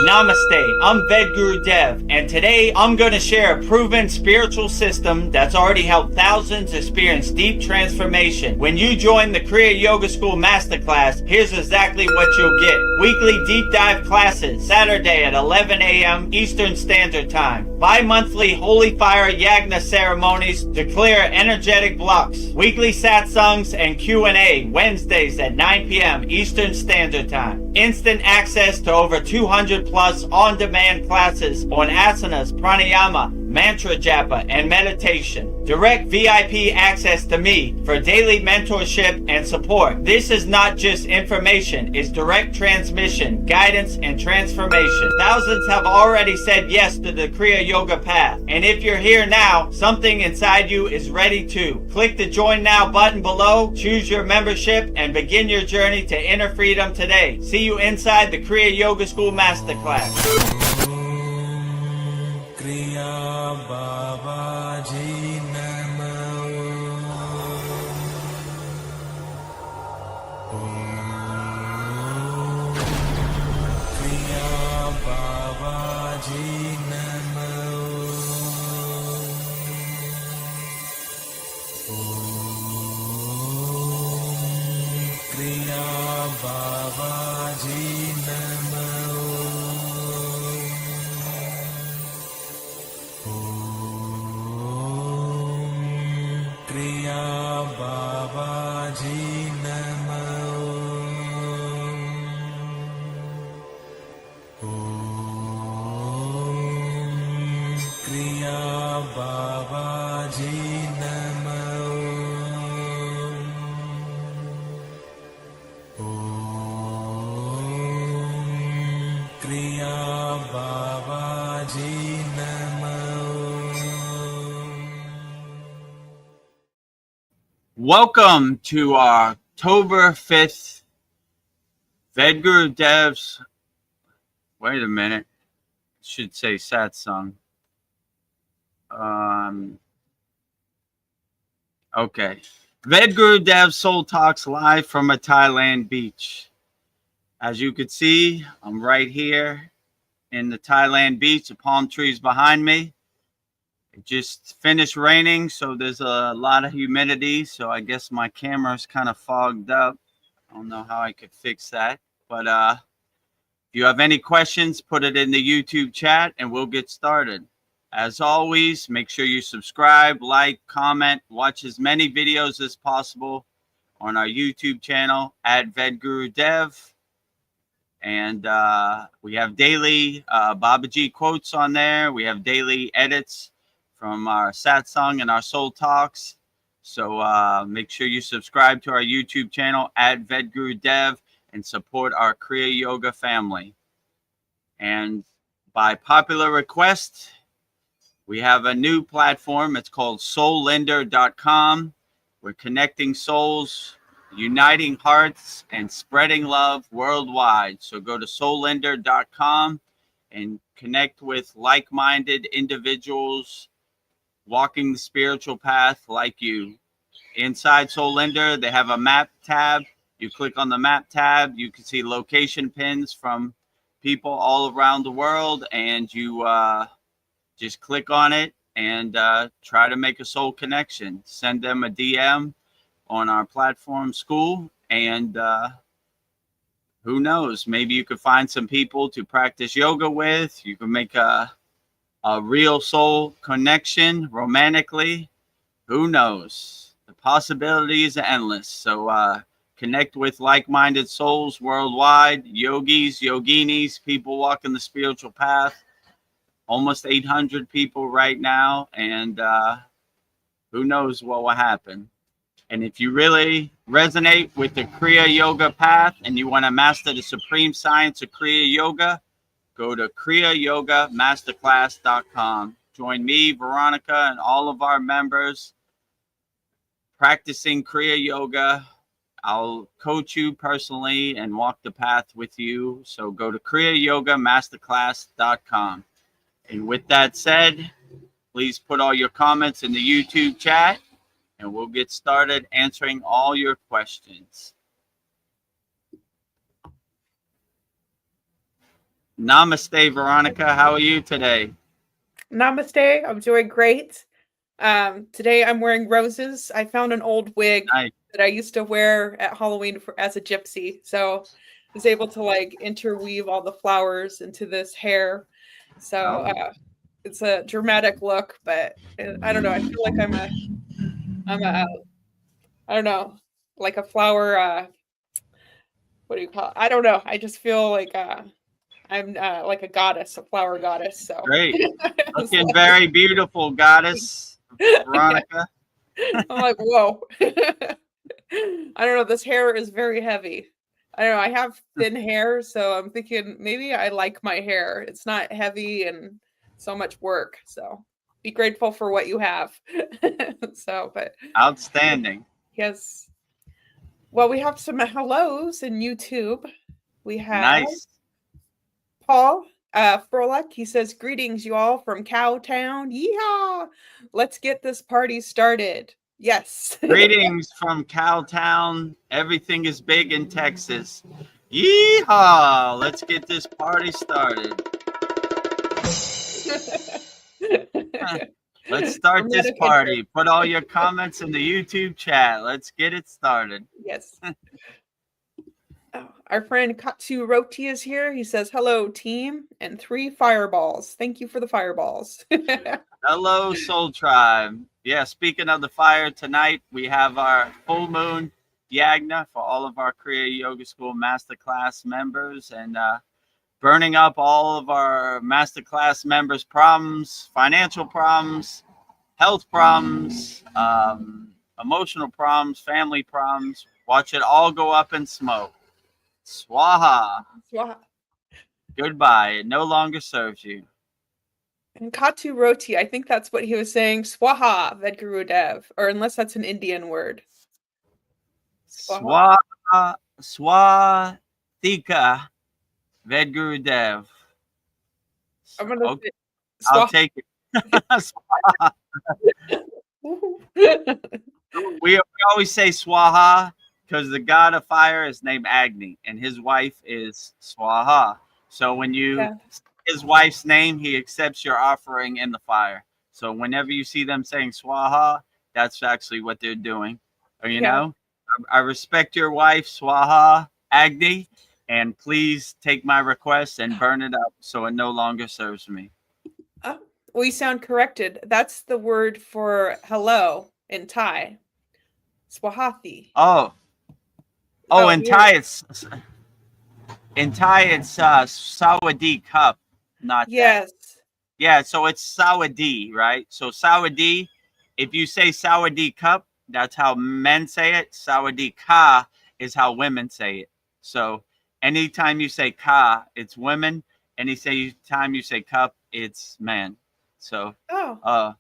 Namaste, I'm Vedagurudev, and today I'm going to share a proven spiritual system that's already helped thousands experience deep transformation. When you join the Kriya Yoga School Masterclass, here's exactly what you'll get. Weekly deep dive classes, Saturday at 11 a.m. Eastern Standard Time. Bi-monthly Holy Fire Yagna ceremonies to clear energetic blocks. Weekly satsangs and Q&A, Wednesdays at 9 p.m. Eastern Standard Time. Instant access to over 200 plus on-demand classes on asanas, pranayama, mantra japa, and meditation. Direct VIP access to me for daily mentorship and support. This is not just information, it's direct transmission, guidance, and transformation. Thousands have already said yes to the Kriya Yoga path. And if you're here now, something inside you is ready to. Click the Join Now button below, choose your membership, and begin your journey to inner freedom today. See you inside the Kriya Yoga School Masterclass. Kriya Babaji Namo. Kriya Babaji Namo. Kriya Babaji Namo. Kriya Babaji Namo. Kriya Babaji Namo. Kriya Babaji Namo. Welcome to October 5th Vedagurudev's, wait a minute, should say satsang. Okay. Vedagurudev Soul Talks live from a Thailand beach. As you can see, I'm right here in the Thailand beach, the palm trees behind me. It just finished raining, so there's a lot of humidity, so I guess my camera's kind of fogged up. I don't know how I could fix that, but if you have any questions, put it in the YouTube chat and we'll get started. As always, make sure you subscribe, like, comment, watch as many videos as possible on our YouTube channel at Vedagurudev. And we have daily Babaji quotes on there. We have daily edits from our satsang and our soul talks. So make sure you subscribe to our YouTube channel at Vedagurudev and support our Kriya Yoga family. And by popular request, we have a new platform. It's called soullender.com. We're connecting souls, uniting hearts, and spreading love worldwide. So go to soullender.com and connect with like-minded individuals walking the spiritual path like you. Inside Soul Lender, they have a map tab. You click on the map tab, you can see location pins from people all around the world, and you just click on it and try to make a soul connection. Send them a DM on our platform school, and who knows, maybe you could find some people to practice yoga with. You can make a real soul connection romantically. Who knows? The possibilities are endless. So connect with like-minded souls worldwide, yogis, yoginis, people walking the spiritual path. Almost 800 people right now, and who knows what will happen. And if you really resonate with the Kriya Yoga path and you want to master the supreme science of Kriya Yoga, go to KriyaYogaMasterclass.com. Join me, Veronica, and all of our members practicing Kriya Yoga. I'll coach you personally and walk the path with you. So go to KriyaYogaMasterclass.com. And with that said, please put all your comments in the YouTube chat, and we'll get started answering all your questions. Namaste, Veronica. How are you today? Namaste. I'm doing great. Today I'm wearing roses. I found an old wig Nice. that I used to wear at Halloween as a gypsy. So I was able to like interweave all the flowers into this hair. So Oh, it's a dramatic look, but I don't know. I feel like I'm a I don't know, like a flower. What do you call it? I don't know. I just feel like I'm like a goddess, a flower goddess. So great. it's Looking very beautiful, goddess like, Veronica. I'm like, whoa. I don't know. This hair is very heavy. I don't know. I have thin hair, so I'm thinking maybe I like my hair. It's not heavy and so much work. So be grateful for what you have. So, but Outstanding. yes. Well, we have some hellos in YouTube. We have Nice. Paul Froelich. He says, "Greetings, you all from Cowtown. Yeehaw! Let's get this party started." Yes. Greetings from Cowtown. Everything is big in Texas. Yeehaw! Let's get this party started. Let's start this party. Put all your comments in the YouTube chat. Let's get it started. Yes. Oh, our friend Katsu Roti is here. He says, "Hello, team," and 3 fireballs. Thank you for the fireballs. Hello, Soul Tribe. Yeah, speaking of the fire, tonight we have our full moon yagna for all of our Kriya Yoga School Masterclass members and burning up all of our Masterclass members' problems, financial problems, health problems, emotional problems, family problems. Watch it all go up in smoke. Swaha. Swaha. Goodbye. It no longer serves you. And Katu Roti, I think that's what he was saying. Swaha, Vedagurudev, or unless that's an Indian word. Swathika Vedagurudev. I'm gonna Okay, say I'll Swaha. take it. We always say Swaha because the god of fire is named Agni and his wife is Swaha. So when you say his wife's name, he accepts your offering in the fire. So whenever you see them saying Swaha, that's actually what they're doing. Or, you know, I respect your wife, Swaha Agni, and please take my request and burn it up so it no longer serves me. We sound corrected. That's the word for hello in Thai. Swahathi. Oh, in Thai it's Sawadee cup, not yes. That. Yeah, so it's Sawadee, right? So Sawadee, if you say Sawadee cup, that's how men say it. Sawadee ka is how women say it. So anytime you say ka, it's women. Anytime you say cup, it's man. So I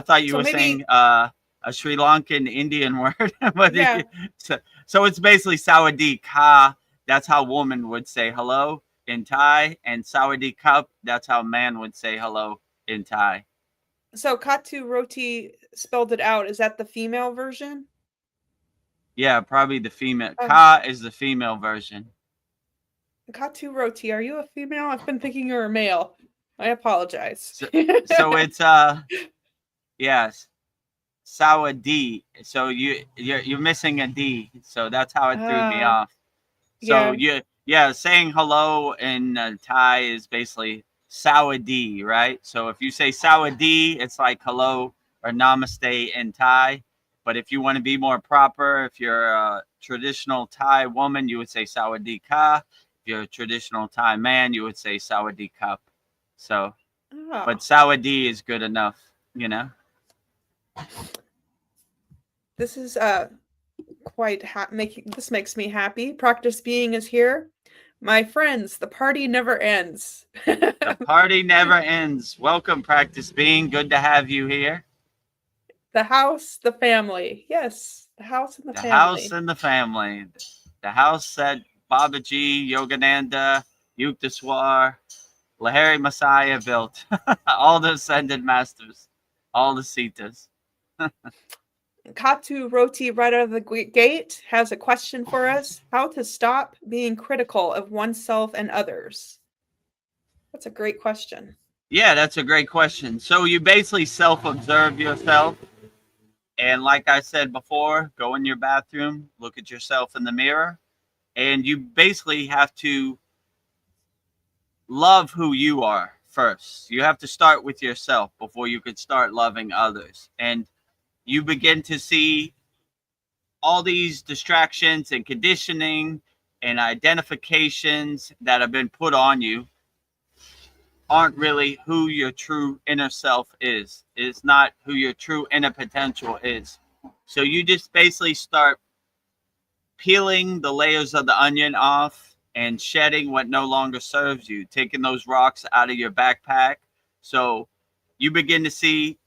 thought you were saying a Sri Lankan Indian word, but so it's basically Sawadee ka. That's how woman would say hello in Thai, and Sawadee cup. That's how man would say hello in Thai. So Katu Roti spelled it out. Is that the female version? Yeah, probably the female. Ka is the female version. Katu Roti, are you a female? I've been thinking you're a male. I apologize. So it's yes, Sawadee. So you're missing a D. So that's how it threw me off. So saying hello in Thai is basically Sawadee, right? So if you say Sawadee, it's like hello or namaste in Thai. But if you want to be more proper, if you're a traditional Thai woman, you would say Sawadee ka. If you're a traditional Thai man, you would say Sawadee cup. So, but Sawadee is good enough, you know. This is quite this makes me happy. Practice Being is here. My friends, the party never ends. The party never ends. Welcome, Practice Being. Good to have you here. The house, the family. Yes, the house and the family. The house and the family. The house that Babaji, Yogananda, Yukteswar, Lahari Messiah built. All the ascended masters. All the Sitas. Katu Roti, right out of the gate, has a question for us. How to stop being critical of oneself and others. That's a great question. Yeah, that's a great question. So you basically self-observe yourself. And like I said before, go in your bathroom, look at yourself in the mirror, and you basically have to love who you are first. You have to start with yourself before you could start loving others. And you begin to see all these distractions and conditioning and identifications that have been put on you aren't really who your true inner self is. It's not who your true inner potential is. So you just basically start peeling the layers of the onion off and shedding what no longer serves you, taking those rocks out of your backpack. So you begin to see,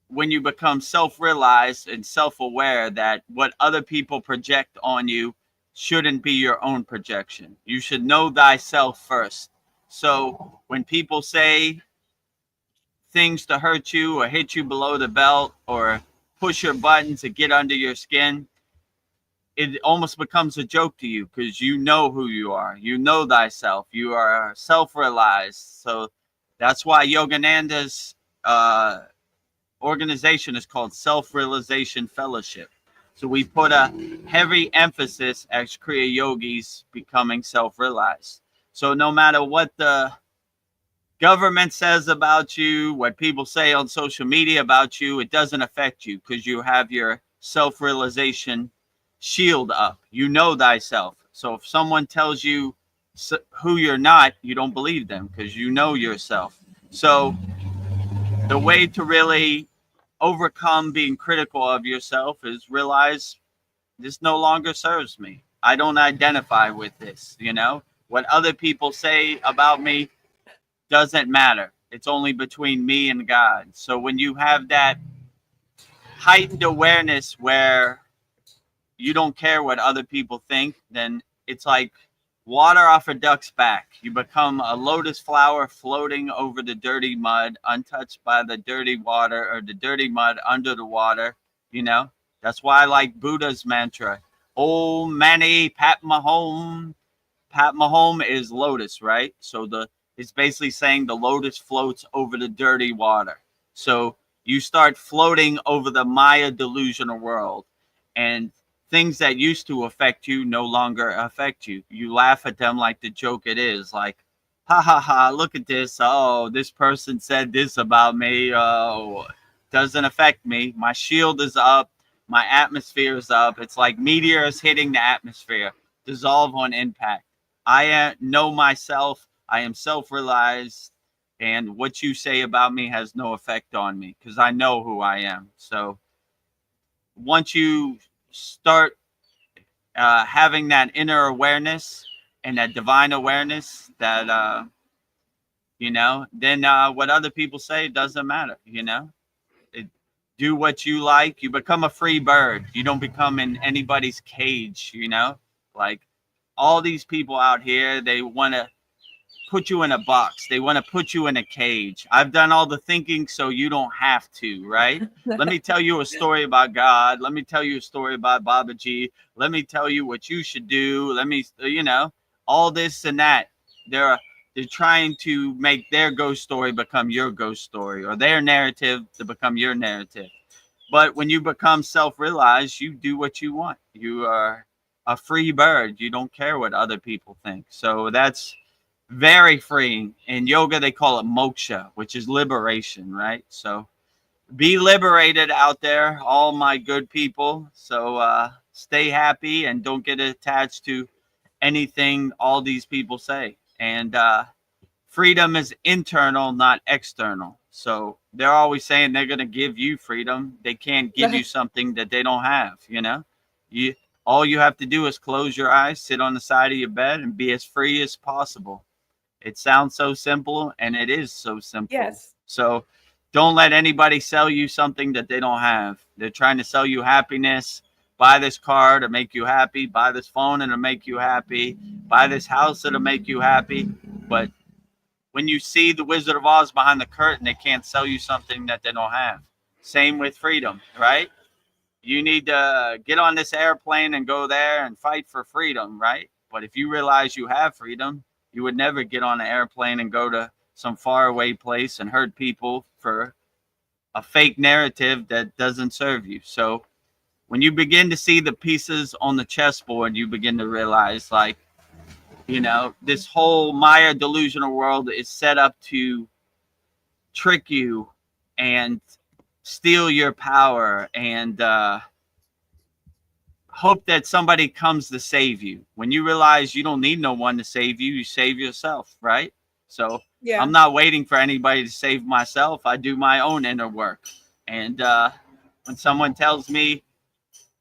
when you become self-realized and self-aware, that what other people project on you shouldn't be your own projection. You should know thyself first. So when people say things to hurt you or hit you below the belt or push your buttons to get under your skin, it almost becomes a joke to you because you know who you are. You know thyself. You are self-realized. So that's why Yogananda's organization is called Self-Realization Fellowship. So we put a heavy emphasis as Kriya Yogis becoming self-realized. So no matter what the government says about you, what people say on social media about you, it doesn't affect you because you have your self-realization shield up. You know thyself. So if someone tells you who you're not, you don't believe them because you know yourself. So the way to really overcome being critical of yourself is realize this no longer serves me. I don't identify with this, you know? What other people say about me doesn't matter. It's only between me and God. So when you have that heightened awareness where you don't care what other people think, then it's like water off a duck's back. You become a lotus flower floating over the dirty mud, untouched by the dirty water or the dirty mud under the water, you know? That's why I like Buddha's mantra, Om Mani Padme Hum. Padme Hum is lotus, right? So it's basically saying the lotus floats over the dirty water. So you start floating over the Maya delusional world, and things that used to affect you no longer affect you. You laugh at them like the joke it is, like, ha ha ha, look at this. Oh, this person said this about me. Oh, doesn't affect me. My shield is up. My atmosphere is up. It's like meteors hitting the atmosphere, dissolve on impact. I know myself. I am self-realized. And what you say about me has no effect on me because I know who I am. So once you start having that inner awareness and that divine awareness that, you know, then what other people say doesn't matter, you know. Do what you like. You become a free bird. You don't become in anybody's cage, you know. Like all these people out here, they want to put you in a box. They want to put you in a cage. I've done all the thinking so you don't have to, right? Let me tell you a story about God. Let me tell you a story about Babaji. Let me tell you what you should do. Let me, you know, all this and that. They're trying to make their ghost story become your ghost story, or their narrative to become your narrative. But when you become self-realized, you do what you want. You are a free bird. You don't care what other people think. So that's very freeing. In yoga, they call it moksha, which is liberation, right? So be liberated out there, all my good people. So stay happy and don't get attached to anything all these people say. And freedom is internal, not external. So they're always saying they're going to give you freedom. They can't give you something that they don't have, you know? All you have to do is close your eyes, sit on the side of your bed, and be as free as possible. It sounds so simple, and it is so simple. Yes. So don't let anybody sell you something that they don't have. They're trying to sell you happiness. Buy this car to make you happy. Buy this phone and it'll make you happy. Buy this house, it'll make you happy. But when you see the Wizard of Oz behind the curtain, they can't sell you something that they don't have. Same with freedom, right? You need to get on this airplane and go there and fight for freedom, right? But if you realize you have freedom, You would never get on an airplane and go to some faraway place and hurt people for a fake narrative that doesn't serve you. So when you begin to see the pieces on the chessboard, you begin to realize, like, this whole Maya delusional world is set up to trick you and steal your power and hope that somebody comes to save you. When you realize you don't need no one to save you, you save yourself, right? So Yeah. I'm not waiting for anybody to save myself. I do my own inner work. And when someone tells me,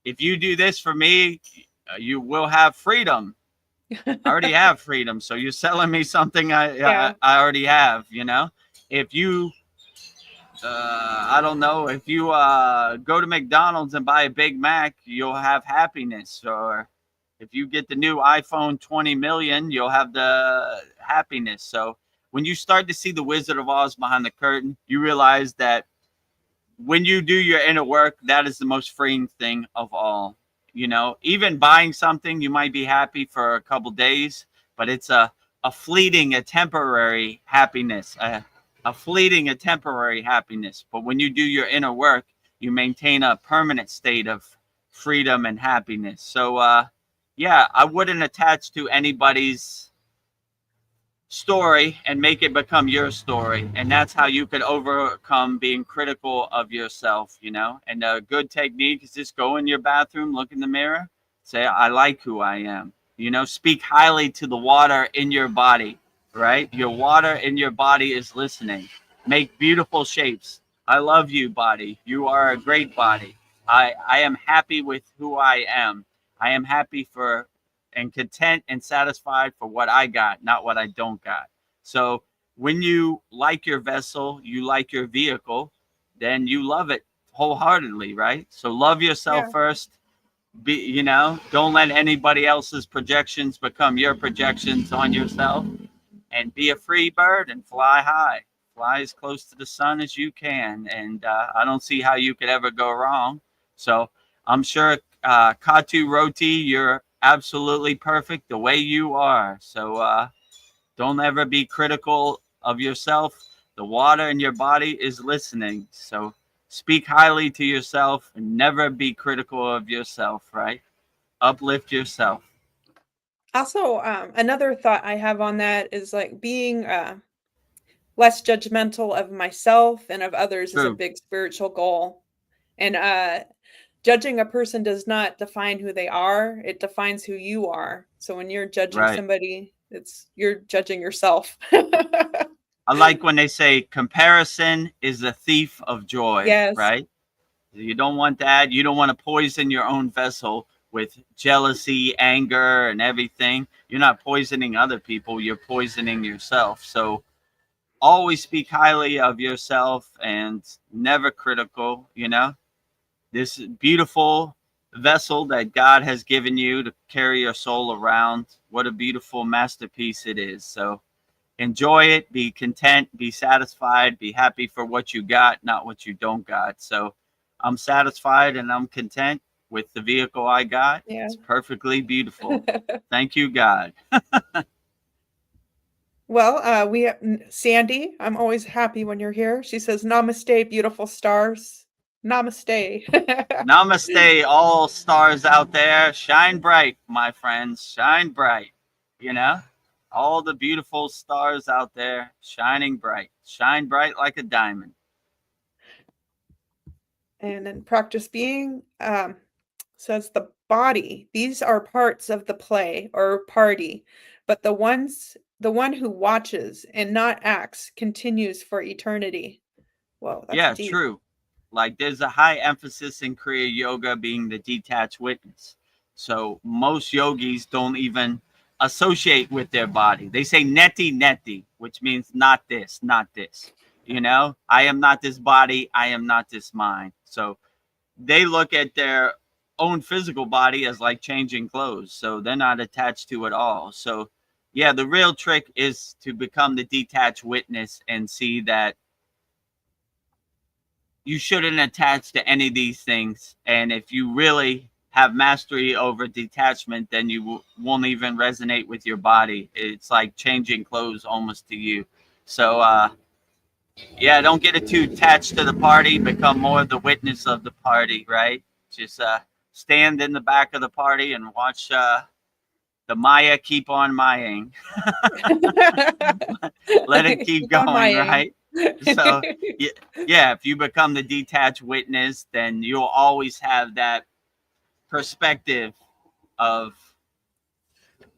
if you do this for me, you will have freedom. I already have freedom. So you're selling me something I already have, If you, I don't know, if you go to McDonald's and buy a Big Mac, you'll have happiness. Or if you get the new iPhone 20 million, you'll have the happiness. So when you start to see the Wizard of Oz behind the curtain, you realize that when you do your inner work, that is the most freeing thing of all. Even buying something, you might be happy for a couple days, but it's a fleeting, a temporary happiness, a fleeting, a temporary happiness. But when you do your inner work, you maintain a permanent state of freedom and happiness. So, I wouldn't attach to anybody's story and make it become your story. And that's how you could overcome being critical of yourself, And a good technique is just go in your bathroom, look in the mirror, say, I like who I am. Speak highly to the water in your body, right? Your water in your body is listening. Make beautiful shapes. I love you, body. You are a great body. I am happy with who I am. I am happy for and content and satisfied for what I got, not what I don't got. So when you like your vessel, you like your vehicle, then you love it wholeheartedly, right? So love yourself first. Don't let anybody else's projections become your projections on yourself, and be a free bird and fly high. Fly as close to the sun as you can. And I don't see how you could ever go wrong. So I'm sure, Katu Roti, you're absolutely perfect the way you are. So don't ever be critical of yourself. The water in your body is listening. So speak highly to yourself and never be critical of yourself, right? Uplift yourself. Also, another thought I have on that is like being less judgmental of myself and of others is a True. big spiritual goal. And judging a person does not define who they are, it defines who you are. So when you're judging somebody, you're judging yourself. I like when they say comparison is a thief of joy, Yes. right? You don't want that. You don't want to poison your own vessel with jealousy, anger, and everything. You're not poisoning other people. You're poisoning yourself. So always speak highly of yourself and never critical, This beautiful vessel that God has given you to carry your soul around. What a beautiful masterpiece it is. So enjoy it, be content, be satisfied, be happy for what you got, not what you don't got. So I'm satisfied and I'm content with the vehicle I got. Yeah. It's perfectly beautiful. Thank you, God. Well, we have Sandy. I'm always happy when you're here. She says, "Namaste, beautiful stars." Namaste. Namaste, all stars out there. Shine bright, my friends. Shine bright. All the beautiful stars out there shining bright. Shine bright like a diamond. And then practice being says the body. These are parts of the play or party, but the one who watches and not acts continues for eternity. Well, that's deep. True. Like there's a high emphasis in Kriya Yoga being the detached witness. So most yogis don't even associate with their body. They say neti neti, which means not this, not this. I am not this body. I am not this mind. So they look at their own physical body as like changing clothes. So they're not attached to it all. So yeah, the real trick is to become the detached witness and see that you shouldn't attach to any of these things. And if you really have mastery over detachment, then you won't even resonate with your body. It's like changing clothes almost to you. So yeah, don't get it too attached to the party. Become more the witness of the party, right? Just stand in the back of the party and watch the Maya keep on Maying. Let it keep Keep on going, mying. right? So yeah, if you become the detached witness, then you'll always have that perspective of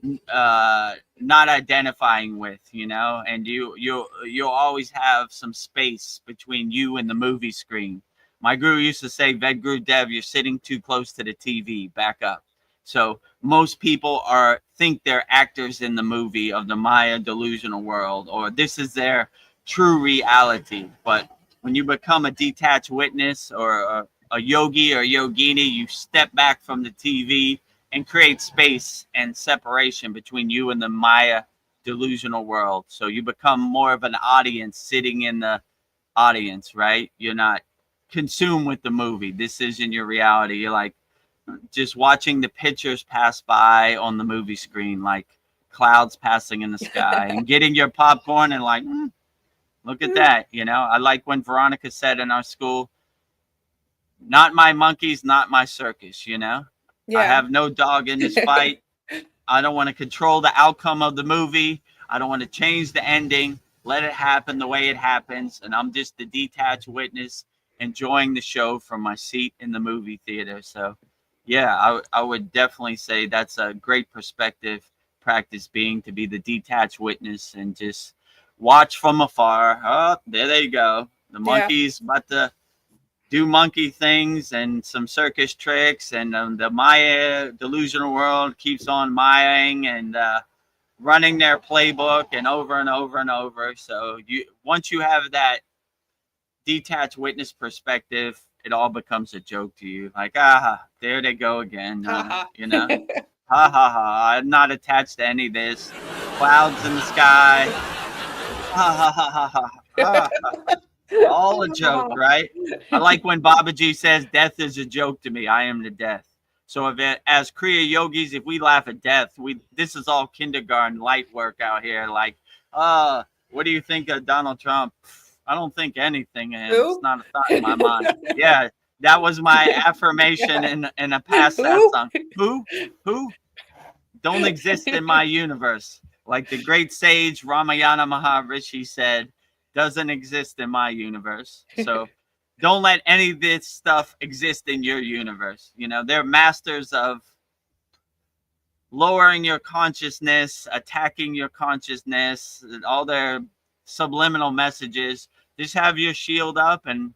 not identifying with, and you'll always have some space between you and the movie screen. My guru used to say, Vedagurudev, you're sitting too close to the TV, back up. So most people think they're actors in the movie of the Maya delusional world, or this is their true reality. But when you become a detached witness or a yogi or yogini, you step back from the TV and create space and separation between you and the Maya delusional world. So you become more of an audience sitting in the audience, right? You're not consumed with the movie. This isn't your reality. You're like just watching the pictures pass by on the movie screen, like clouds passing in the sky, and getting your popcorn and like, look at that. I like when Veronica said in our school, not my monkeys, not my circus, I Yeah. have no dog in this fight. I don't want to control the outcome of the movie. I don't want to change the ending. Let it happen the way it happens. And I'm just the detached witness enjoying the show from my seat in the movie theater. So, yeah, I would definitely say that's a great perspective practice, being to be the detached witness and just watch from afar. Oh, there they go. The Yeah. monkey's about to do monkey things and some circus tricks, and the Maya delusional world keeps on Mayaing and running their playbook and over and over and over. So once you have that detached witness perspective, it all becomes a joke to you. Like, there they go again. Haha. Ha ha ha. I'm not attached to any of this. Clouds in the sky. Ha ha ha ha ha. All a joke, right? I like when Babaji says, death is a joke to me. I am the death. So as Kriya yogis, if we laugh at death, this is all kindergarten light work out here. Like, what do you think of Donald Trump? I don't think anything of him. Who? It's not a thought in my mind. Yeah, that was my affirmation in a past sad Who? song. Who? Don't exist in my universe. Like the great sage Ramayana Maharishi said, doesn't exist in my universe. So don't let any of this stuff exist in your universe. They're masters of lowering your consciousness, attacking your consciousness, all their subliminal messages. Just have your shield up and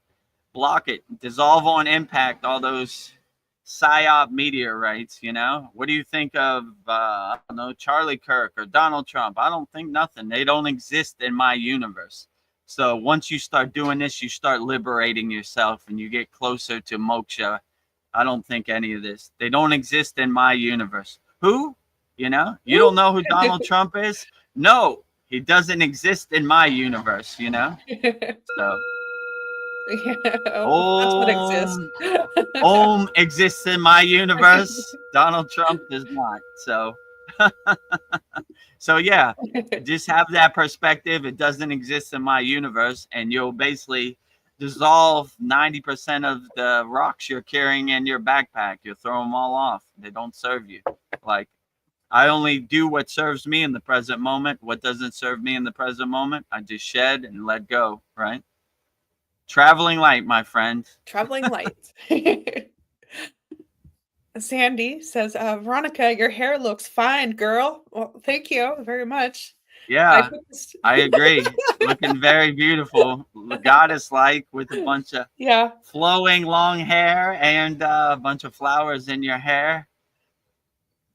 block it. Dissolve on impact all those psyop meteorites. What do you think of I don't know, Charlie Kirk or Donald Trump? I don't think nothing. They don't exist in my universe. So once you start doing this, you start liberating yourself and you get closer to moksha. I don't think any of this. They don't exist in my universe. Who? You don't know who Donald Trump is? No, he doesn't exist in my universe, So Yeah, that's what exists. Om exists in my universe. Donald Trump does not. So yeah, just have that perspective. It doesn't exist in my universe, and you'll basically dissolve 90% of the rocks you're carrying in your backpack. You'll throw them all off. They don't serve you. Like, I only do what serves me in the present moment. What doesn't serve me in the present moment, I just shed and let go, right? Traveling light, my friend. Traveling light. Sandy says, Veronica, your hair looks fine, girl. Well, thank you very much. Yeah, I agree. Looking very beautiful, goddess-like, with a bunch of flowing long hair and a bunch of flowers in your hair.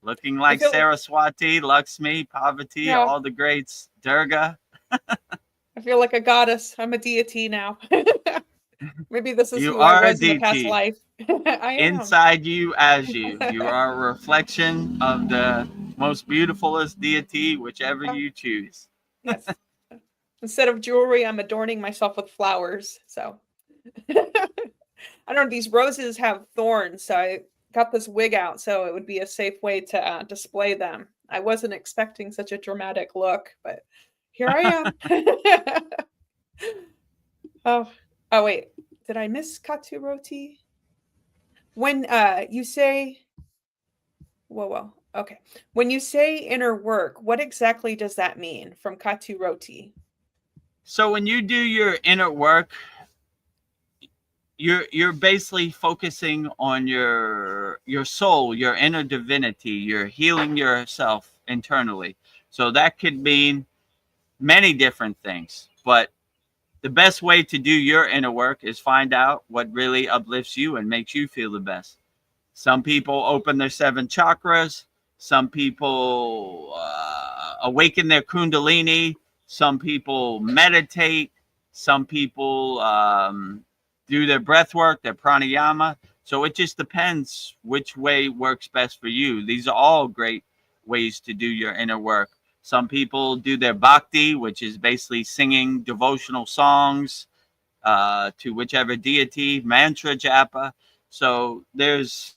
Looking like Saraswati, Lakshmi, Parvati, all the greats, Durga. I feel like a goddess. I'm a deity now. Maybe this is you who I are was in the past life. I am. Inside you, as you. You are a reflection of the most beautifulest deity, whichever you choose. Yes. Instead of jewelry, I'm adorning myself with flowers. So I don't know. These roses have thorns, so I got this wig out so it would be a safe way to display them. I wasn't expecting such a dramatic look, but here I am. Oh, oh wait, did I miss katsu roti? When you say, whoa, okay. When you say inner work, what exactly does that mean from katsu roti? So when you do your inner work, you're basically focusing on your soul, your inner divinity. You're healing yourself internally. So that could mean many different things, but the best way to do your inner work is find out what really uplifts you and makes you feel the best. Some people open their 7 chakras. Some people awaken their kundalini. Some people meditate. Some people do their breath work, their pranayama. So it just depends which way works best for you. These are all great ways to do your inner work. Some people do their bhakti, which is basically singing devotional songs to whichever deity, mantra japa. So there's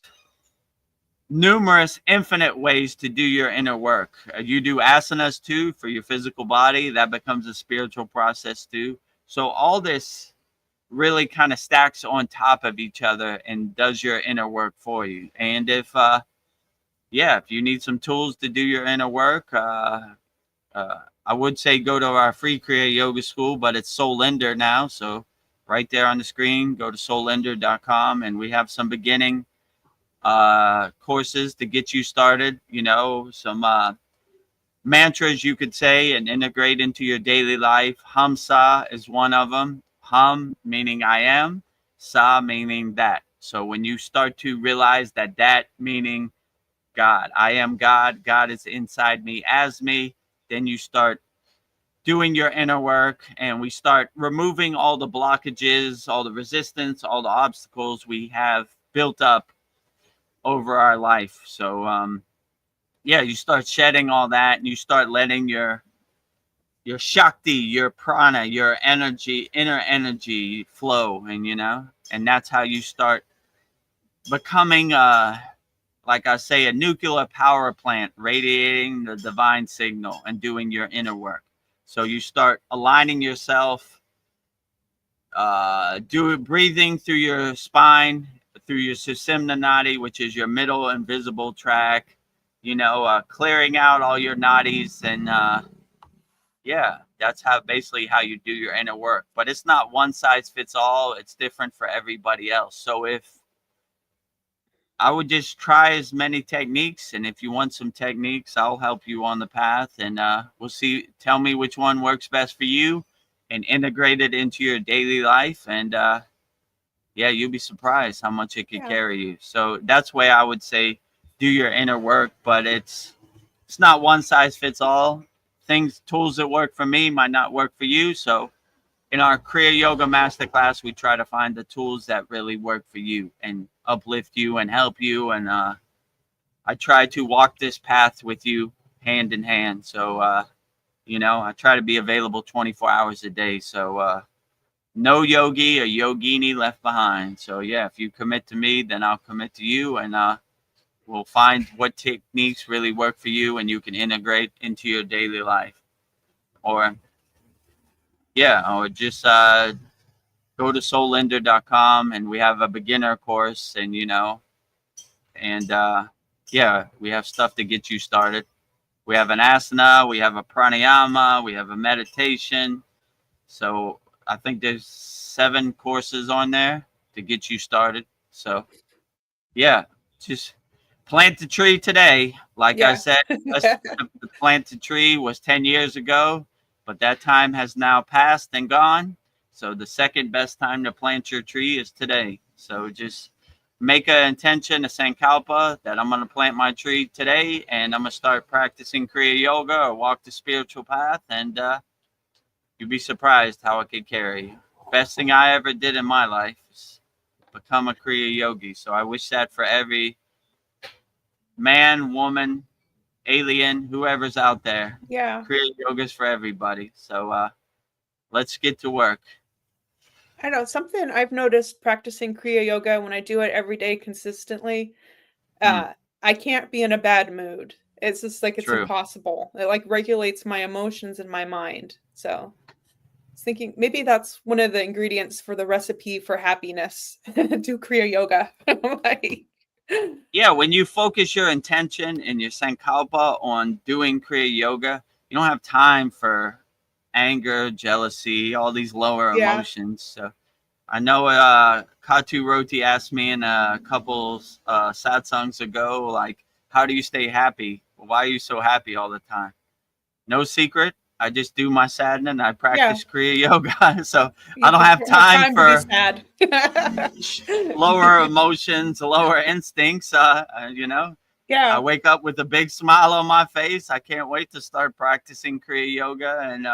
numerous infinite ways to do your inner work. You do asanas too for your physical body. That becomes a spiritual process too. So all this really kind of stacks on top of each other and does your inner work for you. And if you need some tools to do your inner work, I would say go to our free Kriya Yoga school, but it's Solinder now. So right there on the screen, go to solinder.com, and we have some beginning courses to get you started. You know, some mantras you could say and integrate into your daily life. Hamsa is one of them. Hum meaning I am, sa meaning that. So when you start to realize that meaning God, I am God, God is inside me as me, then you start doing your inner work, and we start removing all the blockages, all the resistance, all the obstacles we have built up over our life. So you start shedding all that, and you start letting your shakti, your prana, your energy, inner energy flow, and that's how you start becoming like I say, a nuclear power plant radiating the divine signal and doing your inner work. So you start aligning yourself, breathing through your spine, through your Sushumna Nadi, which is your middle invisible track, clearing out all your nadis. And that's basically how you do your inner work. But it's not one size fits all. It's different for everybody else. So I would just try as many techniques, and if you want some techniques, I'll help you on the path, and we'll see. Tell me which one works best for you, and integrate it into your daily life, and you'll be surprised how much it could carry you. So that's the way I would say do your inner work, but it's not one size fits all. Tools that work for me might not work for you. So in our Kriya Yoga Masterclass, we try to find the tools that really work for you and uplift you and help you. And I try to walk this path with you hand in hand. So, I try to be available 24 hours a day. So no yogi or yogini left behind. So, if you commit to me, then I'll commit to you. And we'll find what techniques really work for you and you can integrate into your daily life. Or just go to solinder.com, and we have a beginner course, and we have stuff to get you started. We have an asana, we have a pranayama, we have a meditation. So I think there's 7 courses on there to get you started. So just plant the tree today. Like I said, the plant the tree was 10 years ago, but that time has now passed and gone. So the second best time to plant your tree is today. So just make an intention, a sankalpa, that I'm going to plant my tree today, and I'm going to start practicing Kriya Yoga or walk the spiritual path, and you'd be surprised how it could carry you. Best thing I ever did in my life is become a Kriya Yogi. So I wish that for every man, woman, alien, whoever's out there. Yeah. Kriya Yoga is for everybody. So let's get to work. I know something I've noticed practicing Kriya Yoga when I do it every day consistently. I can't be in a bad mood. It's just like it's True. impossible. It like regulates my emotions and my mind. So I was thinking maybe that's one of the ingredients for the recipe for happiness. Do Kriya yoga. Like, Yeah, when you focus your intention and your sankalpa on doing Kriya yoga, you don't have time for anger, jealousy, all these lower yeah, emotions. So I know Katu Roti asked me in a couple satsangs ago, like, how do you stay happy? Why are you so happy all the time? No secret. I just do my sadhana and I yeah. practice Kriya yoga. So You I don't have don't have time time to be for sad. lower emotions, lower instincts. You know, I Yeah, wake up with a big smile on my face. I can't wait to start practicing Kriya yoga and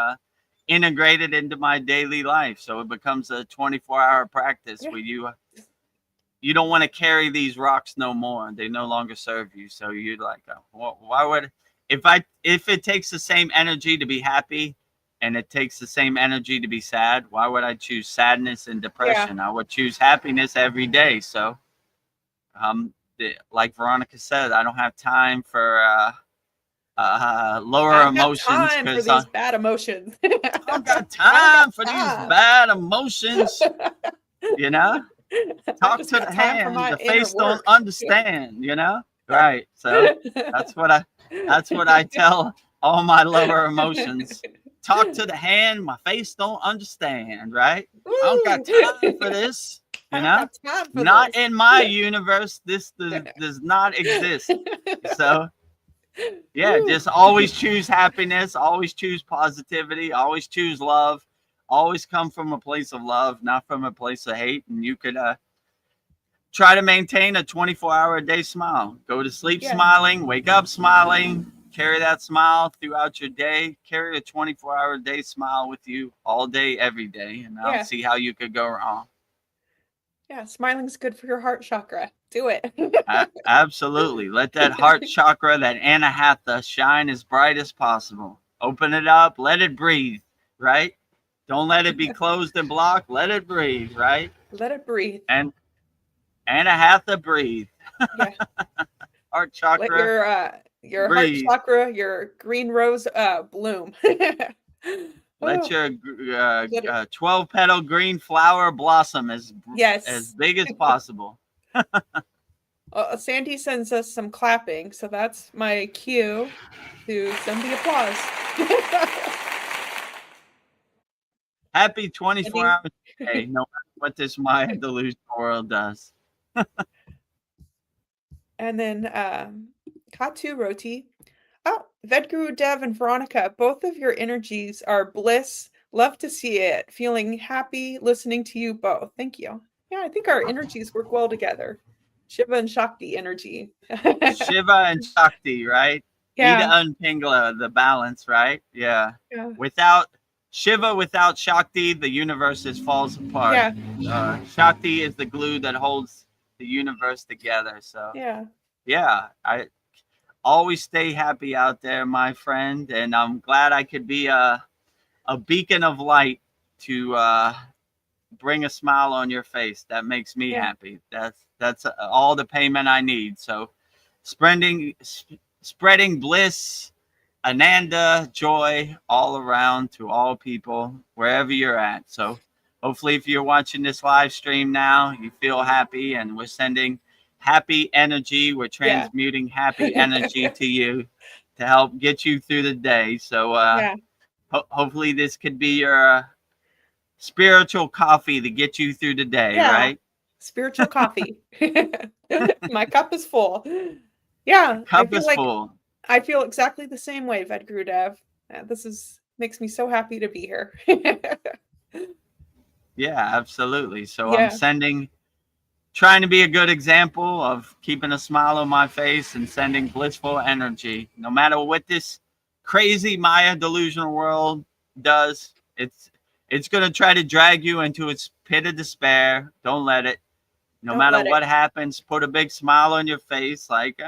integrate it into my daily life. So it becomes a 24-hour practice yeah, where you don't want to carry these rocks no more. They no longer serve you. So you're like, why would if it takes the same energy to be happy and it takes the same energy to be sad, why would I choose sadness and yeah. depression? I would choose happiness every day. So like Veronica said, I don't have time for lower I don't have emotions time for because these bad emotions. I don't got I time got for these time. bad emotions. You know, I talk just to got the time for hand. my The inner face don't work. understand. You know, right? So that's what I tell all my lower emotions. Talk to the hand. My face don't understand. Right? I don't got Woo! time for this. I You don't know, got time for not this. in my universe. This does not exist. So yeah, Woo. just always choose happiness, always choose positivity, always choose love, always come from a place of love, not from a place of hate. And you could try to maintain a 24-hour a day smile. Go to sleep Yeah, smiling, wake up smiling, carry that smile throughout your day. Carry a 24-hour a day smile with you all day, every day. And I don't yeah, see how you could go wrong. yeah. Smiling's good for your heart chakra. Do it. Absolutely. Let that heart chakra, that anahata, shine as bright as possible. Open it up, let it breathe, right? Don't let it be closed and blocked. Let it breathe, right? Let it breathe. And anahata, breathe. Yeah. Heart Let chakra, your heart breathe. chakra, your green rose bloom. Let Oh, your let it 12 petal green flower blossom as yes. big as possible. Sandy sends us some clapping, so that's my cue to send the applause. Happy 24 Sandy. hours a day, no matter what this Maya delusional world does. And then Katu Roti. Oh, Vedagurudev and Veronica, both of your energies are bliss. Love to see it. Feeling happy listening to you both. Thank you. Yeah, I think our energies work well together. Shiva and Shakti energy. Shiva and Shakti, right? Ida Yeah, and Pingala, the balance, right? Yeah. yeah, Without Shiva, without Shakti, the universe just falls apart. yeah, Shakti is the glue that holds the universe together. So, yeah, yeah, I always stay happy out there, my friend. And I'm glad I could be a beacon of light to bring a smile on your face. That makes me yeah. happy. That's all the payment I need. So, spreading bliss, ananda, joy all around to all people wherever you're at. So hopefully if you're watching this live stream now, you feel happy, and we're sending happy energy. We're Yeah. transmuting happy energy to you to help get you through the day. So Yeah. hopefully this could be your spiritual coffee to get you through the day, Yeah. right? Spiritual coffee. My cup is full. Yeah, Cup is full. I feel exactly the same way, Vedagurudev. This is makes me so happy to be here. Yeah, absolutely. So I'm Yeah, trying to be a good example of keeping a smile on my face and sending blissful energy. No matter what this crazy Maya delusional world does, it's going to try to drag you into its pit of despair. Don't let it. No don't matter let it. what happens, put a big smile on your face. Like,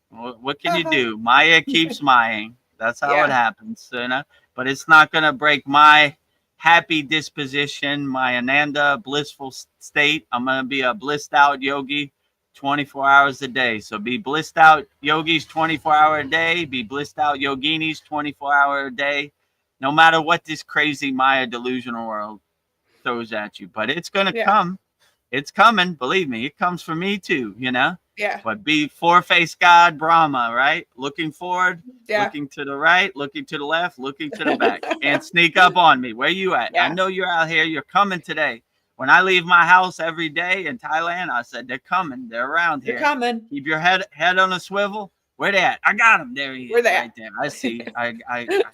what can you do? Maya keeps Maying. That's how it Yeah, happens, you know. But it's not going to break my happy disposition, my ananda blissful state. I'm going to be a blissed out yogi 24 hours a day. So be blissed out yogis 24-hour a day. Be blissed out yoginis 24-hour a day. No matter what this crazy Maya delusional world throws at you. But it's going to come. It's coming. Believe me, it comes for me too, you know? Yeah. But be four-faced God, Brahma, right? Looking forward, Yeah. looking to the right, looking to the left, looking to the back. Can't sneak up on me. Where you at? Yeah. I know you're out here. You're coming today. When I leave my house every day in Thailand, I said, they're coming. They're around here. They're coming. Keep your head on a swivel. Where they at? I got him. There he is. Where they right at? there. I see. I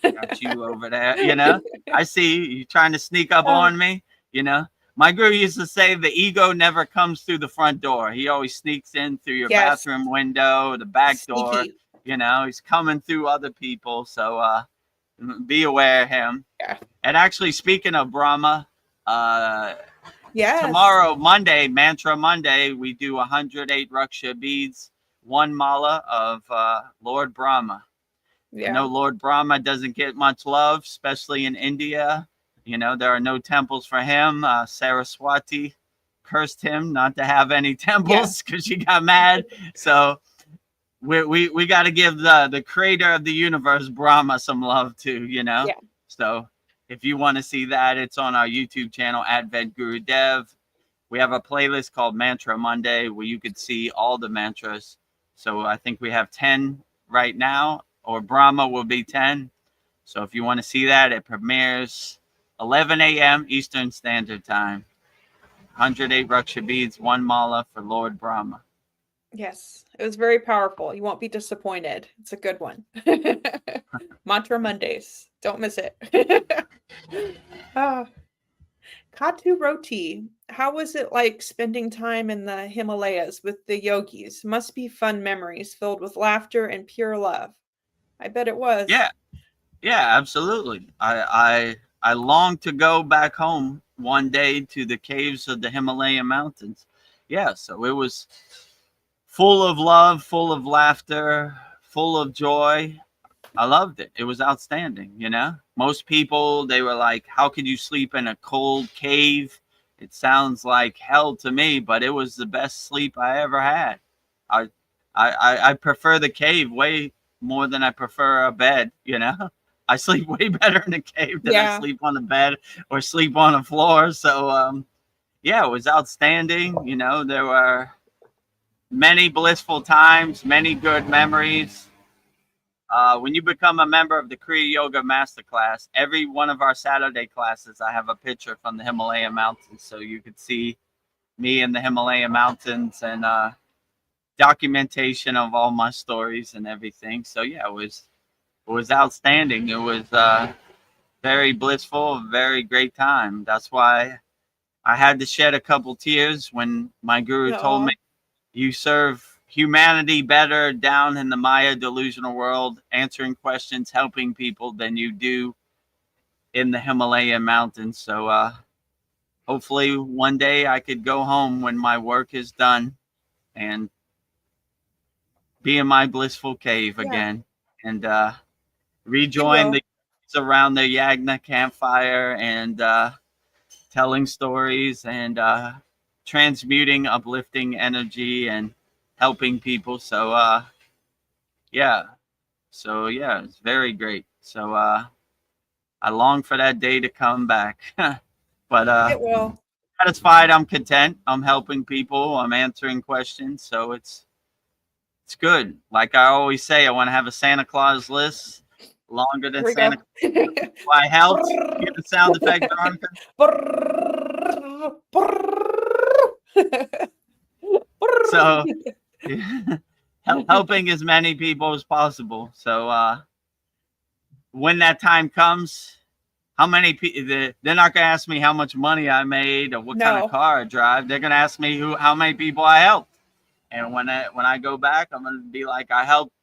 got you over there. You know, I see you trying to sneak up on me. You know, my guru used to say the ego never comes through the front door. He always sneaks in through your bathroom window, the back door. You know, he's coming through other people. So be aware of him. Yeah. And actually, speaking of Brahma, tomorrow, Monday, Mantra Monday, we do 108 Raksha beads, one mala of Lord Brahma. I know Lord Brahma doesn't get much love, especially in India. You know, there are no temples for him. Saraswati cursed him not to have any temples because she got mad. So we got to give the creator of the universe, Brahma, some love too, you know? Yeah. So if you want to see that, it's on our YouTube channel at Vedagurudev. We have a playlist called Mantra Monday where you could see all the mantras. So I think we have 10 right now, or Brahma will be 10. So if you want to see that, it premieres 11 a.m. Eastern Standard Time. 108 Raksha beads, one mala for Lord Brahma. Yes, it was very powerful. You won't be disappointed. It's a good one. Mantra Mondays. Don't miss it. Katu Roti, how was it like spending time in the Himalayas with the yogis? Must be fun memories filled with laughter and pure love. I bet it was. Yeah, absolutely. I long to go back home one day to the caves of the Himalayan mountains. Yeah, so it was full of love, full of laughter, full of joy. I loved it. It was outstanding, you know? Most people, they were like, how could you sleep in a cold cave? It sounds like hell to me, but it was the best sleep I ever had. I prefer the cave way more than I prefer a bed, you know? I sleep way better in the cave than I sleep on the bed or sleep on the floor. So, yeah, it was outstanding. You know, there were many blissful times, many good memories. When you become a member of the Kriya Yoga Masterclass, every one of our Saturday classes, I have a picture from the Himalayan mountains. So you could see me in the Himalayan mountains and documentation of all my stories and everything. So yeah, it was outstanding. It was very blissful, very great time. That's why I had to shed a couple tears when my guru told me, you serve humanity better down in the Maya delusional world, answering questions, helping people than you do in the Himalayan mountains. So hopefully one day I could go home when my work is done and be in my blissful cave again and rejoin the around the Yagna campfire and telling stories and transmuting uplifting energy and helping people. So yeah, it's very great. So I long for that day to come back. But it will. Satisfied, I'm content. I'm helping people, I'm answering questions, so it's good. Like I always say, I want to have a Santa Claus list longer than Santa Claus. I helped. Get the sound effect, Veronica. So helping as many people as possible. So when that time comes, how many people, they're not going to ask me how much money I made or what kind of car I drive. They're going to ask me how many people I helped. And when I go back, I'm going to be like, I helped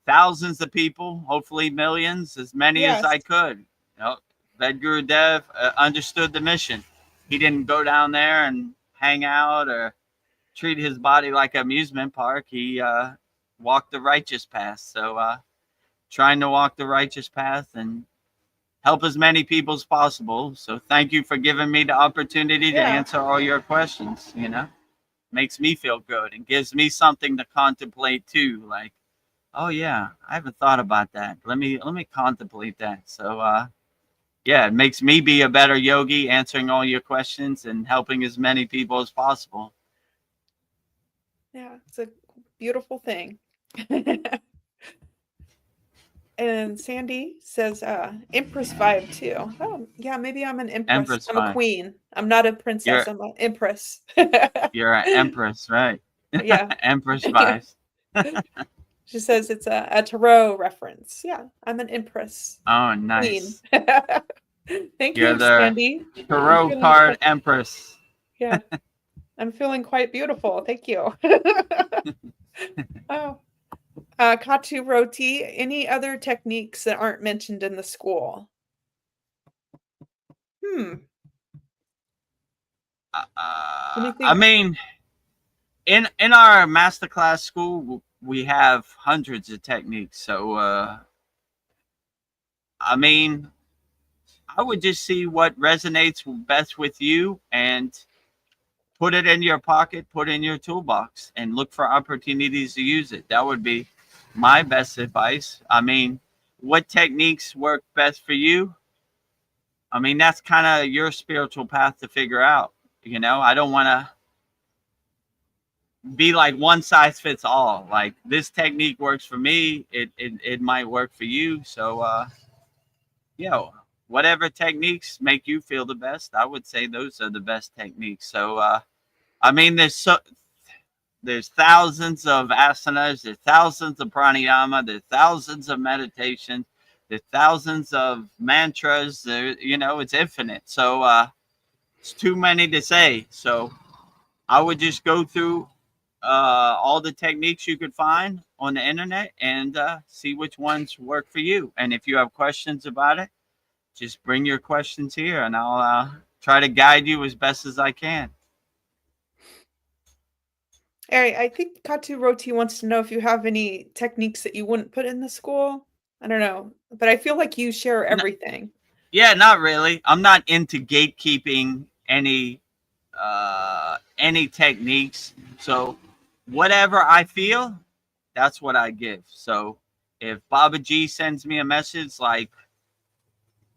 thousands of people, hopefully millions, as many as I could. You know, Vedagurudev understood the mission. He didn't go down there and hang out or treat his body like an amusement park. He walked the righteous path. So trying to walk the righteous path and help as many people as possible. So thank you for giving me the opportunity to answer all your questions, you know? makes me feel good and gives me something to contemplate too. Like, oh yeah, I haven't thought about that. Let me contemplate that. So yeah, it makes me be a better yogi, answering all your questions and helping as many people as possible. Yeah, it's a beautiful thing. And Sandy says, Empress vibe too. Oh, yeah, maybe I'm an Empress. Empress I'm a fine. queen. I'm not a You're princess. I'm an Empress. you're an empress, right? Yeah. Empress vibes. She says it's a tarot reference. Yeah, I'm an Empress. Oh, Queen. nice. Thank You're you, the Sandy. I'm tarot feeling card quite, empress. yeah, I'm feeling quite beautiful. Thank you. Oh. Katu Roti, any other techniques that aren't mentioned in the school? Hmm. I Anything? mean, in our masterclass school, we have hundreds of techniques. So, I mean, I would just see what resonates best with you and put it in your pocket, put it in your toolbox, and look for opportunities to use it. That would be my best advice. I mean, what techniques work best for you? I mean, that's kind of your spiritual path to figure out. You know, I don't want to be like one size fits all. Like this technique works for me, it might work for you. So you know, whatever techniques make you feel the best, I would say those are the best techniques. So I mean, there's thousands of asanas, there's thousands of pranayama, there's thousands of meditations, there's thousands of mantras. There, you know, it's infinite. So it's too many to say. So I would just go through all the techniques you could find on the internet and see which ones work for you. And if you have questions about it, just bring your questions here, and I'll try to guide you as best as I can. I think Katu Roti wants to know if you have any techniques that you wouldn't put in the school. I don't know, but I feel like you share No, everything. yeah, not really. I'm not into gatekeeping any techniques. So whatever I feel, that's what I give. So if Baba G sends me a message like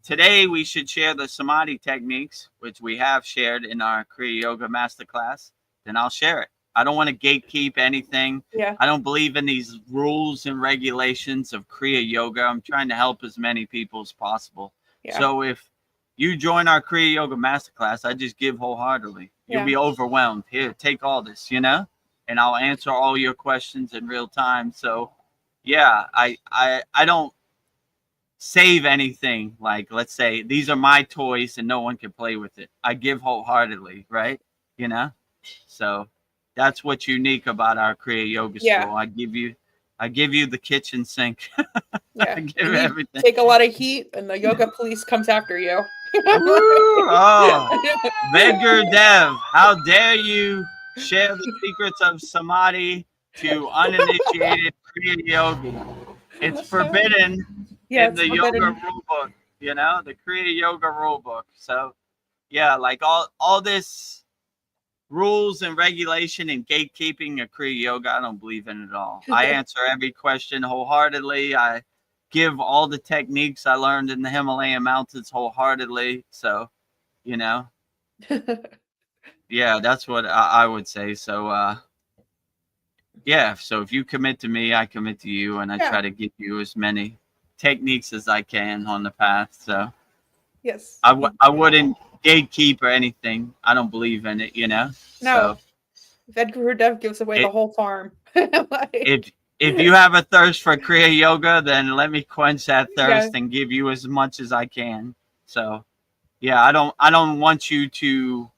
today we should share the samadhi techniques, which we have shared in our Kriya Yoga Masterclass, then I'll share it. I don't want to gatekeep anything. Yeah, I don't believe in these rules and regulations of Kriya Yoga. I'm trying to help as many people as possible. yeah, So if you join our Kriya Yoga Masterclass, I just give wholeheartedly. You'll yeah, be overwhelmed. Here, take all this, you know, and I'll answer all your questions in real time. So yeah, I don't save anything. Like, let's say these are my toys and no one can play with it. I give wholeheartedly, right? You know, so that's what's unique about our Kriya Yoga yeah, school. I give you the kitchen sink. yeah. I give And you everything. take a lot of heat, and the yoga police comes after you. Woo! Oh, Vedagurudev, how dare you share the secrets of samadhi to uninitiated Kriya yogi? It's forbidden Yeah, in it's the yoga forbidden. rule book, you know, the Kriya yoga rule book. So yeah, like all this rules and regulation and gatekeeping of Kriya yoga, I don't believe in it at all. I answer every question wholeheartedly. I give all the techniques I learned in the Himalayan mountains wholeheartedly. So, you know, yeah, that's what I would say. So, yeah, so if you commit to me, I commit to you, and I Yeah, try to give you as many techniques as I can on the path. So yes. I wouldn't gatekeep or anything. I don't believe in it, you know. No, So Vedagurudev gives away the it whole farm. if Like, if you have a thirst for Kriya Yoga, then let me quench that yeah, thirst and give you as much as I can. So yeah, I don't want you to.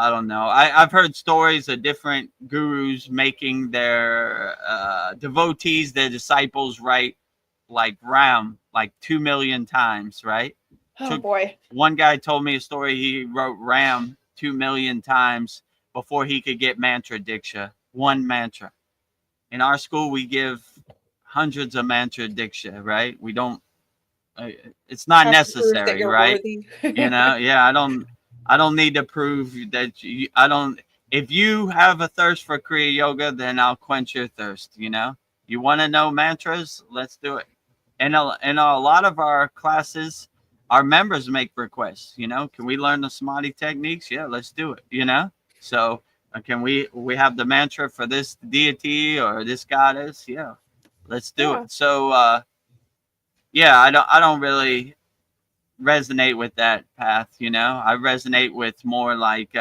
I don't know. I've heard stories of different gurus making their devotees, their disciples, write like Ram like 2 million times, right? oh Took boy. one guy told me a story. He wrote Ram 2 million times before he could get mantra diksha, one mantra. In our school, we give hundreds of mantra diksha, right? We don't. Uh, it's not Have to prove that necessary, you're right? worthy. You know, yeah. I don't need to prove that you. I don't. if you have a thirst for Kriya Yoga, then I'll quench your thirst. You want to know mantras? Let's do it. And a lot of our classes, our members make requests. Can we learn the samadhi techniques? Yeah, let's do it. So can we have the mantra for this deity or this goddess? Yeah, let's do Yeah. it. So yeah, I don't really resonate with that path. I resonate with more like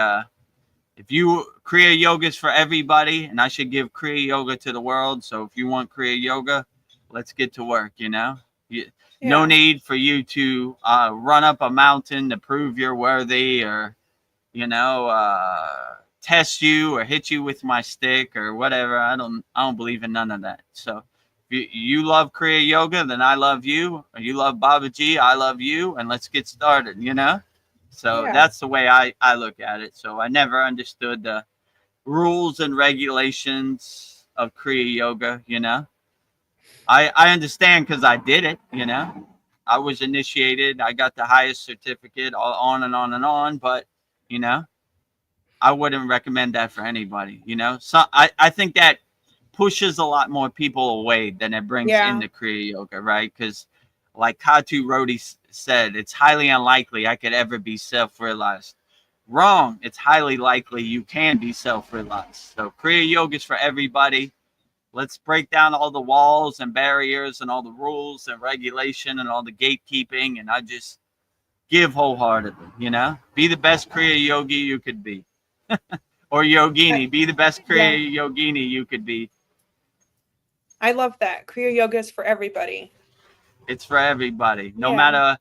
if you Kriya Yoga is for everybody, and I should give Kriya Yoga to the world. So if you want Kriya Yoga, let's get to work. No Yeah. need for you to run up a mountain to prove you're worthy, or test you or hit you with my stick or whatever. I don't believe in none of that. So if you love Kriya Yoga, then I love you. Or you love Babaji, I love you, and let's get started. So Yeah. that's the way I look at it. So I never understood the rules and regulations of Kriya Yoga. I understand because I did it. I was initiated. I got the highest certificate, on and on and on. But I wouldn't recommend that for anybody. So I think that pushes a lot more people away than it brings Yeah. into Kriya Yoga, right? Because like Katu Rodi said, it's highly unlikely I could ever be self-realized. Wrong. It's highly likely you can be self-realized. So Kriya Yoga is for everybody. Let's break down all the walls and barriers and all the rules and regulation and all the gatekeeping. And I just give wholeheartedly, be the best Kriya Yogi you could be. Or Yogini, be the best Kriya Yogini you could be. I love that. Kriya Yoga is for everybody. It's for everybody. No matter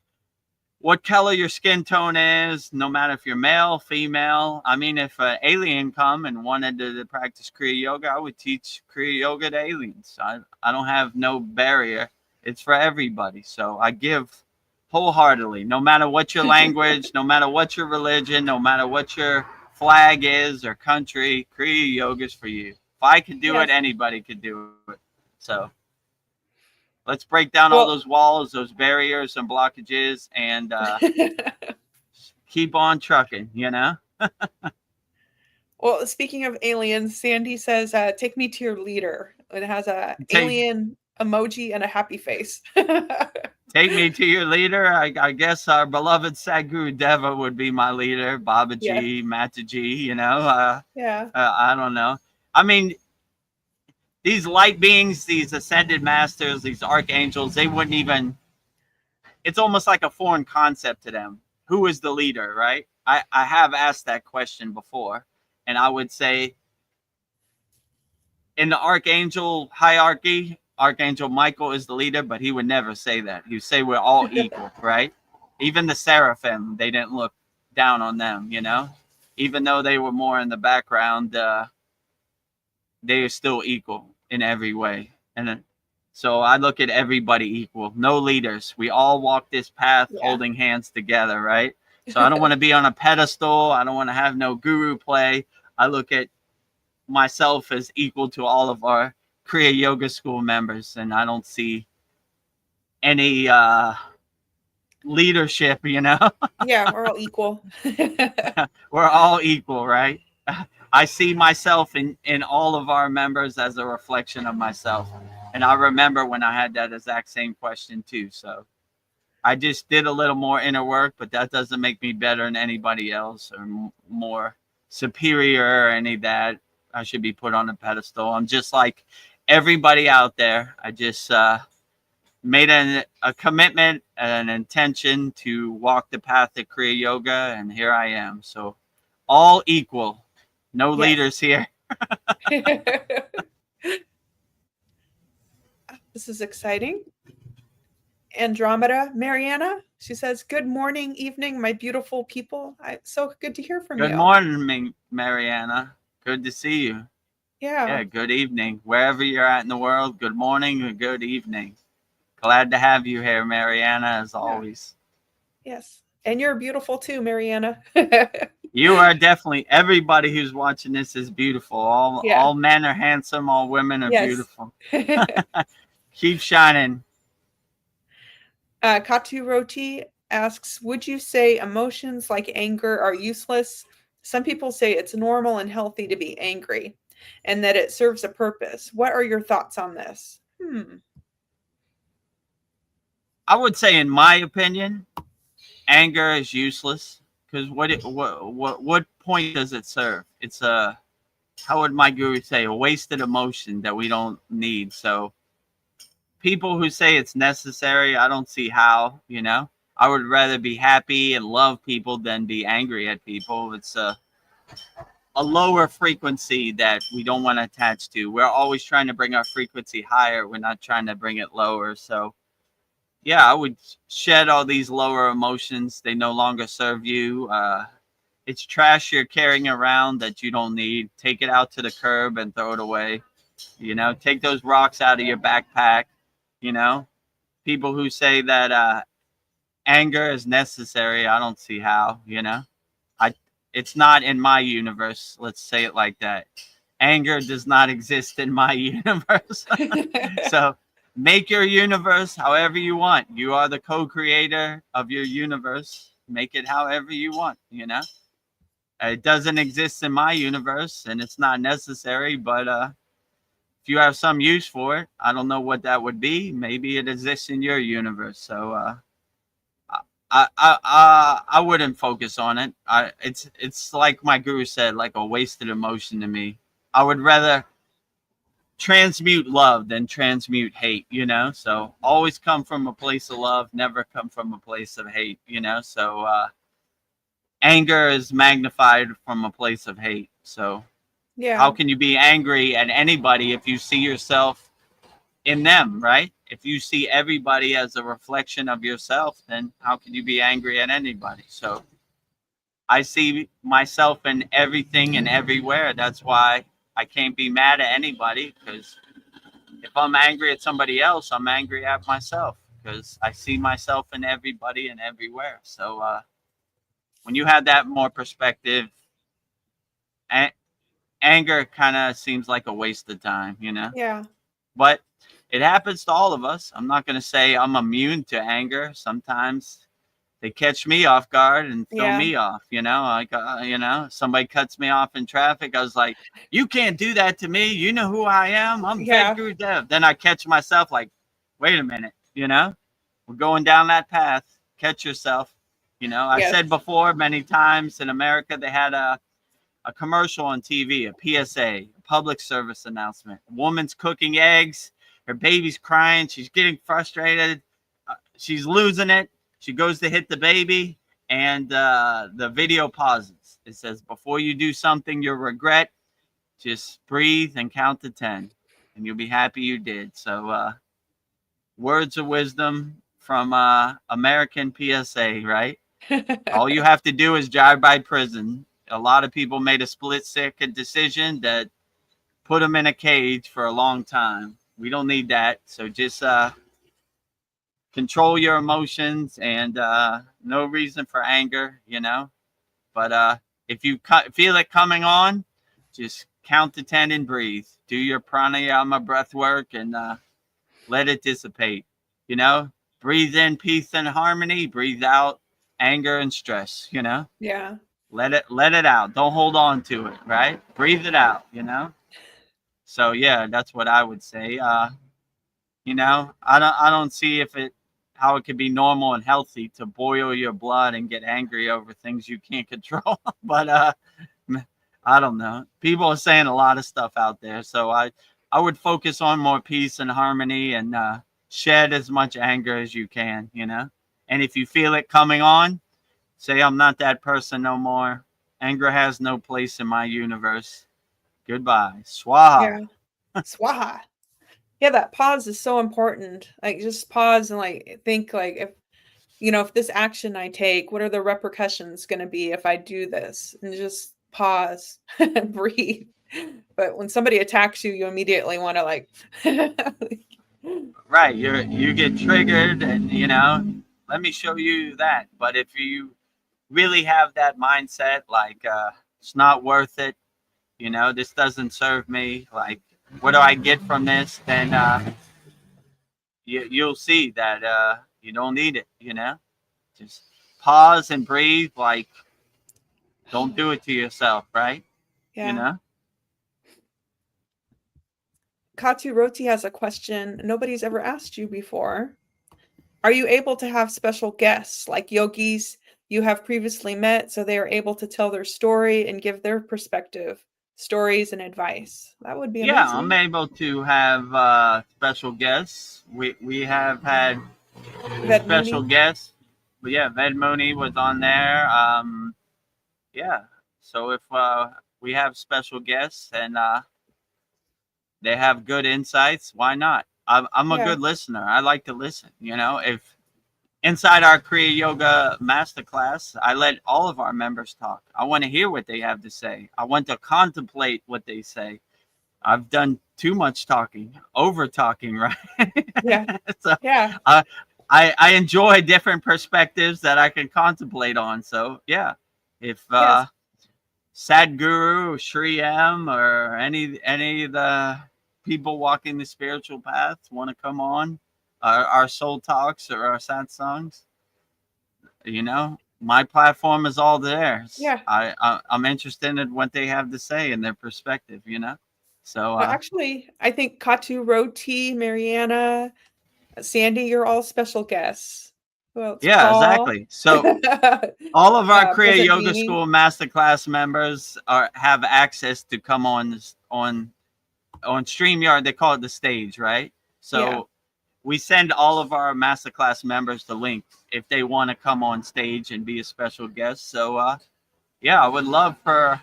what color your skin tone is, no matter if you're male, female. I mean, if an alien come and wanted to practice Kriya Yoga, I would teach Kriya Yoga to aliens. I don't have no barrier. It's for everybody. So I give wholeheartedly, no matter what your language, no matter what your religion, no matter what your flag is or country, Kriya Yoga is for you. If I could do it, anybody could do it. So let's break down all those walls, those barriers and blockages, and keep on trucking, Well, speaking of aliens, Sandy says, take me to your leader. It has a alien emoji and a happy face. Take me to your leader. I guess our beloved Sadgurudeva would be my leader. Babaji, Mataji, I don't know. I mean, these light beings, these ascended masters, these archangels, they wouldn't even, it's almost like a foreign concept to them. Who is the leader, right? I have asked that question before, and I would say in the archangel hierarchy, Archangel Michael is the leader, but he would never say that. He would say we're all equal, right? Even the seraphim, they didn't look down on them, even though they were more in the background, they are still equal in every way. And so I look at everybody equal. No leaders. We all walk this path holding hands together, right? So I don't want to be on a pedestal. I don't want to have no guru play. I look at myself as equal to all of our Kriya Yoga school members, and I don't see any leadership, Yeah, we're all equal. We're all equal, right? I see myself in all of our members as a reflection of myself. And I remember when I had that exact same question too. So I just did a little more inner work, but that doesn't make me better than anybody else or more superior or any of that. I should be put on a pedestal. I'm just like everybody out there. I just made a commitment and an intention to walk the path of Kriya Yoga, and here I am. So all equal. No leaders here. This is exciting. Andromeda Mariana, she says, good morning, evening, my beautiful people. So good to hear from you. Good morning, Mariana. Good to see you. Yeah. Good evening. Wherever you're at in the world, good morning or good evening. Glad to have you here, Mariana, as always. Yes. And you're beautiful too, Mariana. You are definitely, everybody who's watching this is beautiful. All men are handsome. All women are beautiful. Keep shining. Katu Roti asks, would you say emotions like anger are useless Some people say it's normal and healthy to be angry and that it serves a purpose. What are your thoughts on this? I would say, in my opinion, anger is useless because what point does it serve? It's a, how would my guru say, a wasted emotion that we don't need. So people who say it's necessary, I don't see how. I would rather be happy and love people than be angry at people. It's a lower frequency that we don't want to attach to. We're always trying to bring our frequency higher. We're not trying to bring it lower. So yeah, I would shed all these lower emotions. They no longer serve you. It's trash you're carrying around that you don't need. Take it out to the curb and throw it away. Take those rocks out of your backpack. People who say that anger is necessary, I don't see how. It's not in my universe. Let's say it like that. Anger does not exist in my universe. So make your universe however you want. You are the co-creator of your universe. Make it however you want. It doesn't exist in my universe and it's not necessary, but if you have some use for it, I don't know what that would be. Maybe it exists in your universe. So I wouldn't focus on it. It's like my guru said, like a wasted emotion to me. I would rather transmute love than transmute hate. So always come from a place of love, never come from a place of hate. So anger is magnified from a place of hate. So Yeah. how can you be angry at anybody if you see yourself in them, right? If you see everybody as a reflection of yourself, then how can you be angry at anybody? So I see myself in everything and everywhere. That's why I can't be mad at anybody, because if I'm angry at somebody else, I'm angry at myself, because I see myself in everybody and everywhere. So when you have that more perspective, anger kind of seems like a waste of time, Yeah. But it happens to all of us. I'm not going to say I'm immune to anger. Sometimes they catch me off guard and throw Yeah. me off, like, somebody cuts me off in traffic. I was like, you can't do that to me. You know who I am. I'm Yeah. Vedagurudev. Then I catch myself like, wait a minute, we're going down that path. Catch yourself. I Yes. said before many times, in America, they had a commercial on TV, a PSA, a public service announcement. A woman's cooking eggs. Her baby's crying. She's getting frustrated. She's losing it. She goes to hit the baby, and the video pauses. It says, before you do something you'll regret, just breathe and count to 10, and you'll be happy you did. So words of wisdom from American PSA, right? All you have to do is drive by prison. A lot of people made a split-second decision that put them in a cage for a long time. We don't need that. So just control your emotions, and no reason for anger, But if you feel it coming on, just count to 10 and breathe. Do your pranayama breath work and let it dissipate. Breathe in peace and harmony. Breathe out anger and stress. Yeah. Let it out. Don't hold on to it, right? Breathe it out, So yeah, that's what I would say. I don't see how it could be normal and healthy to boil your blood and get angry over things you can't control. But I don't know. People are saying a lot of stuff out there, so I would focus on more peace and harmony and shed as much anger as you can, And if you feel it coming on, say, I'm not that person no more. Anger has no place in my universe. Goodbye. Swaha. Yeah. Swaha. Yeah, that pause is so important. Like, just pause and like think, like, if this action I take, what are the repercussions going to be if I do this? And just pause and breathe. But when somebody attacks you, you immediately want to like Right. You get triggered, and let me show you that. But if you really have that mindset, like it's not worth it, this doesn't serve me, like, what do I get from this? Then you'll see that you don't need it. Just pause and breathe, like Don't do it to yourself, right? Yeah. You know? Katu Roti has a question nobody's ever asked you before. Are you able to have special guests like yogis you have previously met so they are able to tell their story and give their perspective, stories, and advice? That would be Yeah, I'm amazing. able to have special guests. We have had Ved special Mooney? guests. But yeah, Ved Mooney was on there. Yeah. So if we have special guests and they have good insights, why not? I'm a Yeah. good listener. I like to listen. You know, if inside our Kriya Yoga masterclass, I let all of our members talk. I want to hear what they have to say. I want to contemplate what they say. I've done too much talking, over talking, right? Yeah. So Yeah. I enjoy different perspectives that I can contemplate on. So yeah, if Yes. Sadhguru, Sri M, or any of the people walking the spiritual path want to come on our soul talks or our sad songs, you know, my platform is all theirs. Yeah. I'm interested in what they have to say and their perspective, you know. So Actually, I think Katu Roti, Mariana, Sandy, you're all special guests. Who else? yeah, Paul. exactly. So all of our Kriya Present Yoga Beanie. School masterclass members have access to come on StreamYard. They call it the stage, right? So Yeah. we send all of our masterclass members the link if they want to come on stage and be a special guest. So yeah, I would love for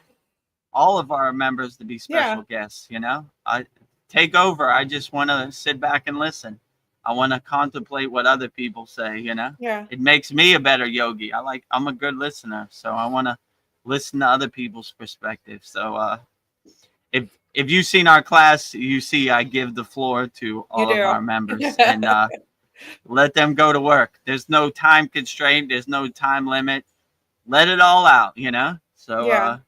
all of our members to be Yeah. special guests. You know, I take over. I just want to sit back and listen. I want to contemplate what other people say. You know, Yeah. it makes me a better yogi. I'm a good listener, so I want to listen to other people's perspectives. So if you've seen our class, you see I give the floor to You all of do. our members and let them go to work. There's no time constraint. There's no time limit. Let it all out. You know. So Yeah.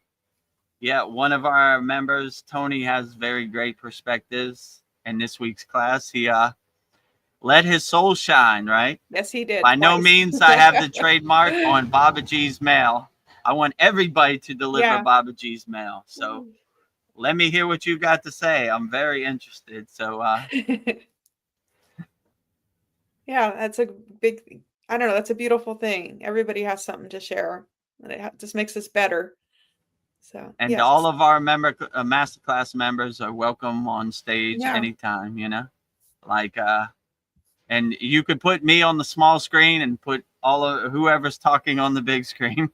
yeah, one of our members, Tony, has very great perspectives. In this week's class, he let his soul shine, right? Yes, he did By no twice. means I have the trademark on Babaji's mail. I want everybody to deliver Yeah. Babaji's mail. So let me hear what you got to say. I'm very interested. So Yeah, that's a big, I don't know, that's a beautiful thing. Everybody has something to share, and it just makes us better. So, and yes. all of our masterclass members are welcome on stage Yeah. anytime, you know? Like and you could put me on the small screen and put all of whoever's talking on the big screen.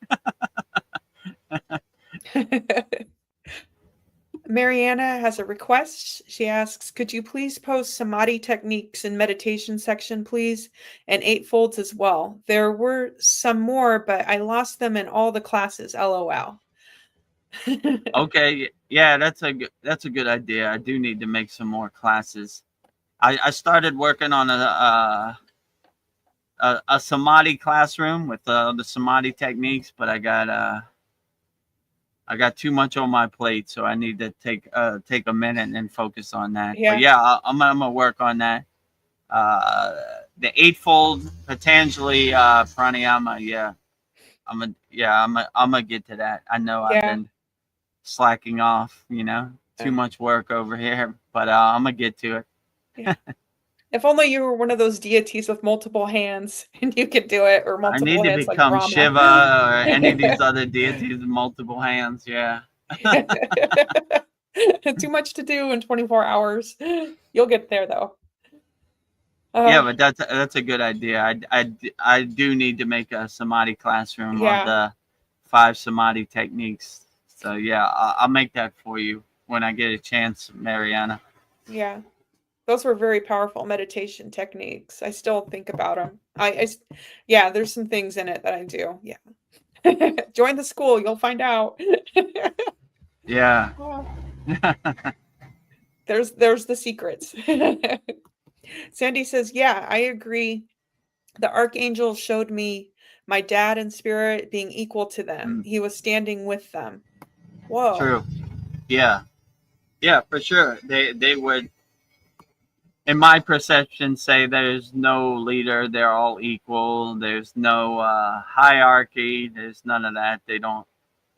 Mariana has a request. She asks, could you please post samadhi techniques in meditation section, please? And eightfolds as well. There were some more, but I lost them in all the classes. LOL. Okay, yeah, that's a good idea. I do need to make some more classes. I started working on a samadhi classroom with the samadhi techniques, but I got too much on my plate, so I need to take a minute and focus on that. But Yeah. yeah, I'm gonna work on that. The eightfold Patanjali pranayama. Yeah, I'm gonna get to that. I know I've Yeah. been slacking off. You know, too much work over here, but I'm gonna get to it. Yeah. If only you were one of those deities with multiple hands and you could do it, or I multiple need to hands like become Brahma. Shiva or any of these other deities with multiple hands. Yeah. Too much to do in 24 hours. You'll get there though. Yeah, Uh, but that's a good idea. I do need to make a samadhi classroom of yeah, the 5 samadhi techniques. So yeah, I'll make that for you when I get a chance, Mariana. yeah. Those were very powerful meditation techniques. I still think about them. Yeah, there's some things in it that I do. Yeah. Join the school, you'll find out. Yeah. Oh, there's the secrets. Sandy says, "Yeah, I agree. The archangel showed me my dad in spirit being equal to them. Mm, He was standing with them." Whoa. true. Yeah. Yeah, for sure. They would, in my perception, say there's no leader. They're all equal. There's no hierarchy. There's none of that. They don't.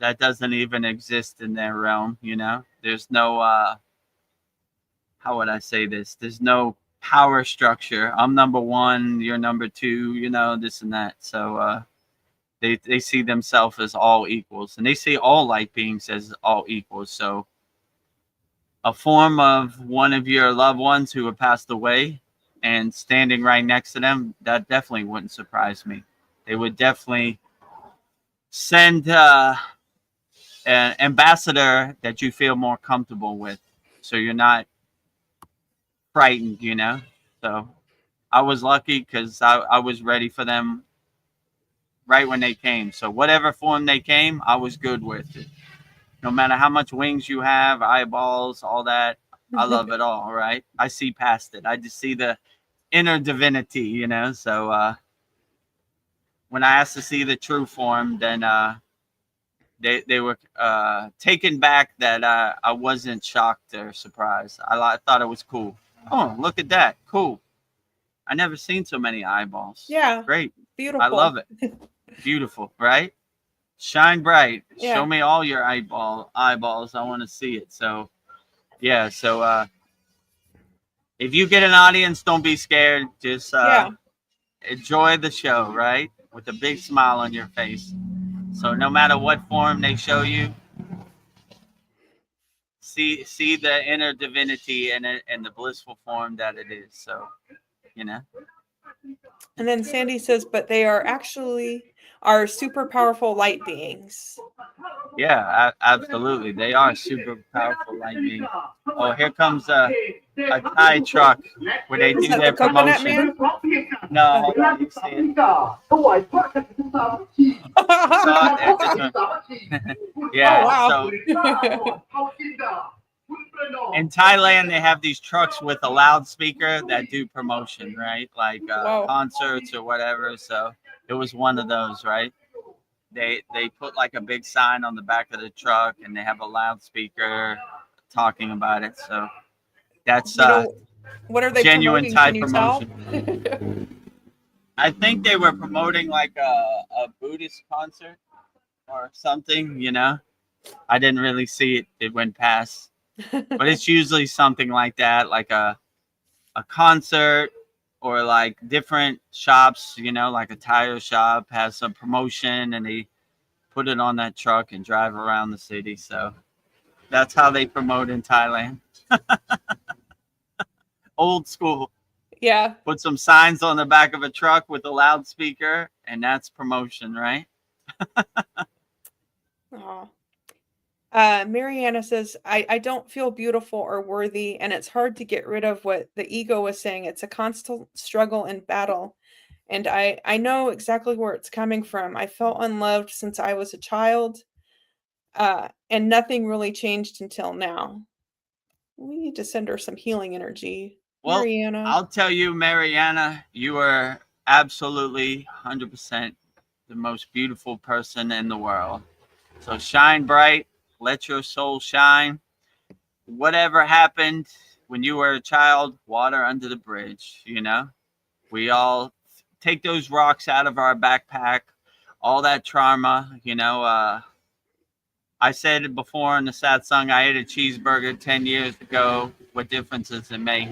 that doesn't even exist in their realm. There's no how would I say this? There's no power structure. I'm number one, you're number two, this and that. So they see themselves as all equals, and they see all light beings as all equals. So a form of one of your loved ones who have passed away and standing right next to them, that definitely wouldn't surprise me. They would definitely send an ambassador that you feel more comfortable with, so you're not frightened. So I was lucky because I was ready for them right when they came. So whatever form they came, I was good with it. No matter how much wings you have, eyeballs, all that, I love it all, right? I see past it. I just see the inner divinity. So when I asked to see the true form, then they were taken back that I wasn't shocked or surprised. I thought it was cool. Oh, look at that. Cool. I never seen so many eyeballs. Yeah. Great. Beautiful. I love it. Beautiful, right? Shine bright. Yeah. Show me all your eyeballs. I want to see it. So, yeah. So, if you get an audience, don't be scared. Just enjoy the show, right? With a big smile on your face. So, no matter what form they show you, see the inner divinity and the blissful form that it is. So, And then Sandy says, but they are actually are super powerful light beings. Yeah, absolutely. They are super powerful light beings. Oh, here comes a Thai truck where they do their the Coconut promotion. Man? No, hold on, you see it. Yeah, wow. So in Thailand, they have these trucks with a loudspeaker that do promotion, right? Like concerts or whatever. So it was one of those, right? They put like a big sign on the back of the truck, and they have a loudspeaker talking about it. So that's what are they genuine Thai promoting? promotion. I think they were promoting like a Buddhist concert or something. I didn't really see it. It went past. But it's usually something like that, like a concert, or like different shops, like a tire shop has some promotion and they put it on that truck and drive around the city. So that's how they promote in Thailand. Old school. Yeah. Put some signs on the back of a truck with a loudspeaker, and that's promotion, right? Oh. Mariana says, I don't feel beautiful or worthy, and it's hard to get rid of what the ego was saying. It's a constant struggle and battle. And I know exactly where it's coming from. I felt unloved since I was a child, and nothing really changed until now. We need to send her some healing energy. Well, Mariana. I'll tell you, Mariana, you are absolutely 100% the most beautiful person in the world. So shine bright. Let your soul shine. Whatever happened when you were a child, water under the bridge, We all take those rocks out of our backpack, all that trauma, I said it before in the sad song, I ate a cheeseburger 10 years ago. What difference does it make?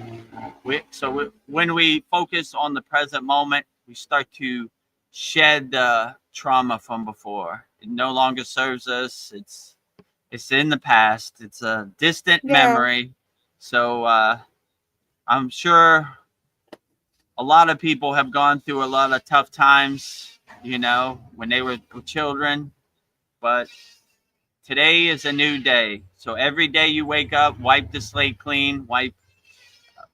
When we focus on the present moment, we start to shed the trauma from before. It no longer serves us. It's in the past. It's a distant memory. So I'm sure a lot of people have gone through a lot of tough times, when they were children. But today is a new day. So every day you wake up, wipe the slate clean,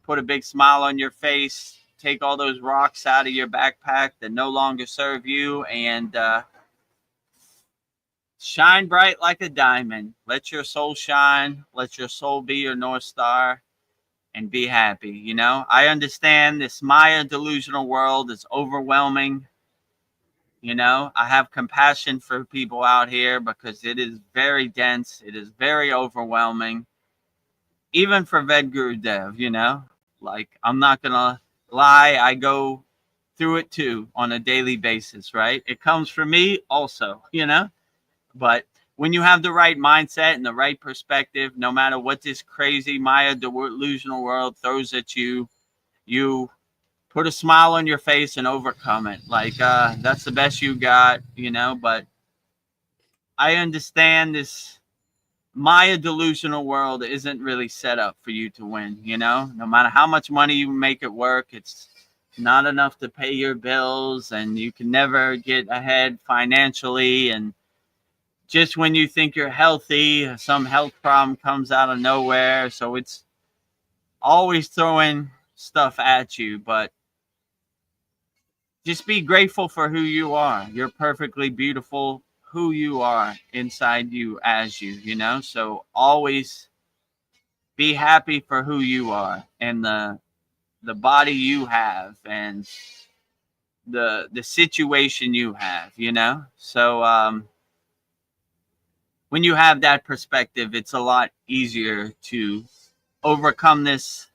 put a big smile on your face, take all those rocks out of your backpack that no longer serve you, and shine bright like a diamond. Let your soul shine. Let your soul be your North Star, and be happy. I understand this Maya delusional world is overwhelming. I have compassion for people out here because it is very dense. It is very overwhelming. Even for Vedagurudev, like, I'm not going to lie. I go through it too on a daily basis, right? It comes from me also, But when you have the right mindset and the right perspective, no matter what this crazy Maya delusional world throws at you, you put a smile on your face and overcome it. Like, that's the best you got, you know. But I understand this Maya delusional world isn't really set up for you to win, you know. No matter how much money you make it work, it's not enough to pay your bills, and you can never get ahead financially. And just when you think you're healthy, some health problem comes out of nowhere. So it's always throwing stuff at you. But just be grateful for who you are. You're perfectly beautiful who you are inside you as you, you know. So always be happy for who you are and the body you have and the situation you have, you know. So when you have that perspective, it's a lot easier to overcome this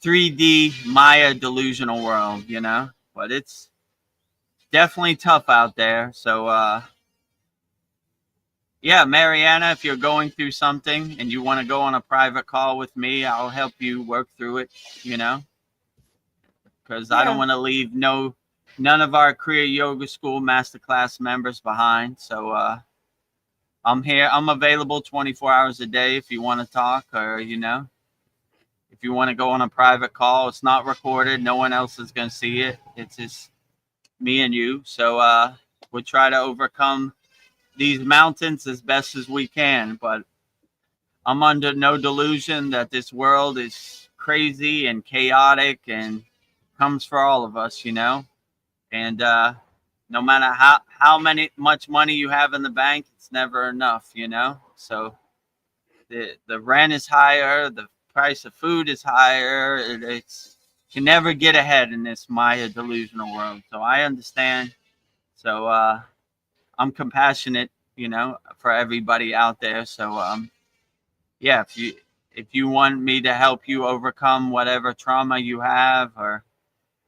3D Maya delusional world, you know. But it's definitely tough out there. So yeah, Mariana, if you're going through something and you want to go on a private call with me, I'll help you work through it, you know, because I don't Yeah. want to leave none of our Kriya Yoga School Masterclass members behind. So I'm here. I'm available 24 hours a day if you want to talk, or, you know, if you want to go on a private call. It's not recorded. No one else is going to see it. It's just me and you. So we'll try to overcome these mountains as best as we can. But I'm under no delusion that this world is crazy and chaotic and comes for all of us, you know. And no matter how much money you have in the bank, it's never enough, you know. So the rent is higher, the price of food is higher. It's you can never get ahead in this Maya delusional world. So I understand. So I'm compassionate, you know, for everybody out there. So yeah, if you want me to help you overcome whatever trauma you have or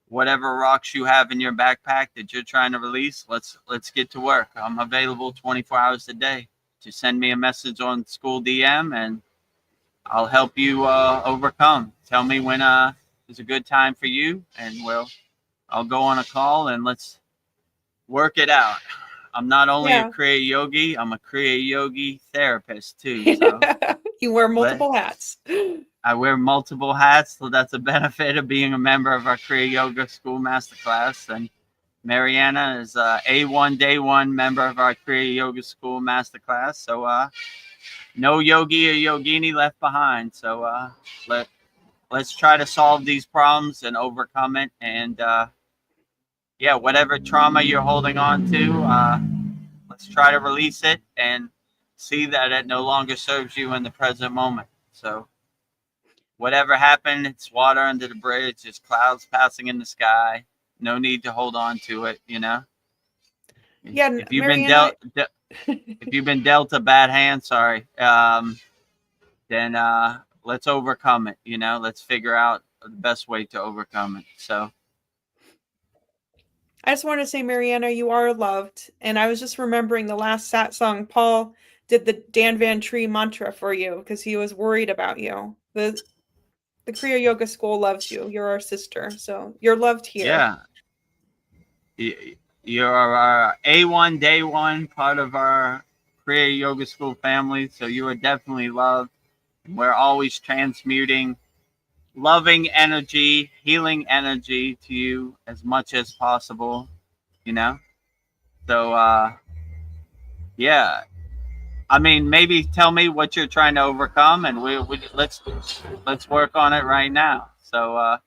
whatever rocks you have in your backpack that you're trying to release, let's get to work. I'm available 24 hours a day. Just send me a message on school DM and I'll help you overcome. Tell me when is a good time for you, and I'll go on a call and let's work it out. I'm not only a Yeah. Kriya Yogi, I'm a Kriya Yogi therapist too. So You wear let multiple hats. I wear multiple hats, so that's a benefit of being a member of our Kriya Yoga School Masterclass. And Mariana is a A1 Day 1 member of our Kriya Yoga School Masterclass. So no yogi or yogini left behind. So let's try to solve these problems and overcome it. And yeah, whatever trauma you're holding on to, let's try to release it and see that it no longer serves you in the present moment. So whatever happened, it's water under the bridge, it's clouds passing in the sky. No need to hold on to it, you know. Yeah, If you've been Mariana. dealt a bad hand, sorry, then let's overcome it. You know, let's figure out the best way to overcome it. So I just want to say, Mariana, you are loved. And I was just remembering the last Sat song. Paul did the Dan Van Tree mantra for you because he was worried about you. The Kriya Yoga School loves you. You're our sister, so you're loved here. yeah, you're our A1 Day 1 part of our Kriya Yoga School family. So you are definitely loved. We're always transmuting loving energy, healing energy to you as much as possible, you know? So, yeah. I mean, maybe tell me what you're trying to overcome, and let's work on it right now. So,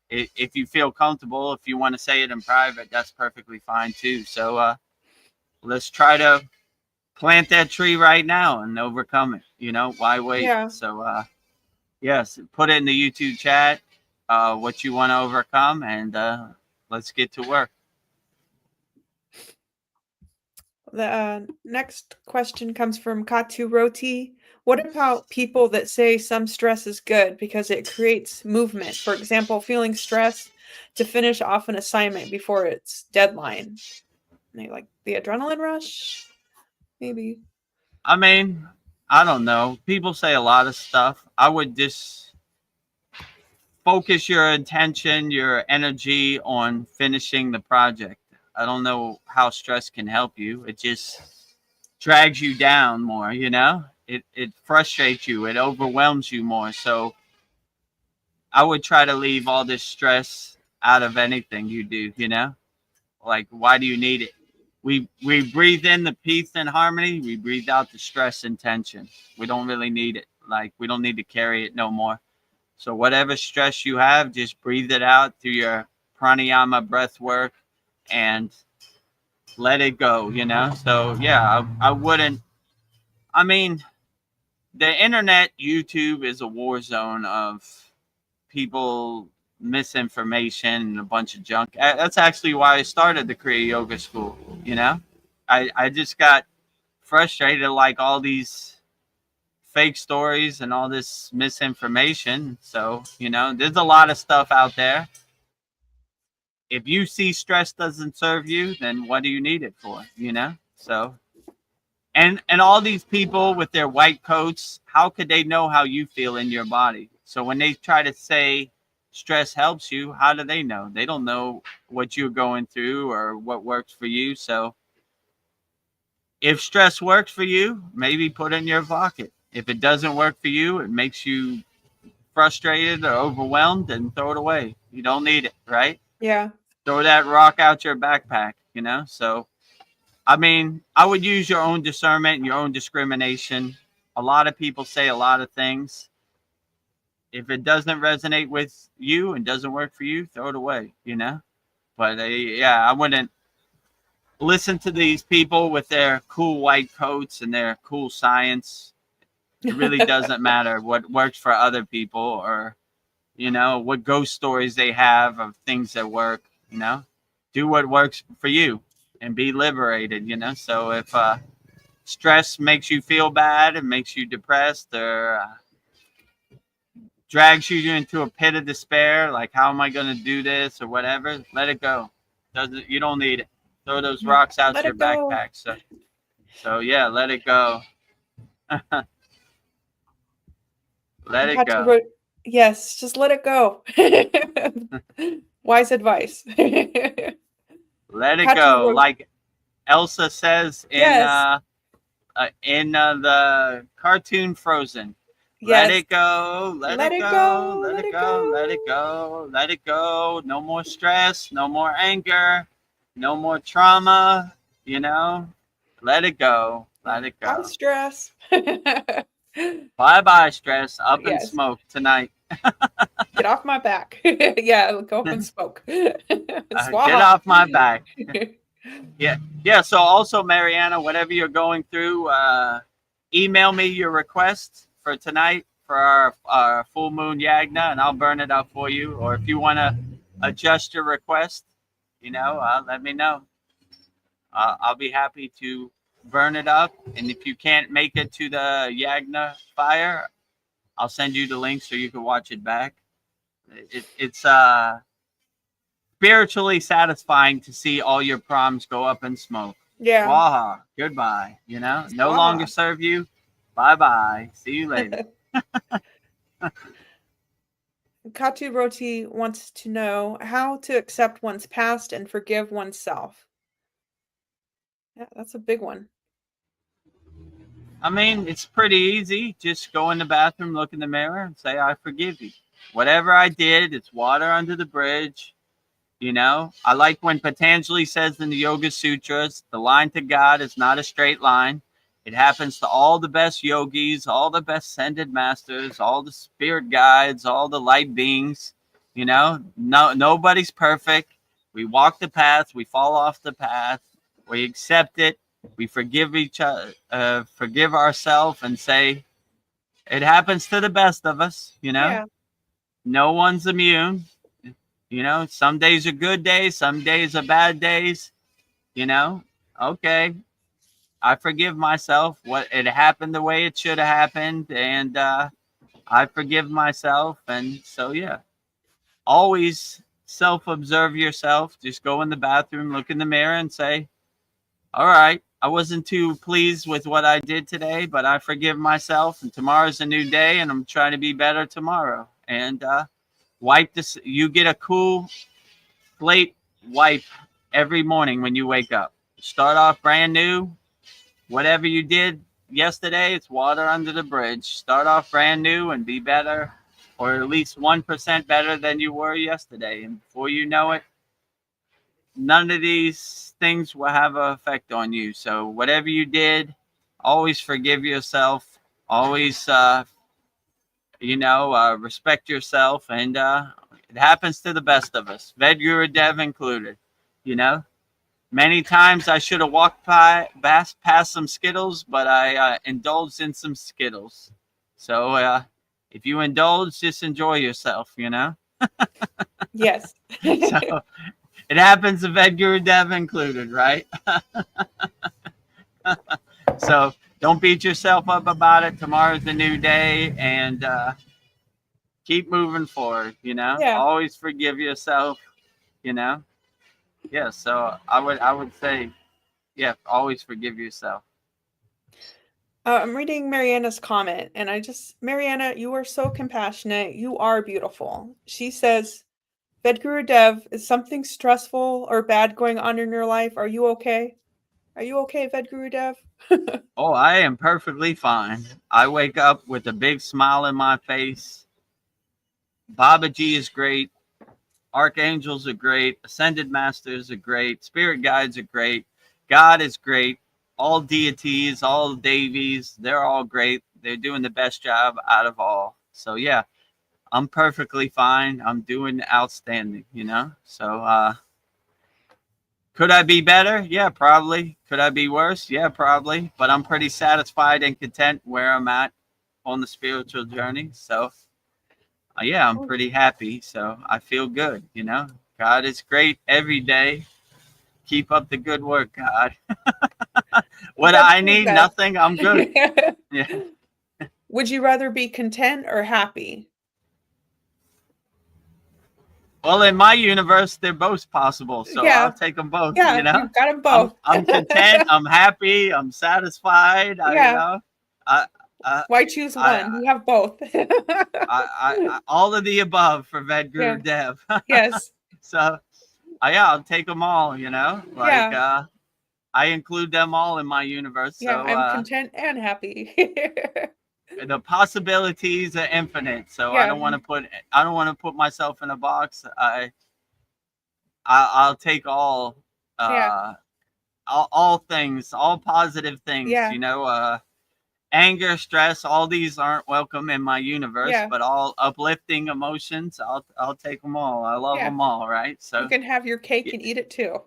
if you feel comfortable, if you want to say it in private, that's perfectly fine too. So, let's try to plant that tree right now and overcome it. You know, why wait? Yeah. So, yes, put it in the YouTube chat, what you want to overcome, and let's get to work. The next question comes from Katu Roti. What about people that say some stress is good because it creates movement? For example, feeling stressed to finish off an assignment before its deadline. They like the adrenaline rush, maybe. I mean, I don't know. People say a lot of stuff. I would just focus your attention, your energy on finishing the project. I don't know how stress can help you. It just drags you down more, you know? It frustrates you, it overwhelms you more. So I would try to leave all this stress out of anything you do, you know? Like, why do you need it? We breathe in the peace and harmony, we breathe out the stress and tension. We don't really need it. Like, we don't need to carry it no more. So whatever stress you have, just breathe it out through your pranayama breath work and let it go, you know? So yeah, I wouldn't, I mean, the internet, YouTube is a war zone of people misinformation and a bunch of junk. That's actually why I started the Kriya Yoga School, you know? I just got frustrated like all these fake stories and all this misinformation. So, you know, there's a lot of stuff out there. If you see stress doesn't serve you, then what do you need it for, you know? So, and all these people with their white coats, how could they know how you feel in your body? So when they try to say stress helps you, how do they know? They don't know what you're going through or what works for you. So if stress works for you, maybe put it in your pocket. If it doesn't work for you, it makes you frustrated or overwhelmed, then throw it away. You don't need it, right? Yeah. Throw that rock out your backpack, you know? So I mean, I would use your own discernment and your own discrimination. A lot of people say a lot of things. If it doesn't resonate with you and doesn't work for you, throw it away, you know? But yeah, I wouldn't listen to these people with their cool white coats and their cool science. It really doesn't matter what works for other people or, you know, what ghost stories they have of things that work, you know? Do what works for you and be liberated, you know? So if stress makes you feel bad and makes you depressed or drags you into a pit of despair, like how am I going to do this or whatever, let it go. Doesn't, you don't need it. Throw those rocks out Let your it go. backpack. So yeah, let it go. Let it Katu go. wrote, yes, just let it go. Wise advice. Let it Katu go. wrote, Like Elsa says yes, in the cartoon Frozen. Let yes. it go, let Let it it go, go. let Let it it go, let it go. go, let it go. No more stress, no more anger, no more trauma, you know? Let it go, let it Bye, go. stress. Bye bye, stress. Up in Yes. smoke tonight. Get off my back. Yeah, go up and smoke. Get Swaha. off my back. Yeah, yeah. So also, Mariana, whatever you're going through, email me your request for tonight for our full moon yagna, and I'll burn it up for you. Or if you want to adjust your request, you know, let me know. I'll be happy to burn it up. And if you can't make it to the yagna fire, I'll send you the link so you can watch it back. It's spiritually satisfying to see all your problems go up in smoke. Yeah. Swaha. Goodbye. You know, no Swaha. longer serve you. Bye bye. See you later. Katu Roti wants to know how to accept one's past and forgive oneself. Yeah, that's a big one. I mean, it's pretty easy. Just go in the bathroom, look in the mirror, and say, I forgive you. Whatever I did, it's water under the bridge. You know, I like when Patanjali says in the Yoga Sutras, the line to God is not a straight line. It happens to all the best yogis, all the best ascended masters, all the spirit guides, all the light beings. You know, nobody's perfect. We walk the path, we fall off the path, we accept it, we forgive each other, forgive ourselves, and say it happens to the best of us. You know, Yeah. no one's immune. You know, some days are good days, some days are bad days. You know, okay, I forgive myself. What it happened the way it should have happened, and I forgive myself. And so, yeah, always self-observe yourself. Just go in the bathroom, look in the mirror, and say, "All right, I wasn't too pleased with what I did today, but I forgive myself, and tomorrow's a new day, and I'm trying to be better tomorrow. And wipe this. You get a cool slate wipe every morning when you wake up. Start off brand new. Whatever you did yesterday, it's water under the bridge. Start off brand new and be better, or at least 1% better than you were yesterday. And before you know it, none of these things will have an effect on you. So whatever you did, always forgive yourself. Always, respect yourself. And it happens to the best of us, Vedagurudev included. You know, many times I should have walked past some Skittles, but I indulged in some Skittles. So if you indulge, just enjoy yourself, you know? Yes. So it happens to Vedagurudev included, right? So don't beat yourself up about it. Tomorrow's the new day, and keep moving forward, you know? Yeah. Always forgive yourself, you know? Yeah, so I would say, yeah, always forgive yourself. I'm reading Mariana's comment, and Mariana, you are so compassionate. You are beautiful. She says, Vedagurudev, is something stressful or bad going on in your life? Are you okay? Are you okay, Vedagurudev? Oh, I am perfectly fine. I wake up with a big smile in my face. Babaji is great. Archangels are great. Ascended masters are great. Spirit guides are great. God is great. All deities, all Devis, they're all great. They're doing the best job out of all. So yeah, I'm perfectly fine. I'm doing outstanding, you know? So could I be better? Yeah, probably. Could I be worse? Yeah, probably. But I'm pretty satisfied and content where I'm at on the spiritual journey. So yeah, I'm pretty happy. So I feel good, you know? God is great every day. Keep up the good work, God. What I need, nothing. I'm good. Yeah. Would you rather be content or happy? Well, in my universe, they're both possible, so Yeah. I'll take them both. Yeah, You know, you've got them both. I'm content. I'm happy. I'm satisfied. Yeah. You know, I, Why choose one? You have both. all of the above for Vedagurudev. Yes. So, yeah, I'll take them all. You know, like I include them all in my universe. Yeah, So I'm content and happy. the possibilities are infinite. So Yeah. I don't want to put myself in a box. I'll take all all things, all positive things. Yeah. You know, anger, stress, all these aren't welcome in my universe. Yeah. But all uplifting emotions, I'll take them all. I love them all. Right. So you can have your cake and eat it too.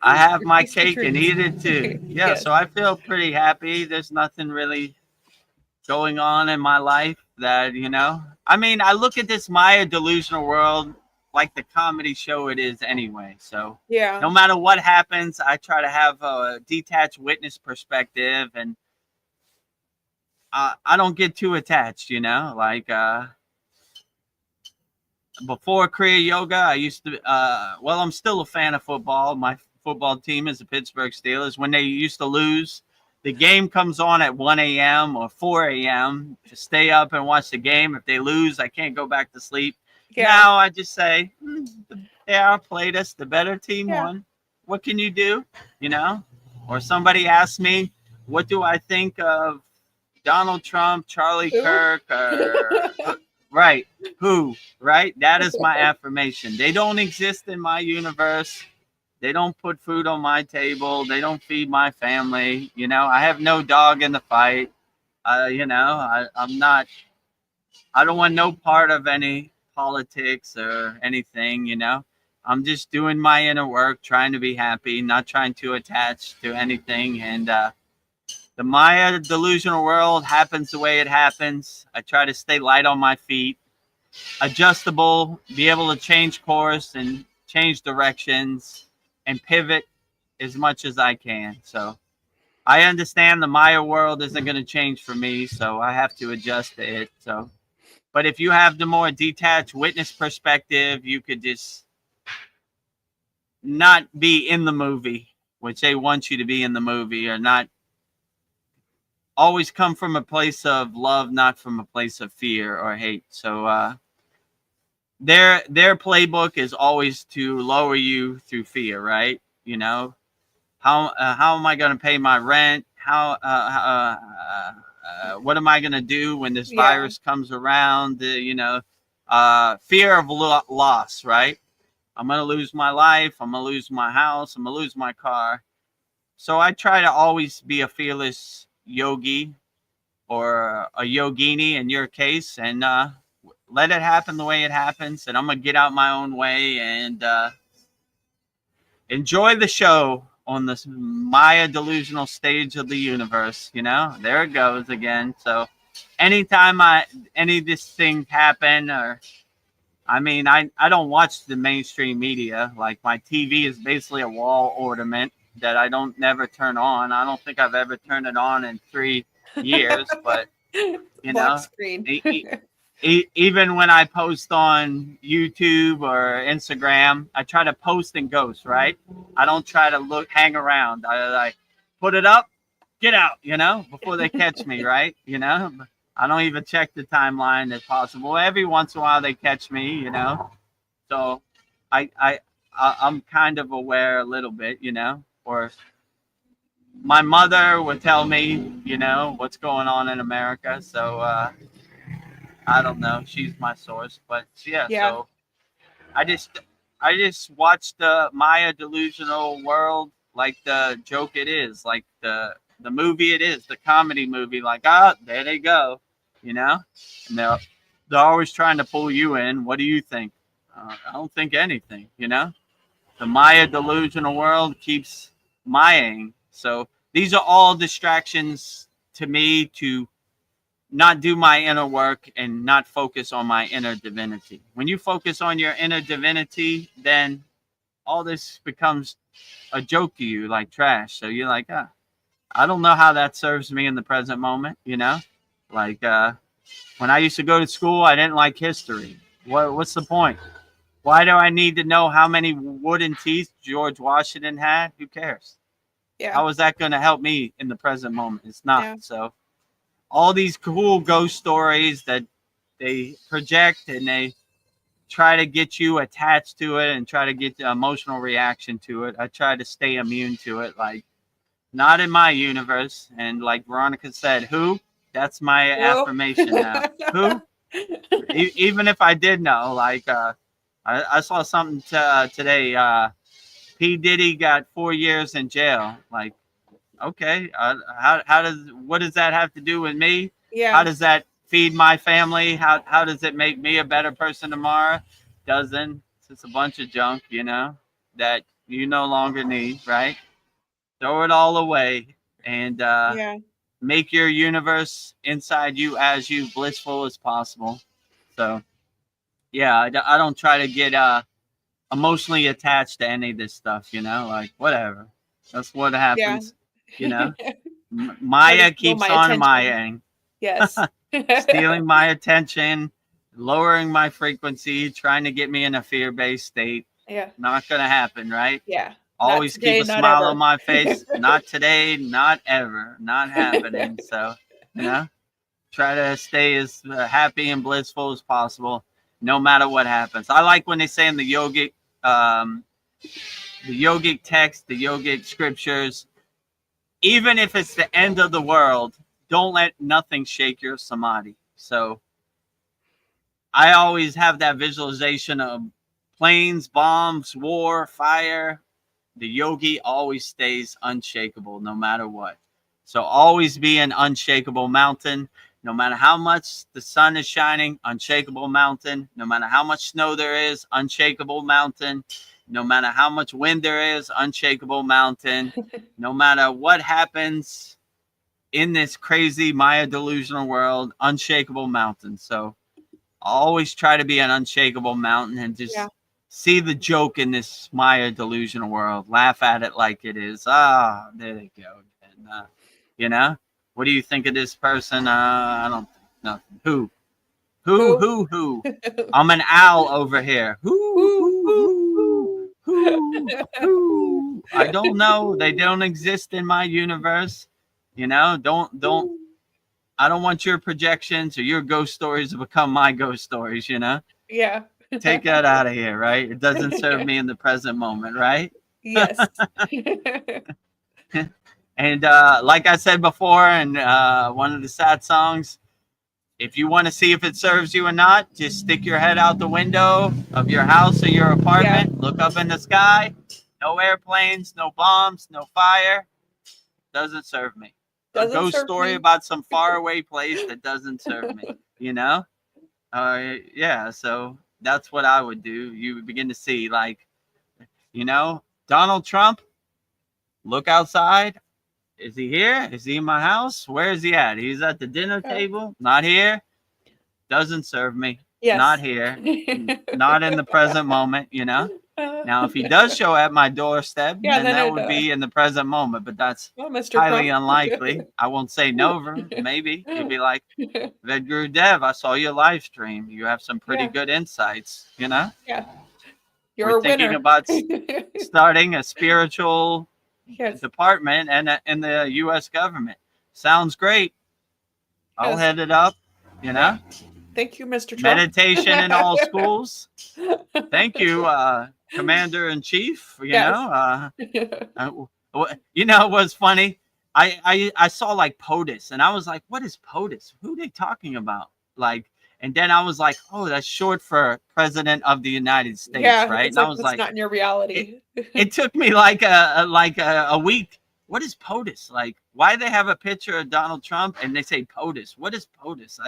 I have Your my piece of cake and treats. eat it too. Yeah. Yes. So I feel pretty happy. There's nothing really going on in my life that, you know, I mean, I look at this Maya delusional world like the comedy show it is anyway. So Yeah. no matter what happens, I try to have a detached witness perspective, and I don't get too attached, you know, like before Kriya Yoga, I used to, well, I'm still a fan of football. My football team is the Pittsburgh Steelers. When they used to lose, the game comes on at 1 a.m. or 4 a.m. to stay up and watch the game. If they lose, I can't go back to sleep. Yeah. Now I just say, they outplayed us. The better team Yeah. won. What can you do? You know? Or somebody asks me, what do I think of Donald Trump, Charlie Kirk, or right? Who? Right? That is my affirmation. They don't exist in my universe. They don't put food on my table. They don't feed my family. You know, I have no dog in the fight. You know, I'm not, I don't want no part of any politics or anything, you know. I'm just doing my inner work, trying to be happy, not trying to attach to anything. And the Maya delusional world happens the way it happens. I try to stay light on my feet, adjustable, be able to change course and change directions and pivot as much as I can. So I understand the Maya world isn't going to change for me, so I have to adjust to it. So, but if you have the more detached witness perspective, you could just not be in the movie. which they want you to be in the movie, are not always come from a place of love, not from a place of fear or hate. So their playbook is always to lower you through fear, right? You know, how am I going to pay my rent? What am I going to do when this Yeah. virus comes around? Fear of loss, right? I'm going to lose my life. I'm going to lose my house. I'm going to lose my car. So I try to always be a fearless yogi or a yogini in your case, and let it happen the way it happens. And I'm going to get out my own way and enjoy the show on this Maya delusional stage of the universe. You know, there it goes again. So anytime any of this thing happen, or I mean, I don't watch the mainstream media. Like, my TV is basically a wall ornament that I don't never turn on. I don't think I've ever turned it on in 3 years, but you Black know, screen. even when I post on YouTube or Instagram, I try to post in ghost, right? I don't try to hang around. I like put it up, get out, before they catch me, right? I don't even check the timeline if possible. Every once in a while they catch me, So I'm kind of aware a little bit, or my mother would tell me, what's going on in America. So I don't know. She's my source, but yeah. Yeah. So I just watch the Maya delusional world like the joke it is, like the movie it is, the comedy movie. Like, there they go, And they're always trying to pull you in. What do you think? I don't think anything. The Maya delusional world keeps Mayaing. So these are all distractions to me to not do my inner work and not focus on my inner divinity. When you focus on your inner divinity, then all this becomes a joke to you, like trash. So you're like, I don't know how that serves me in the present moment, Like when I used to go to school, I didn't like history. What's the point? Why do I need to know how many wooden teeth George Washington had? Who cares? Yeah. How is that going to help me in the present moment? It's not. Yeah. So all these cool ghost stories that they project and they try to get you attached to it and try to get the emotional reaction to it. I try to stay immune to it. Like, not in my universe. And like Veronica said, who? That's my affirmation now. Who? Even if I did know, like, I saw something today. P. Diddy got 4 years in jail. Like, okay, what does that have to do with me? Yeah. How does that feed my family? How does it make me a better person tomorrow? Doesn't. It's just a bunch of junk, that you no longer need, right? Throw it all away and Yeah. make your universe inside you as you blissful as possible. So yeah, I don't try to get emotionally attached to any of this stuff, like whatever. That's what happens, Maya keeps on Mayaing. Yes. Stealing my attention, lowering my frequency, trying to get me in a fear-based state. Yeah. Not gonna happen, right? Yeah. Always today, keep a smile on my face. Not today, not ever, not happening. So, try to stay as happy and blissful as possible, no matter what happens. I like when they say in the yogic text, the yogic scriptures, even if it's the end of the world, don't let nothing shake your samadhi. So I always have that visualization of planes, bombs, war, fire. The yogi always stays unshakable no matter what. So always be an unshakable mountain. No matter how much the sun is shining, unshakable mountain. No matter how much snow there is, unshakable mountain. No matter how much wind there is, unshakable mountain. No matter what happens in this crazy Maya delusional world, unshakable mountain. So always try to be an unshakable mountain and just see the joke in this Maya delusional world. Laugh at it like it is. There they go. And, what do you think of this person? I don't think nothing. Who? I'm an owl over here. Who? I don't know. They don't exist in my universe. You know, don't. I don't want your projections or your ghost stories to become my ghost stories. You know, Yeah. take that out of here, right? It doesn't serve me in the present moment, right? Yes. And like I said before, in one of the sad songs, if you want to see if it serves you or not, just stick your head out the window of your house or your Yeah. apartment, look up in the sky. No airplanes, no bombs, no fire. Doesn't serve me. A Doesn't ghost serve story me. about some faraway place that doesn't serve me. You know? Yeah. So that's what I would do. You would begin to see, like, Donald Trump. Look outside. Is he here? Is he in my house? Where is he at? He's at the dinner Yeah. table. Not here. Doesn't serve me. Not Yes. here. Not in the present moment. Now, if he does show at my doorstep, Yeah, then then that it, would be in the present moment, but that's well, Mr. highly Trump. unlikely. I won't say never. Maybe you'd be like, Vedagurudev, I saw your live stream. You have some pretty Yeah. good insights. Yeah. We're You're a thinking winner. about starting a spiritual Yes. department and in the U.S. government. Sounds great. I'll Yes. head it up. Yeah. Thank you, Mr. Trump. Meditation in all schools. Thank you, Commander in Chief. Yes. It was funny. I saw like POTUS, and I was like, "What is POTUS? Who are they talking about?" Like, and then I was like, "Oh, that's short for President of the United States, Yeah, right?" it's And I like was that's like, not in your reality. it took me like a week. What is POTUS? Like, why they have a picture of Donald Trump and they say POTUS? What is POTUS?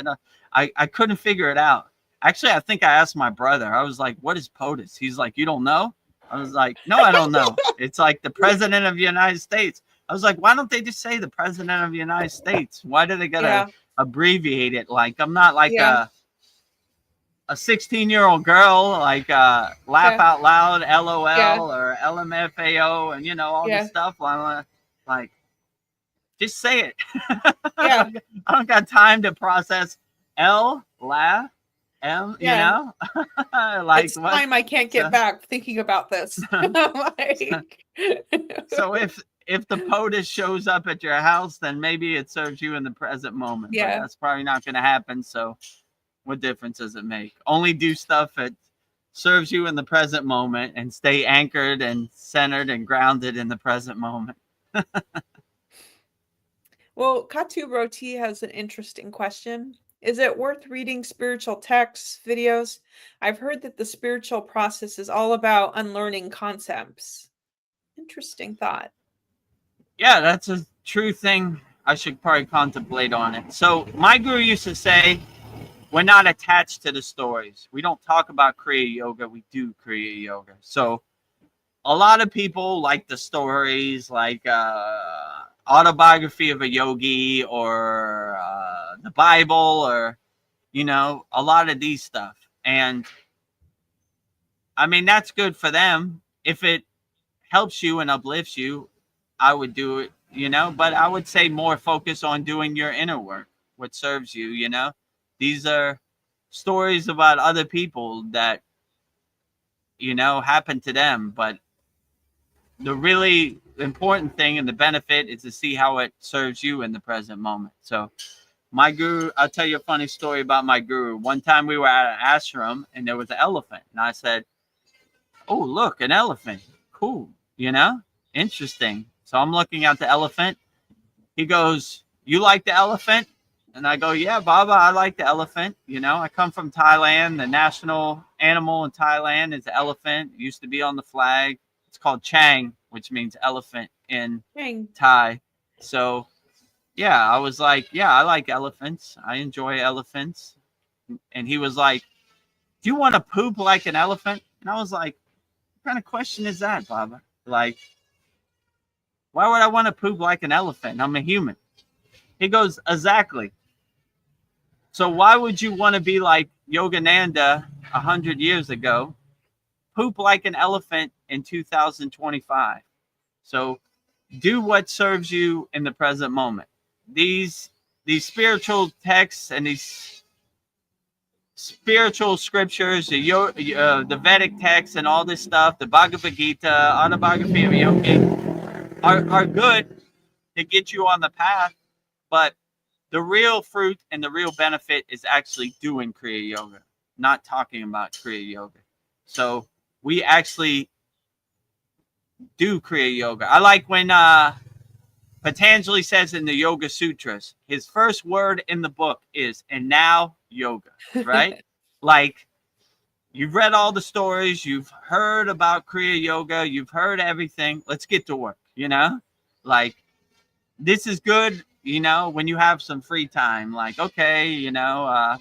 I couldn't figure it out. Actually, I think I asked my brother. I was like, "What is POTUS?" He's like, "You don't know?" I was like, "No, I don't know." It's like the President of the United States. I was like, "Why don't they just say the President of the United States? Why do they gotta Yeah. abbreviate it? Like, I'm not like Yeah. a 16-year-old girl, like laugh Yeah. out loud, Yeah. LOL or LMFAO, and all this Yeah. stuff. I'm like, just say it. Yeah. I don't got time to process laugh, M. Yeah. Like It's what? time I can't get So, back thinking about this. Like, so if the POTUS shows up at your house, then maybe it serves you in the present moment. But yeah. that's probably not going to happen. So what difference does it make? Only do stuff that serves you in the present moment and stay anchored and centered and grounded in the present moment. Well, Katu Roti has an interesting question. Is it worth reading spiritual texts, videos? I've heard that the spiritual process is all about unlearning concepts. Interesting thought. Yeah, that's a true thing. I should probably contemplate on it. So my guru used to say, we're not attached to the stories. We don't talk about Kriya Yoga. We do Kriya Yoga. So a lot of people like the stories, like autobiography of a yogi or the Bible or, a lot of these stuff. And I mean, that's good for them. If it helps you and uplifts you, I would do it, but I would say more focus on doing your inner work, what serves you. These are stories about other people that, happened to them. But the really important thing and the benefit is to see how it serves you in the present moment. So my guru, I'll tell you a funny story about my guru. One time we were at an ashram and there was an elephant. And I said, "Oh, look, an elephant. Cool. Interesting." So I'm looking at the elephant. He goes, "You like the elephant?" And I go, "Yeah, Baba, I like the elephant. I come from Thailand. The national animal in Thailand is the elephant. It used to be on the flag. It's called Chang, which means elephant in Dang. Thai." So, yeah, I was like, "Yeah, I like elephants. I enjoy elephants." And he was like, "Do you want to poop like an elephant?" And I was like, "What kind of question is that, Baba? Like, why would I want to poop like an elephant? I'm a human." He goes, "Exactly. So why would you want to be like Yogananda 100 years ago, poop like an elephant in 2025? So do what serves you in the present moment." These spiritual texts and these spiritual scriptures, the Vedic texts, and all this stuff, the Bhagavad Gita, autobiography of yogi, are good to get you on the path, but the real fruit and the real benefit is actually doing Kriya Yoga, not talking about Kriya Yoga. So we actually do Kriya Yoga. I like when Patanjali says in the Yoga Sutras, his first word in the book is, and now yoga, right? Like, you've read all the stories, you've heard about Kriya Yoga, you've heard everything. Let's get to work, you know? Like, this is good, you know, when you have some free time. Like, okay, you know,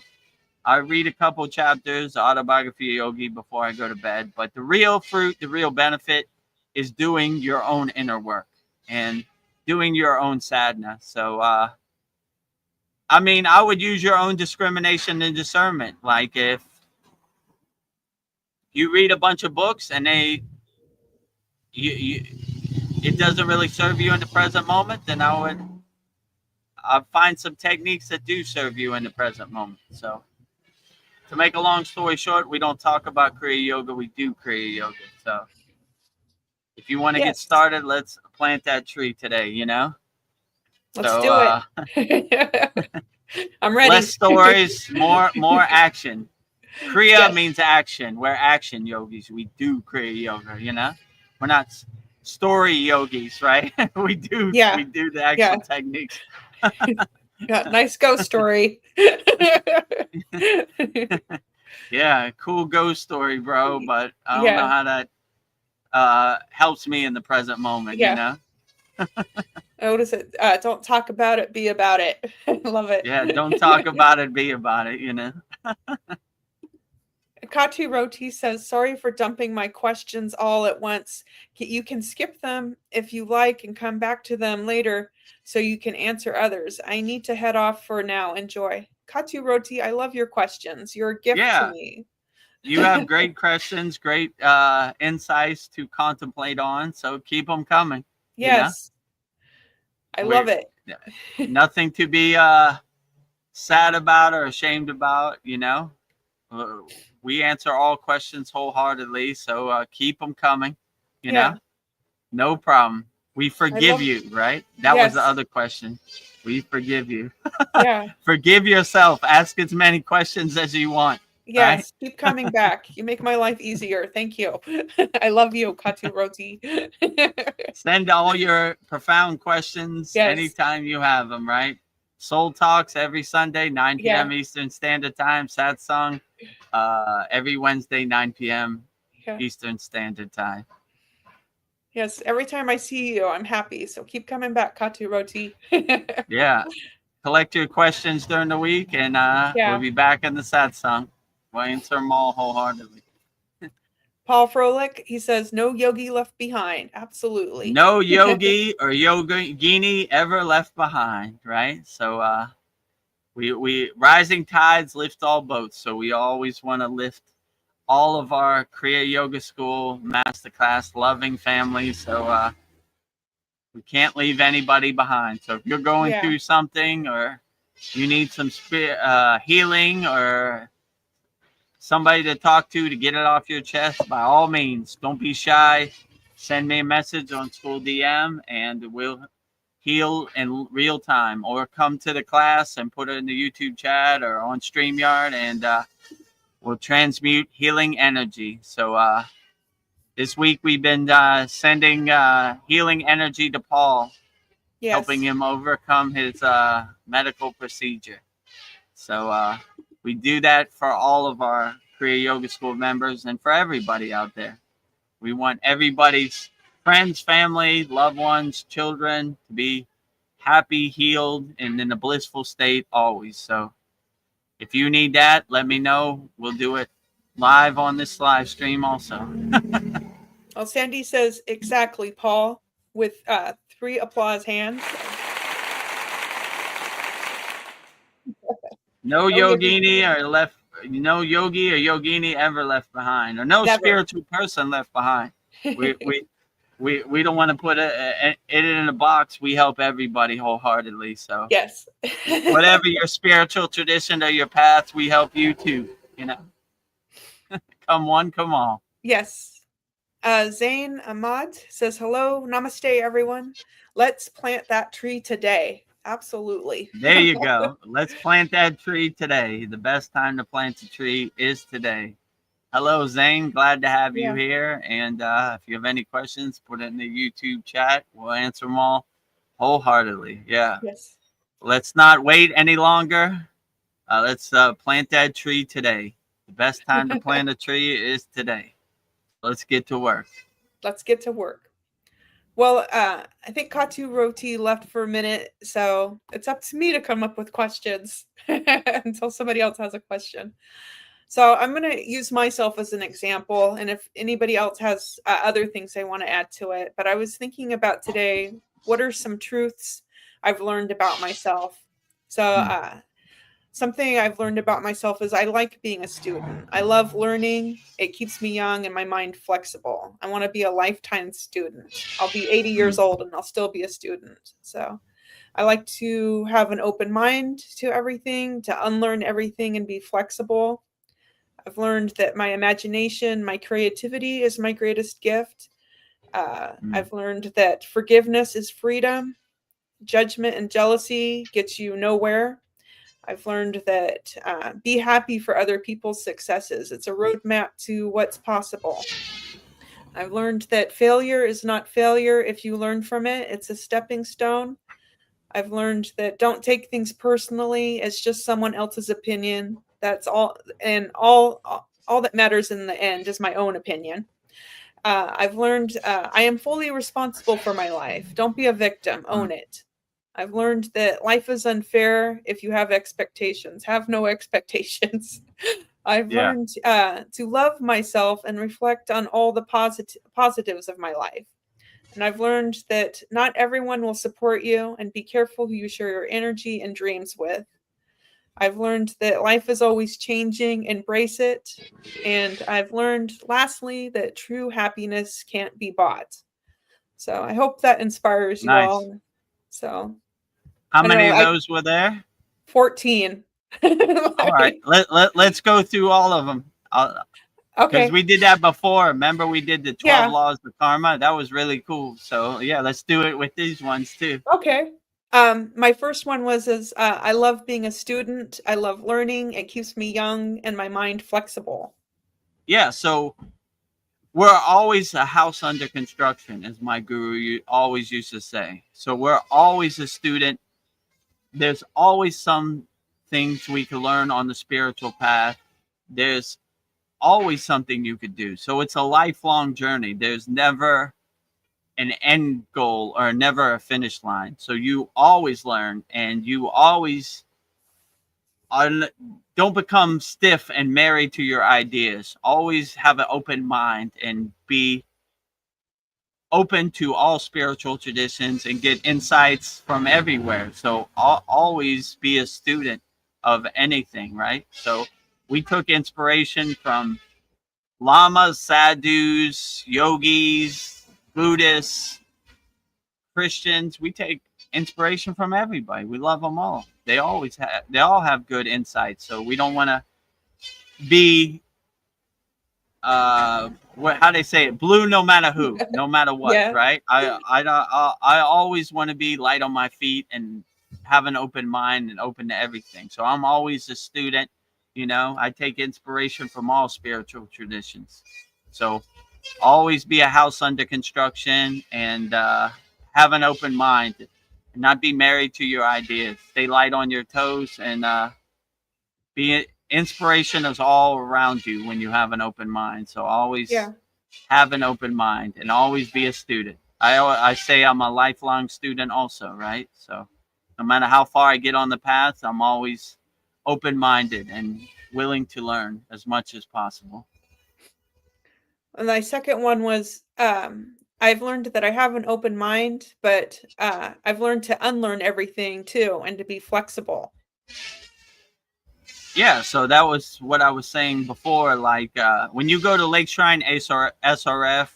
I read a couple chapters, Autobiography of Yogi, before I go to bed. But the real fruit, the real benefit is doing your own inner work and doing your own sadhana. So, I mean, I would use your own discrimination and discernment. Like, if you read a bunch of books and it doesn't really serve you in the present moment, then I'll find some techniques that do serve you in the present moment. So, to make a long story short, we don't talk about Kriya Yoga, we do Kriya Yoga. So, if you want to get started, let's plant that tree today, you know? Let's do it. I'm ready. Less stories, more action. Kriya means action. We're action yogis. We do Kriya Yoga, you know? We're not story yogis, right? we do the actual techniques. Nice ghost story. Yeah, cool ghost story, bro, but I don't know how that helps me in the present moment, you know? What is it? Don't talk about it, be about it. I love it. Yeah, don't talk about it, be about it, you know? Katu Roti says, sorry for dumping my questions all at once. You can skip them if you like and come back to them later so you can answer others. I need to head off for now. Enjoy. Katu Roti, I love your questions. You're a gift to me. You have great questions, great insights to contemplate on. So keep them coming. Yes. You know? I love it. Nothing to be sad about or ashamed about, you know. We answer all questions wholeheartedly, so keep them coming, you know. No problem. We forgive you, right? That was the other question. We forgive you. Forgive yourself. Ask as many questions as you want. Yes, right? Keep coming back. You make my life easier. Thank you. I love you, Katu Roti. Send all your profound questions anytime you have them, right? Soul Talks every Sunday, 9 p.m. Eastern Standard Time. Satsang every Wednesday, 9 p.m. Eastern Standard Time. Yes, every time I see you, I'm happy. So keep coming back, Katu Roti. Collect your questions during the week, and we'll be back in the Satsang. We'll answer them all wholeheartedly. Paul Froelich, he says, no yogi left behind. Absolutely. No yogi or yogini ever left behind, right? So we rising tides lift all boats. So we always want to lift all of our Kriya Yoga School Masterclass loving families. So we can't leave anybody behind. So if you're going through something, or you need some healing, or somebody to talk to get it off your chest, by all means, don't be shy. Send me a message on School DM, and we'll heal in real time, or come to the class and put it in the YouTube chat or on StreamYard, and we'll transmute healing energy. So this week we've been sending healing energy to Paul, helping him overcome his medical procedure. So we do that for all of our Kriya Yoga School members and for everybody out there. We want everybody's friends, family, loved ones, children to be happy, healed, and in a blissful state always. So if you need that, let me know. We'll do it live on this live stream also. Well, Sandy says, exactly, Paul, with 3 applause hands. No yogini or left, no yogi or yogini ever left behind, or no spiritual person left behind. We don't want to put it in a box. We help everybody wholeheartedly. So whatever your spiritual tradition or your path, we help you too. You know, come one, come all. Yes. Zain Ahmad says, hello, namaste, everyone. Let's plant that tree today. Absolutely. There you go. Let's plant that tree today. The best time to plant a tree is today. Hello, Zane. Glad to have you Yeah. here. And if you have any questions, put it in the YouTube chat. We'll answer them all wholeheartedly. Yeah. Yes. Let's not wait any longer. Let's plant that tree today. The best time to plant a tree is today. Let's get to work. Let's get to work. Well, I think Katu Roti left for a minute, so it's up to me to come up with questions until somebody else has a question. So I'm going to use myself as an example, and if anybody else has other things they want to add to it. But I was thinking about today, what are some truths I've learned about myself? So something I've learned about myself is I like being a student. I love learning. It keeps me young and my mind flexible. I want to be a lifetime student. I'll be 80 years old and I'll still be a student. So I like to have an open mind to everything, to unlearn everything and be flexible. I've learned that my imagination, my creativity is my greatest gift. I've learned that forgiveness is freedom. Judgment and jealousy gets you nowhere. I've learned that be happy for other people's successes. It's a roadmap to what's possible. I've learned that failure is not failure if you learn from it. It's a stepping stone. I've learned that don't take things personally. It's just someone else's opinion. That's all, and all that matters in the end is my own opinion. I've learned I am fully responsible for my life. Don't be a victim. Own it. I've learned that life is unfair if you have expectations. Have no expectations. I've learned to love myself and reflect on all the positives of my life. And I've learned that not everyone will support you, and be careful who you share your energy and dreams with. I've learned that life is always changing, embrace it. And I've learned, lastly, that true happiness can't be bought. So I hope that inspires you all. So how many of those were there? 14. All right, let's go through all of them. Okay. Because we did that before. Remember, we did the 12 laws of karma. That was really cool. So yeah, let's do it with these ones too. Okay. My first one was I love being a student. I love learning. It keeps me young and my mind flexible. Yeah. So we're always a house under construction, as my guru always used to say. So we're always a student. There's always some things we can learn on the spiritual path. There's always something you could do. So it's a lifelong journey. There's never an end goal or never a finish line. So you always learn, and you always don't become stiff and married to your ideas. Always have an open mind and be open to all spiritual traditions and get insights from everywhere. So always be a student of anything, right? So we took inspiration from lamas, sadhus, yogis, Buddhists, Christians. We take inspiration from everybody. We love them all. They all have good insights. So we don't want to be how they say it, blue no matter who, no matter what, right? I always want to be light on my feet and have an open mind and open to everything. So I'm always a student. I take inspiration from all spiritual traditions. So always be a house under construction and have an open mind and not be married to your ideas. Stay light on your toes and be inspiration is all around you when you have an open mind. So always have an open mind and always be a student. I say I'm a lifelong student also, right? So no matter how far I get on the path, I'm always open-minded and willing to learn as much as possible. And my second one was I've learned that I have an open mind, but I've learned to unlearn everything too and to be flexible. Yeah, so that was what I was saying before. Like when you go to Lake Shrine SRF,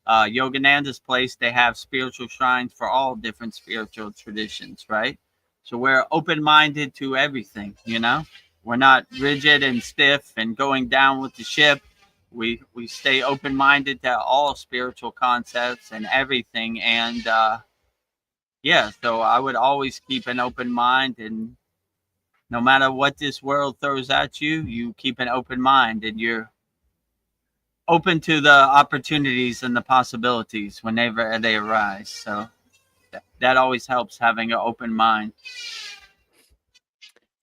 Yogananda's place, they have spiritual shrines for all different spiritual traditions, right? So we're open-minded to everything, We're not rigid and stiff and going down with the ship. We stay open minded to all spiritual concepts and everything. And yeah, so I would always keep an open mind, and no matter what this world throws at you, you keep an open mind, and you're open to the opportunities and the possibilities whenever they arise. So that always helps, having an open mind.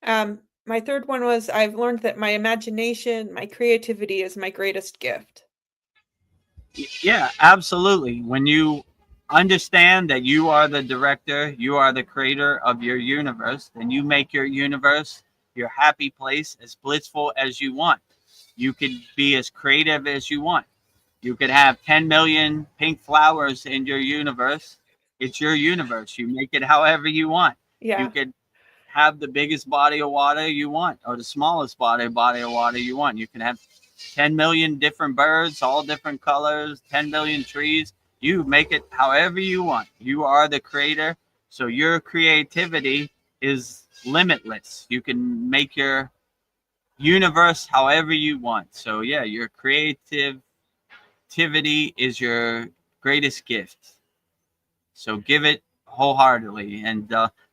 My third one was I've learned that my imagination, my creativity is my greatest gift. Yeah, absolutely. When you understand that you are the director, you are the creator of your universe, then you make your universe your happy place, as blissful as you want. You could be as creative as you want. You could have 10 million pink flowers in your universe. It's your universe. You make it however you want. You Yeah. could have the biggest body of water you want, or the smallest body of water you want. You can have 10 million different birds, all different colors, 10 million trees. You make it however you want. You are the creator. So your creativity is limitless. You can make your universe however you want. So yeah, your creativity is your greatest gift. So give it wholeheartedly, and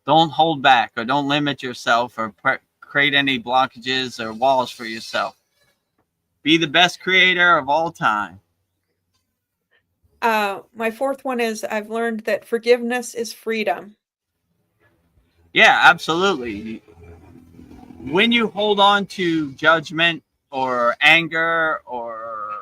don't hold back, or don't limit yourself, or create any blockages or walls for yourself. Be the best creator of all time. My fourth one is I've learned that forgiveness is freedom. Yeah, absolutely. When you hold on to judgment or anger or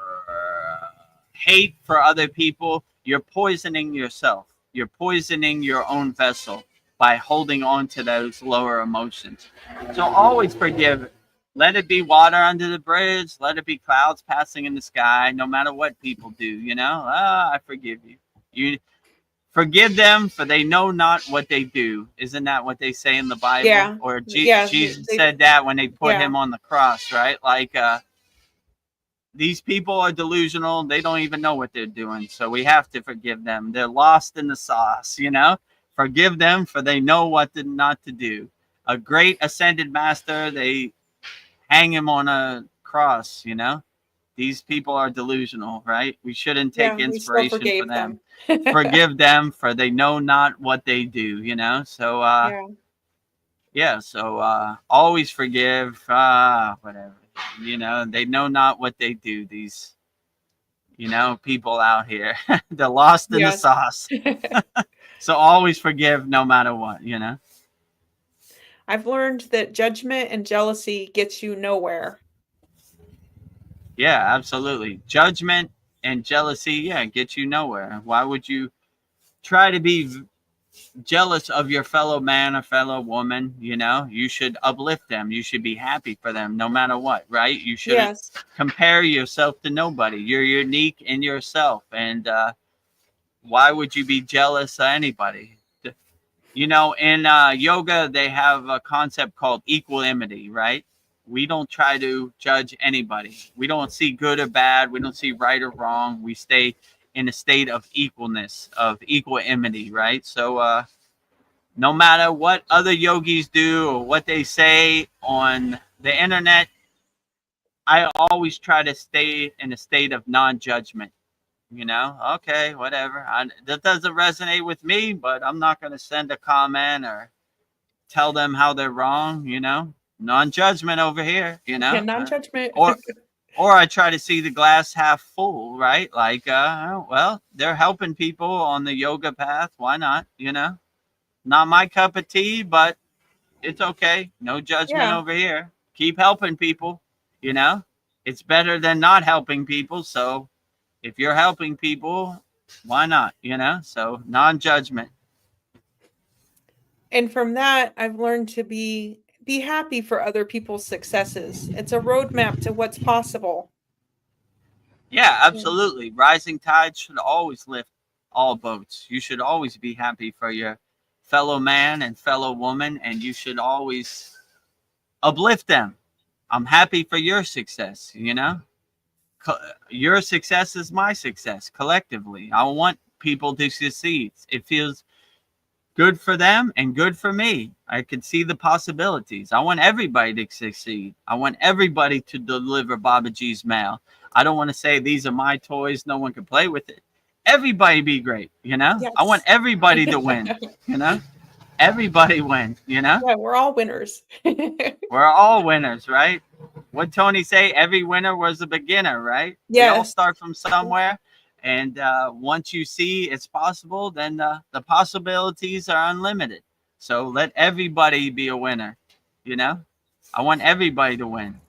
hate for other people, you're poisoning yourself. You're poisoning your own vessel by holding on to those lower emotions. So always forgive. Let it be water under the bridge. Let it be clouds passing in the sky. No matter what people do, I forgive you. You forgive them, for they know not what they do. Isn't that what they say in the Bible? Yeah. Or Yeah. Jesus said that when they put Yeah. him on the cross, right? Like, these people are delusional. They don't even know what they're doing. So we have to forgive them. They're lost in the sauce. Forgive them, for they know what not to do. A great ascended master, they hang him on a cross. These people are delusional, right? We shouldn't take Yeah. We still inspiration for forgave them. them. Forgive them, for they know not what they do. So Yeah. yeah, so always forgive, whatever. They know not what they do, these people out here. They're lost in the Yes. sauce. So always forgive, no matter what. I've learned that judgment and jealousy gets you nowhere. Yeah, absolutely. Judgment and jealousy, yeah, get you nowhere. Why would you try to be jealous of your fellow man or fellow woman? You should uplift them. You should be happy for them, no matter what, right? You shouldn't Yes. compare yourself to nobody. You're unique in yourself, and why would you be jealous of anybody? In yoga, they have a concept called equanimity, right? We don't try to judge anybody. We don't see good or bad. We don't see right or wrong. We stay in a state of equalness, of equanimity, right? So no matter what other yogis do or what they say on the internet, I always try to stay in a state of non-judgment. Okay, whatever. That doesn't resonate with me, but I'm not going to send a comment or tell them how they're wrong. Non-judgment over here. Yeah, non-judgment. Or I try to see the glass half full, right? Like, well, they're helping people on the yoga path. Why not? Not my cup of tea, but it's okay. No judgment Yeah. over here. Keep helping people. You know, it's better than not helping people. So if you're helping people, why not? So non-judgment. And from that, I've learned to be happy for other people's successes. It's a roadmap to what's possible. Yeah, Yeah. absolutely. Rising tide should always lift all boats. You should always be happy for your fellow man and fellow woman, and you should always uplift them. I'm happy for your success. Your success is my success collectively. I want people to succeed. It feels good for them and good for me. I could see the possibilities. I want everybody to succeed. I want everybody to deliver Baba G's mail. I don't want to say these are my toys, no one can play with it. Everybody be great, you know? I want Yes. everybody to win, you know? Everybody win, you know? Yeah, we're all winners. We're all winners, right? What Tony say? Every winner was a beginner, right? We all Yes. start from somewhere, and once you see it's possible, then the possibilities are unlimited. So let everybody be a winner. You know, I want everybody to win.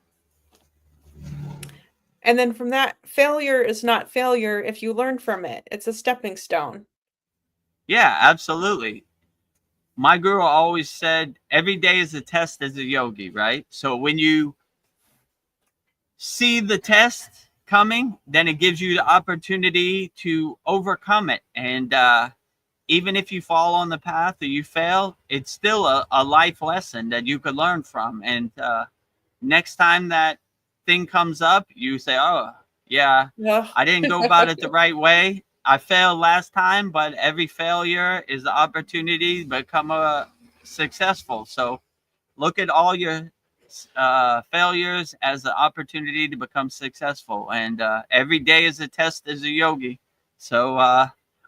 And then from that, failure is not failure if you learn from it. It's a stepping stone. Yeah, absolutely. My guru always said every day is a test as a yogi, right? So when you see the test coming, then it gives you the opportunity to overcome it. And even if you fall on the path or you fail, it's still a life lesson that you could learn from. And next time that thing comes up, you say, oh, yeah, Yeah. I didn't go about it the right way. I failed last time, but every failure is the opportunity to become a successful. So look at all your failures as an opportunity to become successful. And every day is a test as a yogi. So,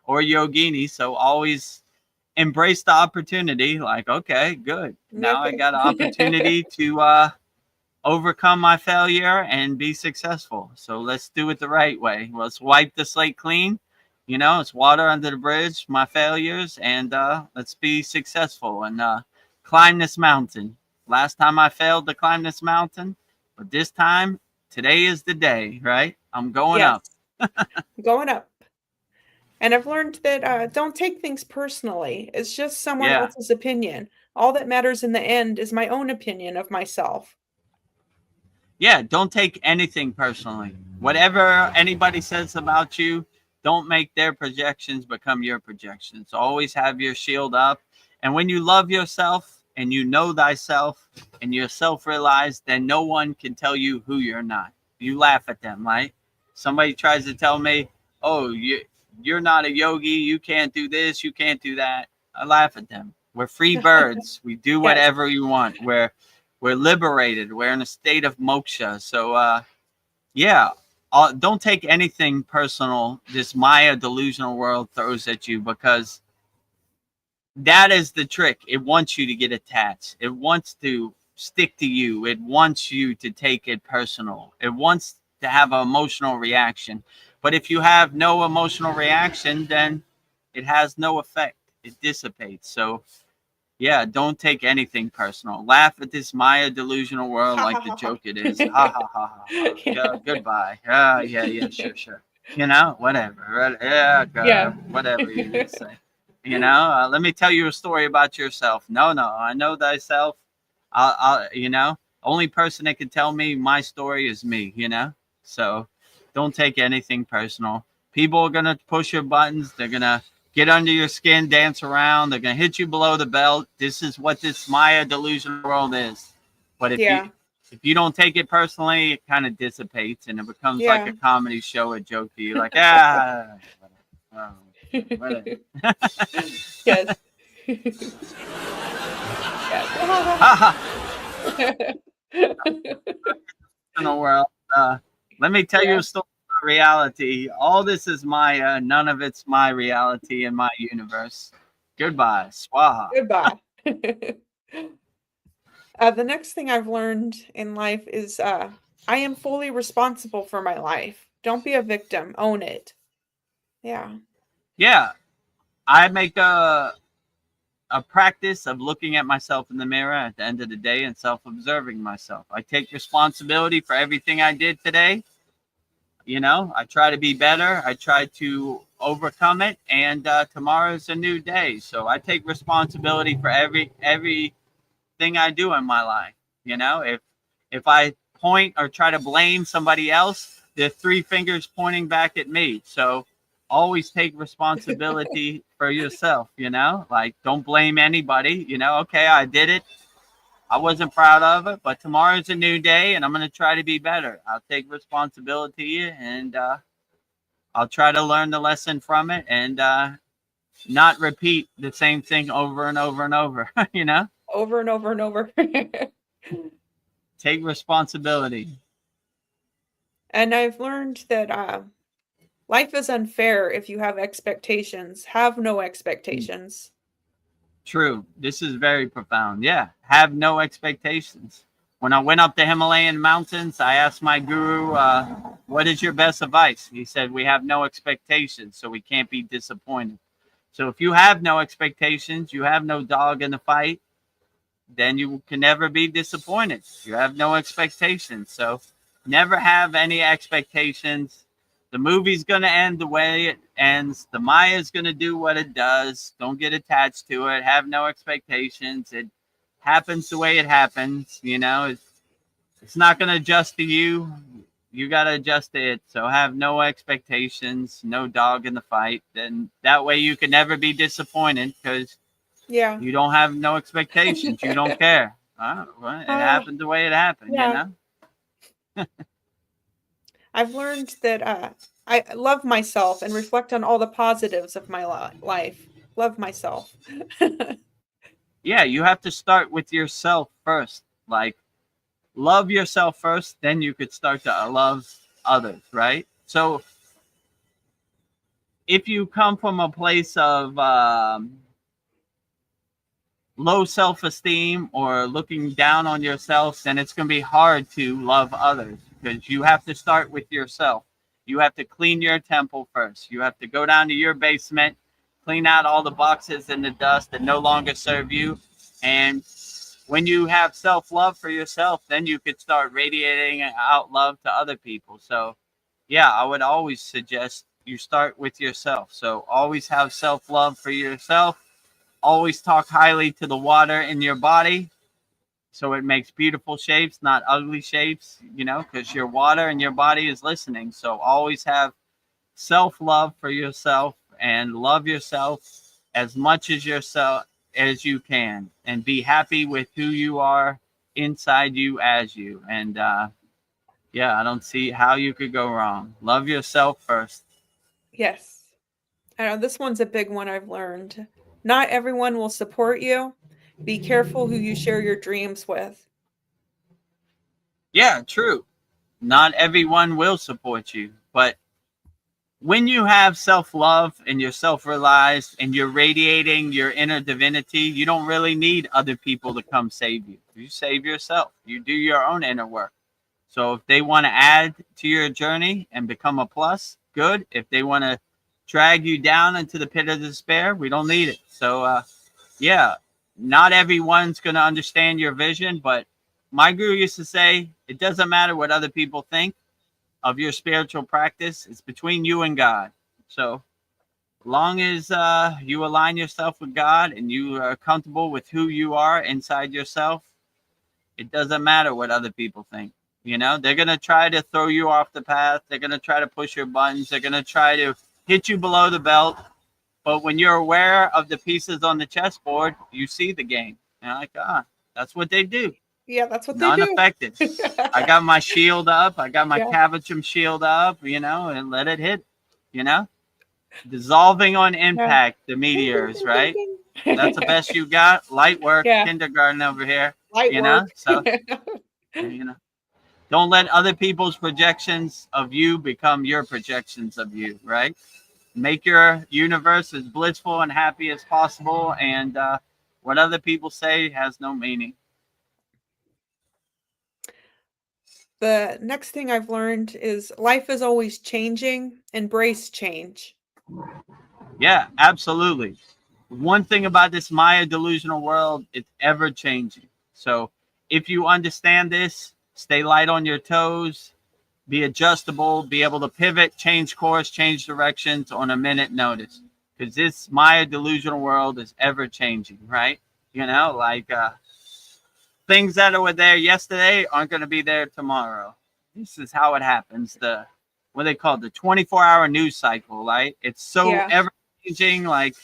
or yogini. So always embrace the opportunity. Like, okay, good. Now I Okay. got an opportunity to overcome my failure and be successful. So let's do it the right way. Let's wipe the slate clean. You know, it's water under the bridge, my failures, and let's be successful and climb this mountain. Last time I failed to climb this mountain, but this time, today is the day, right? I'm going Yes. up. Going up. And I've learned that don't take things personally. It's just someone Yeah. else's opinion. All that matters in the end is my own opinion of myself. Yeah, don't take anything personally. Whatever anybody says about you, don't make their projections become your projections. Always have your shield up. And when you love yourself and you know thyself and you're self realized, then no one can tell you who you're not. You laugh at them, right? Somebody tries to tell me, oh, you're not a yogi. You can't do this. You can't do that. I laugh at them. We're free birds. We do Yes. whatever we want. We're liberated. We're in a state of moksha. So, yeah, don't take anything personal this Maya delusional world throws at you, because that is the trick. It wants you to get attached. It wants to stick to you. It wants you to take it personal. It wants to have an emotional reaction. But if you have no emotional reaction, then it has no effect. It dissipates. So, yeah, don't take anything personal. Laugh at this Maya delusional world Ha like ha the ha ha. joke it is. Ha ha ha ha ha. Yeah, goodbye. Yeah, sure. You know, whatever. Yeah, Yeah. whatever you need to say. You know, let me tell you a story about yourself. No, I know thyself. You know, only person that can tell me my story is me, you know? So don't take anything personal. People are going to push your buttons. They're going to get under your skin, dance around. They're going to hit you below the belt. This is what this Maya delusion world is. But Yeah. if you don't take it personally, it kind of dissipates and it becomes like Yeah. a comedy show, a joke to you. Like, whatever. Yes. Yes. In the world. Let me tell you Yeah. a story about reality. All this is Maya. None of it's my reality in my universe. Goodbye. Swaha. Goodbye. The next thing I've learned in life is I am fully responsible for my life. Don't be a victim. Own it. Yeah. Yeah, I make a practice of looking at myself in the mirror at the end of the day and self-observing myself. I take responsibility for everything I did today. You know, I try to be better. I try to overcome it, and tomorrow's a new day. So I take responsibility for everything I do in my life. You know, if I point or try to blame somebody else, there's three fingers pointing back at me. So always take responsibility for yourself, you know, like don't blame anybody, you know, okay, I did it. I wasn't proud of it, but tomorrow's a new day and I'm going to try to be better. I'll take responsibility and I'll try to learn the lesson from it and not repeat the same thing over and over and over. You know, Over and over and over. take responsibility. And I've learned that life is unfair if you have expectations. Have no expectations. True. This is very profound. Yeah. Have no expectations. When I went up the Himalayan mountains, I asked my guru, what is your best advice? He said, we have no expectations, so we can't be disappointed. So if you have no expectations, you have no dog in the fight, then you can never be disappointed. You have no expectations. So never have any expectations. The movie's going to end the way it ends. The Maya's going to do what it does. Don't get attached to it. Have no expectations. It happens the way it happens. You know, it's not going to adjust to you. You got to adjust to it. So have no expectations, no dog in the fight. Then that way you can never be disappointed because Yeah. you don't have no expectations. You don't care. Well, it happened the way it happened, yeah. you know? I've learned that I love myself and reflect on all the positives of my life. Love myself. Yeah, you have to start with yourself first. Like, love yourself first, then you could start to love others, right? So if you come from a place of low self-esteem or looking down on yourself, then it's going to be hard to love others because you have to start with yourself. You have to clean your temple first. You have to go down to your basement, clean out all the boxes and the dust that no longer serve you. And when you have self-love for yourself, then you could start radiating out love to other people. So yeah, I would always suggest you start with yourself. So always have self-love for yourself. Always talk highly to the water in your body so it makes beautiful shapes, not ugly shapes, you know, because your water and your body is listening. So always have self-love for yourself and love yourself as much as yourself as you can and be happy with who you are inside you as you. And yeah, I don't see how you could go wrong. Love yourself first. Yes. I know this one's a big one I've learned. Not everyone will support you. Be careful who you share your dreams with. Yeah, true. Not everyone will support you, but when you have self-love and you're self-realized and you're radiating your inner divinity, you don't really need other people to come save you. You save yourself. You do your own inner work. So if they want to add to your journey and become a plus, good. If they want to drag you down into the pit of despair, we don't need it. So yeah, not everyone's going to understand your vision, but my guru used to say, it doesn't matter what other people think of your spiritual practice. It's between you and God. So long as you align yourself with God and you are comfortable with who you are inside yourself, it doesn't matter what other people think. You know, they're going to try to throw you off the path. They're going to try to push your buttons. They're going to try to hit you below the belt. But when you're aware of the pieces on the chessboard, you see the game. And you're like, that's what they do. Yeah, that's what they do. Unaffected. I got my shield up. I got my Yeah. Cavachum shield up, you know, and let it hit, you know. Dissolving on impact, the meteors, right? That's the best you got. Light work, Yeah. kindergarten over here, Light you know. work. So, you know, don't let other people's projections of you become your projections of you, right? Make your universe as blissful and happy as possible, and what other people say has no meaning. The next thing I've learned is life is always changing. Embrace change. Yeah, absolutely. One thing about this Maya delusional world, it's ever changing. So if you understand this, stay light on your toes, be adjustable, be able to pivot, change course, change directions on a minute notice. Because this Maya delusional world is ever changing, right? You know, like things that were there yesterday aren't going to be there tomorrow. This is how it happens. The what they call the 24-hour news cycle, right? It's so ever changing. Like,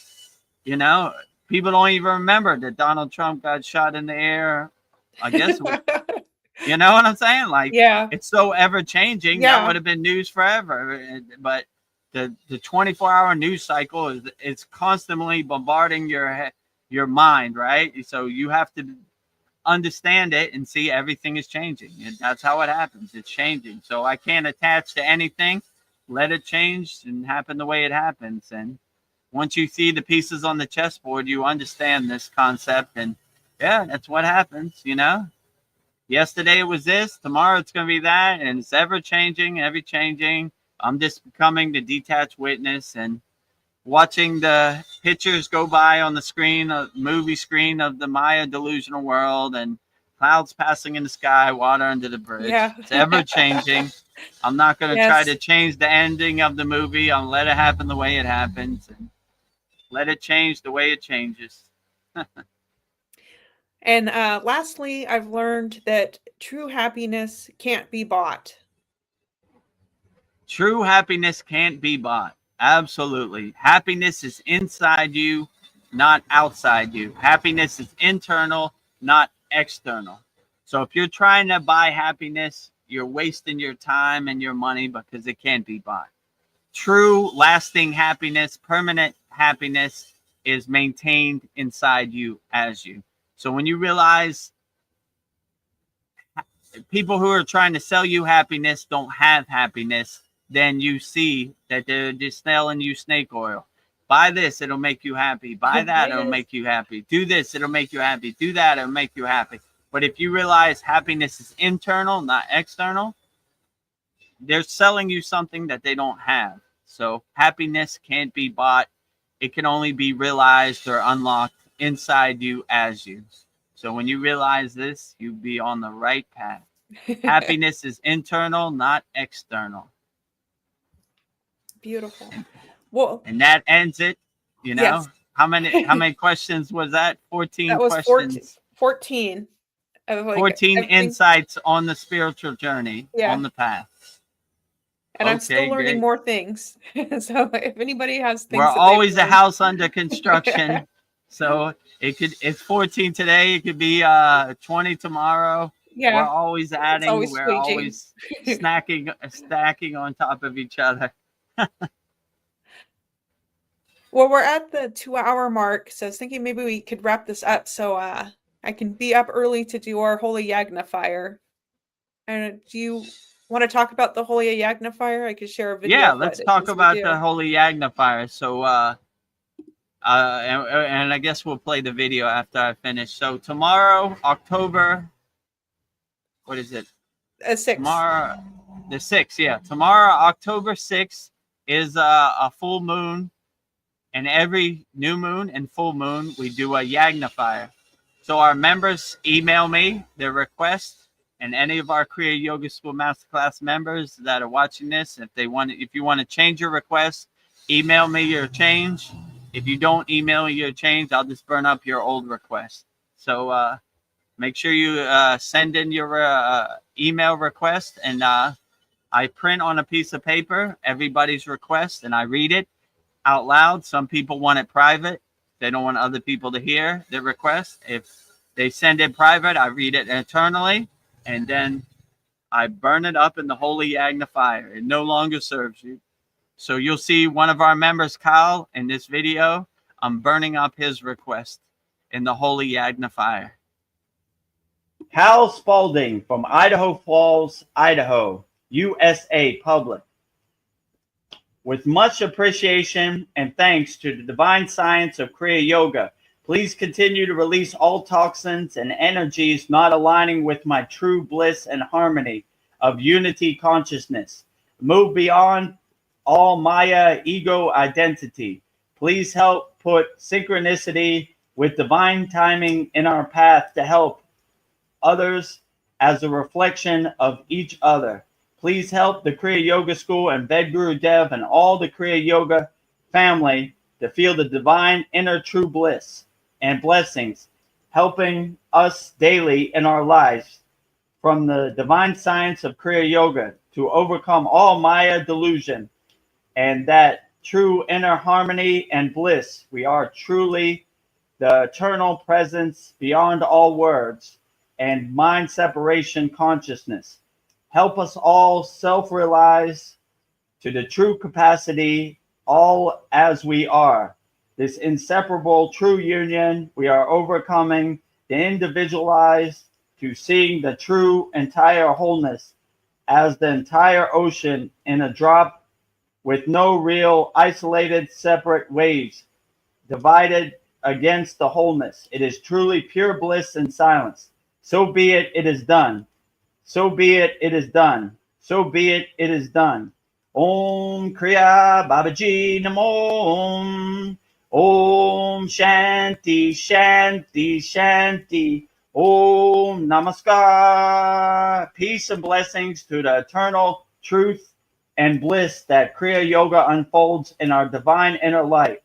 you know, people don't even remember that Donald Trump got shot in the air. I guess, you know what I'm saying? Like, it's so ever changing. That would have been news forever. But the 24-hour news cycle is constantly bombarding your mind, right? So you have to understand it and see everything is changing, and that's how it happens. It's changing. So I can't attach to anything. Let it change and happen the way it happens. And once you see the pieces on the chessboard, you understand this concept. And yeah, that's what happens, you know. Yesterday it was this, tomorrow it's going to be that, and it's ever changing, ever changing. I'm just becoming the detached witness and watching the pictures go by on the screen, a movie screen of the Maya delusional world, and clouds passing in the sky, water under the bridge. Yeah. It's ever changing. I'm not going to try Yes. to change the ending of the movie. I'll let it happen the way it happens and let it change the way it changes. And lastly, I've learned that true happiness can't be bought. True happiness can't be bought. Absolutely. Happiness is inside you, not outside you. Happiness is internal, not external. So if you're trying to buy happiness, you're wasting your time and your money because it can't be bought. True, lasting happiness, permanent happiness is maintained inside you as you. So when you realize people who are trying to sell you happiness don't have happiness, then you see that they're just selling you snake oil. Buy this, it'll make you happy. Buy that, it'll make you happy. Do this, it'll make you happy. Do that, it'll make you happy. But if you realize happiness is internal, not external, they're selling you something that they don't have. So happiness can't be bought. It can only be realized or unlocked inside you as you. So when you realize this, you'll be on the right path. Happiness is internal, not external. Beautiful. Well, And that ends it. You know, yes. how many questions was that? 14 That was questions. 14. 14 insights on the spiritual journey, Yeah. on the path. And I'm still learning great. more things. So if anybody has things, we're always a house under construction. So it's 14 today. It could be 20 tomorrow. Yeah. We're always adding. Always we're changing. always stacking on top of each other. Well, we're at the 2-hour mark, so I was thinking maybe we could wrap this up so I can be up early to do our Holy Yagna fire. And do you want to talk about the Holy Yagna fire? I could share a video. Yeah, let's talk about the Holy Yagna fire. So, and I guess we'll play the video after I finish. So tomorrow, October, what is it? 6th. Tomorrow, the 6th. Yeah, tomorrow, October 6th is a full moon, and every new moon and full moon we do a Yagna fire. So our members email me their request. And any of our Kriya Yoga School Masterclass members that are watching this, if you want to change your request, email me your change. If you don't email me your change, I'll just burn up your old request. So make sure you send in your email request, and I print on a piece of paper everybody's request, and I read it out loud. Some people want it private. They don't want other people to hear their request. If they send it private, I read it internally. And then I burn it up in the Holy Yagna fire. It no longer serves you. So you'll see one of our members, Kyle, in this video. I'm burning up his request in the Holy Yagna fire. Hal Spalding from Idaho Falls, Idaho, USA Public. With much appreciation and thanks to the divine science of Kriya Yoga, please continue to release all toxins and energies not aligning with my true bliss and harmony of unity consciousness. Move beyond all Maya ego identity. Please help put synchronicity with divine timing in our path to help others as a reflection of each other. Please help the Kriya Yoga School and Vedagurudev and all the Kriya Yoga family to feel the divine inner true bliss and blessings, helping us daily in our lives from the divine science of Kriya Yoga to overcome all Maya delusion and that true inner harmony and bliss. We are truly the eternal presence beyond all words and mind separation consciousness. Help us all self-realize to the true capacity, all as we are. This inseparable true union, we are overcoming the individualized to seeing the true entire wholeness as the entire ocean in a drop with no real isolated separate waves divided against the wholeness. It is truly pure bliss and silence. So be it, it is done. So be it, it is done. So be it, it is done. Om Kriya Babaji Namo. Om Shanti Shanti Shanti. Om Namaskar. Peace and blessings to the eternal truth and bliss that Kriya Yoga unfolds in our divine inner light.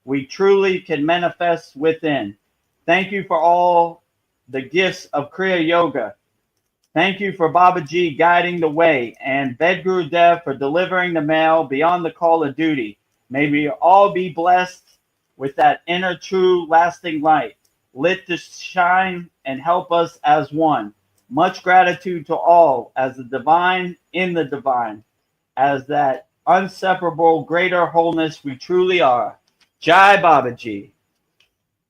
We truly can manifest within. Thank you for all the gifts of Kriya Yoga. Thank you for Babaji guiding the way and Vedagurudev for delivering the mail beyond the call of duty. May we all be blessed with that inner true lasting light, lit to shine and help us as one. Much gratitude to all as the divine in the divine, as that inseparable greater wholeness we truly are. Jai Babaji.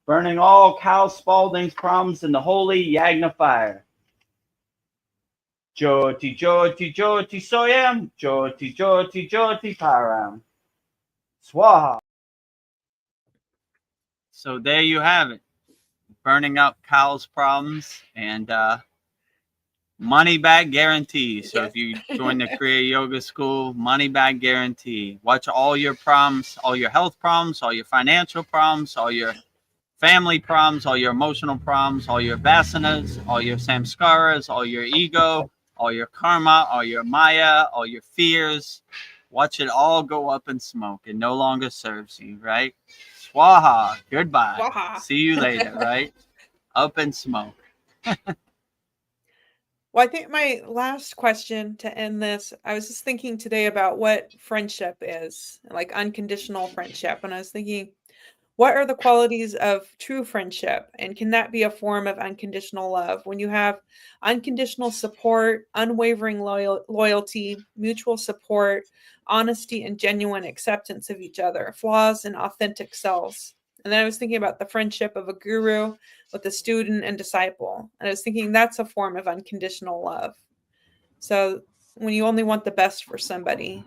Burning all Cal Spalding's problems in the holy Yagna fire. Jyoti, Jyoti, Jyoti Soyam, Jyoti, Jyoti, Jyoti Param. Swaha. So there you have it. Burning up Cal's problems and money back guarantee. So if you join the Kriya Yoga School, money back guarantee. Watch all your problems, all your health problems, all your financial problems, all your family problems, all your emotional problems, all your vasanas, all your samskaras, all your ego, all your karma, all your maya, all your fears. Watch it all go up in smoke. It no longer serves you, right? Swaha. Goodbye. Swaha. See you later, right? Up in smoke. Well, I think my last question to end this, I was just thinking today about what friendship is, like unconditional friendship. And I was thinking, what are the qualities of true friendship? And can that be a form of unconditional love? When you have unconditional support, unwavering loyalty, mutual support, honesty, and genuine acceptance of each other, flaws and authentic selves. And then I was thinking about the friendship of a guru with a student and disciple. And I was thinking that's a form of unconditional love. So when you only want the best for somebody,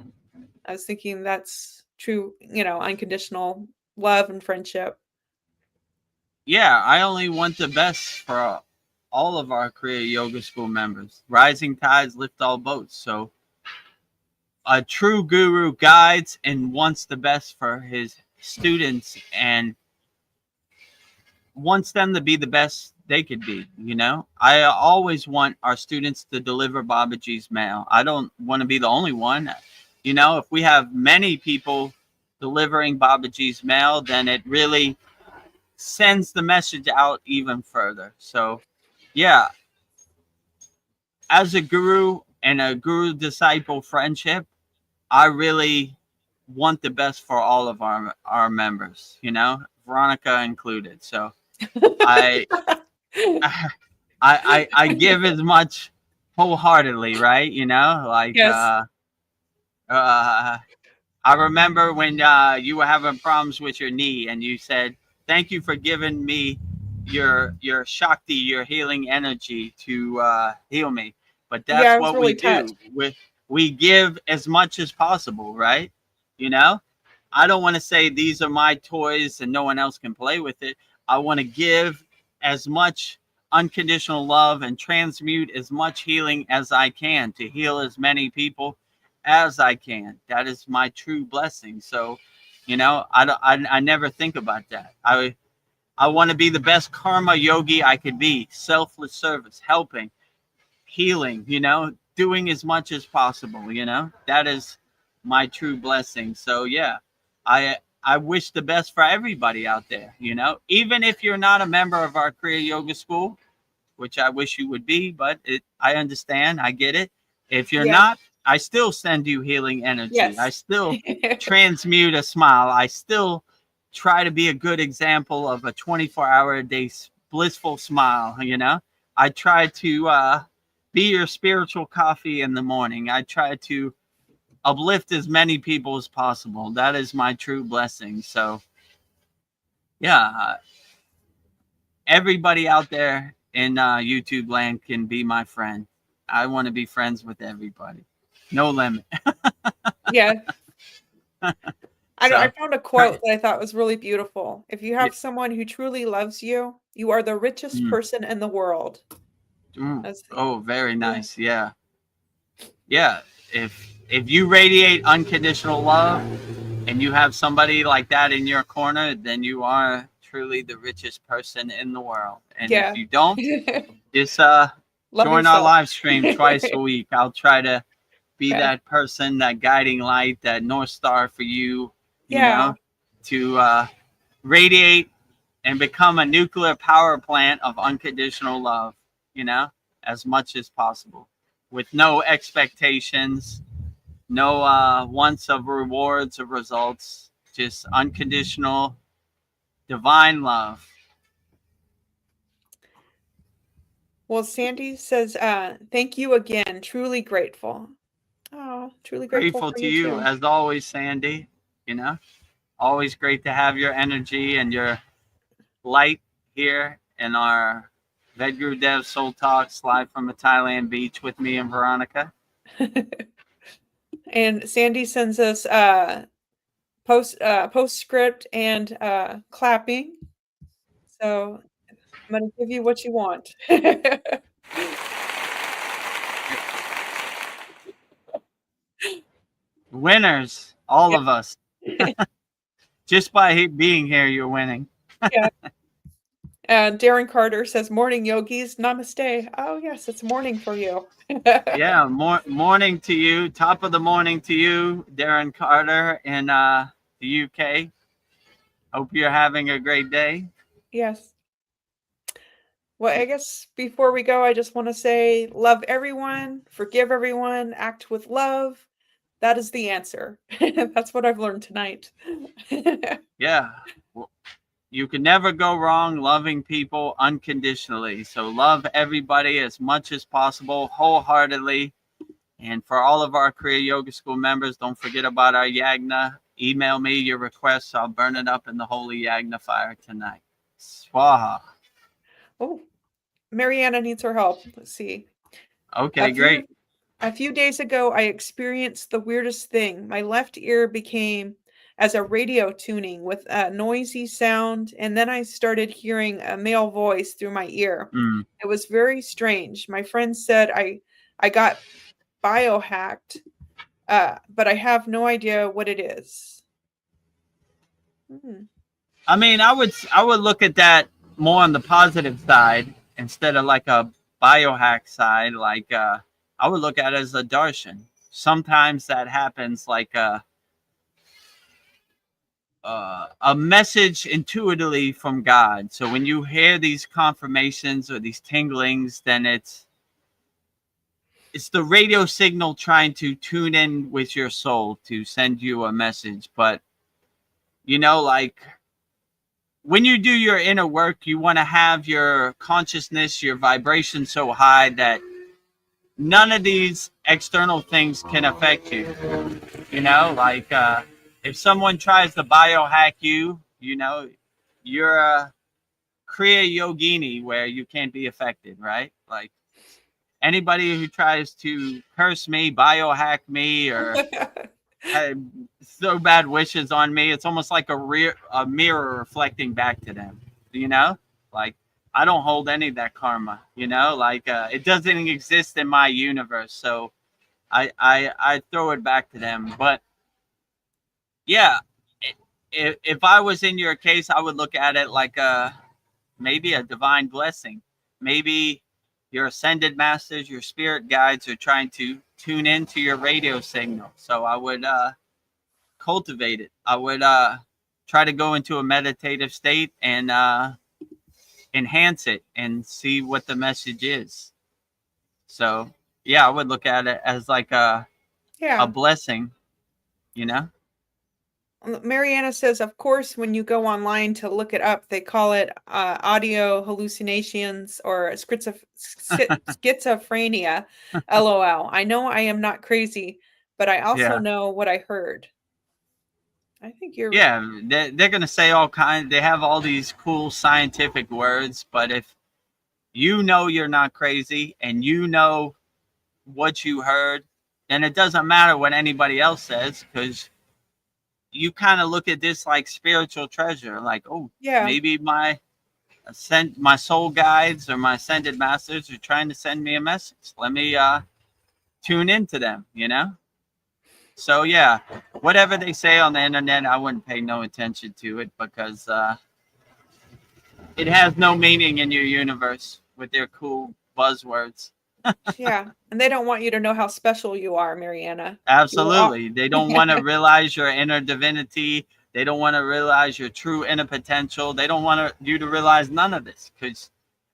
I was thinking that's true, unconditional love and friendship. Yeah, I only want the best for all of our Kriya Yoga School members. Rising tides lift all boats. So a true guru guides and wants the best for his students and wants them to be the best they could be. I always want our students to deliver Babaji's mail. I don't want to be the only one. If we have many people delivering Babaji's mail, then it really sends the message out even further. So yeah, as a guru and a guru disciple friendship, I really want the best for all of our members, Veronica included. So I give as much wholeheartedly, right? Yes. I remember when you were having problems with your knee and you said, thank you for giving me your Shakti, your healing energy to heal me. But that's I was what really we do. touched. We give as much as possible, right? I don't want to say these are my toys and no one else can play with it. I want to give as much unconditional love and transmute as much healing as I can to heal as many people as I can. That is my true blessing. So, I never think about that. I want to be the best karma yogi I could be. Selfless service, helping, healing, doing as much as possible, that is my true blessing. So yeah, I wish the best for everybody out there, even if you're not a member of our Kriya Yoga School, which I wish you would be, but I understand, I get it. If you're not, I still send you healing energy. Yes. I still transmute a smile. I still try to be a good example of a 24-hour-a-day blissful smile, I try to be your spiritual coffee in the morning. I try to uplift as many people as possible. That is my true blessing. So, yeah, everybody out there in YouTube land can be my friend. I want to be friends with everybody. No limit. Yeah. So, I found a quote that I thought was really beautiful. If you yeah. have someone who truly loves you, you are the richest person in the world. Oh, very Yeah. nice. Yeah. Yeah. If you radiate unconditional love and you have somebody like that in your corner, then you are truly the richest person in the world. And Yeah. if you don't, just Love join our yourself. live stream twice a week. I'll try to be Yeah. that person, that guiding light, that North Star for you, you Yeah. know, to radiate and become a nuclear power plant of unconditional love, you know, as much as possible with no expectations, no wants of rewards or results, just unconditional divine love. Well, Sandy says, thank you again. Truly grateful. Oh, truly grateful Grateful for to you you too. as always, Sandy. You know, always great to have your energy and your light here in our Vedagurudev Soul Talks live from a Thailand beach with me and Veronica. And Sandy sends us postscript and clapping. So I'm going to give you what you want. Winners, all of us. Just by being here, you're winning. Yeah. And Darren Carter says, morning yogis, namaste. Oh, yes, it's morning for you. Yeah, morning to you. Top of the morning to you, Darren Carter in the UK. Hope you're having a great day. Yes. Well, I guess before we go, I just want to say love everyone, forgive everyone, act with love. That is the answer. That's what I've learned tonight. Yeah. Well, you can never go wrong loving people unconditionally. So love everybody as much as possible, wholeheartedly. And for all of our Kriya Yoga School members, don't forget about our Yagna. Email me your requests. I'll burn it up in the holy Yagna fire tonight. Swaha. Oh, Mariana needs her help. Let's see. Okay, great. A few days ago, I experienced the weirdest thing. My left ear became as a radio tuning with a noisy sound, and then I started hearing a male voice through my ear. Mm. It was very strange. My friend said I got biohacked, but I have no idea what it is. I mean, I would look at that more on the positive side instead of like a biohack side. Like I would look at it as a darshan. Sometimes that happens like a message intuitively from God. So when you hear these confirmations or these tinglings, then it's the radio signal trying to tune in with your soul to send you a message. But you know, like when you do your inner work, you want to have your consciousness, your vibration so high that none of these external things can affect you. You know, like if someone tries to biohack you, you know, you're a Kriya Yogini where you can't be affected, right? Like anybody who tries to curse me, biohack me, or throw bad wishes on me, it's almost like a mirror reflecting back to them, you know? Like I don't hold any of that karma, you know? Like it doesn't exist in my universe, so I throw it back to them. But yeah, if I was in your case, I would look at it like maybe a divine blessing. Maybe your ascended masters, your spirit guides are trying to tune into your radio signal. So I would cultivate it. I would try to go into a meditative state and enhance it and see what the message is. So yeah, I would look at it as like a blessing, you know? Mariana says, of course, when you go online to look it up, they call it audio hallucinations or schizophrenia. LOL. I know I am not crazy, but I also Yeah. know what I heard. I think you're Yeah, they're going to say all kinds. They have all these cool scientific words, but if you know you're not crazy and you know what you heard, then it doesn't matter what anybody else says, because you kind of look at this like spiritual treasure. Like, oh, yeah. maybe my soul guides or my ascended masters are trying to send me a message. Let me tune into them, you know? So yeah, whatever they say on the internet, I wouldn't pay no attention to it, because it has no meaning in your universe with their cool buzzwords. Yeah. And they don't want you to know how special you are, Mariana. You are Absolutely. They don't want to realize your inner divinity. They don't want to realize your true inner potential. They don't want you to realize none of this, because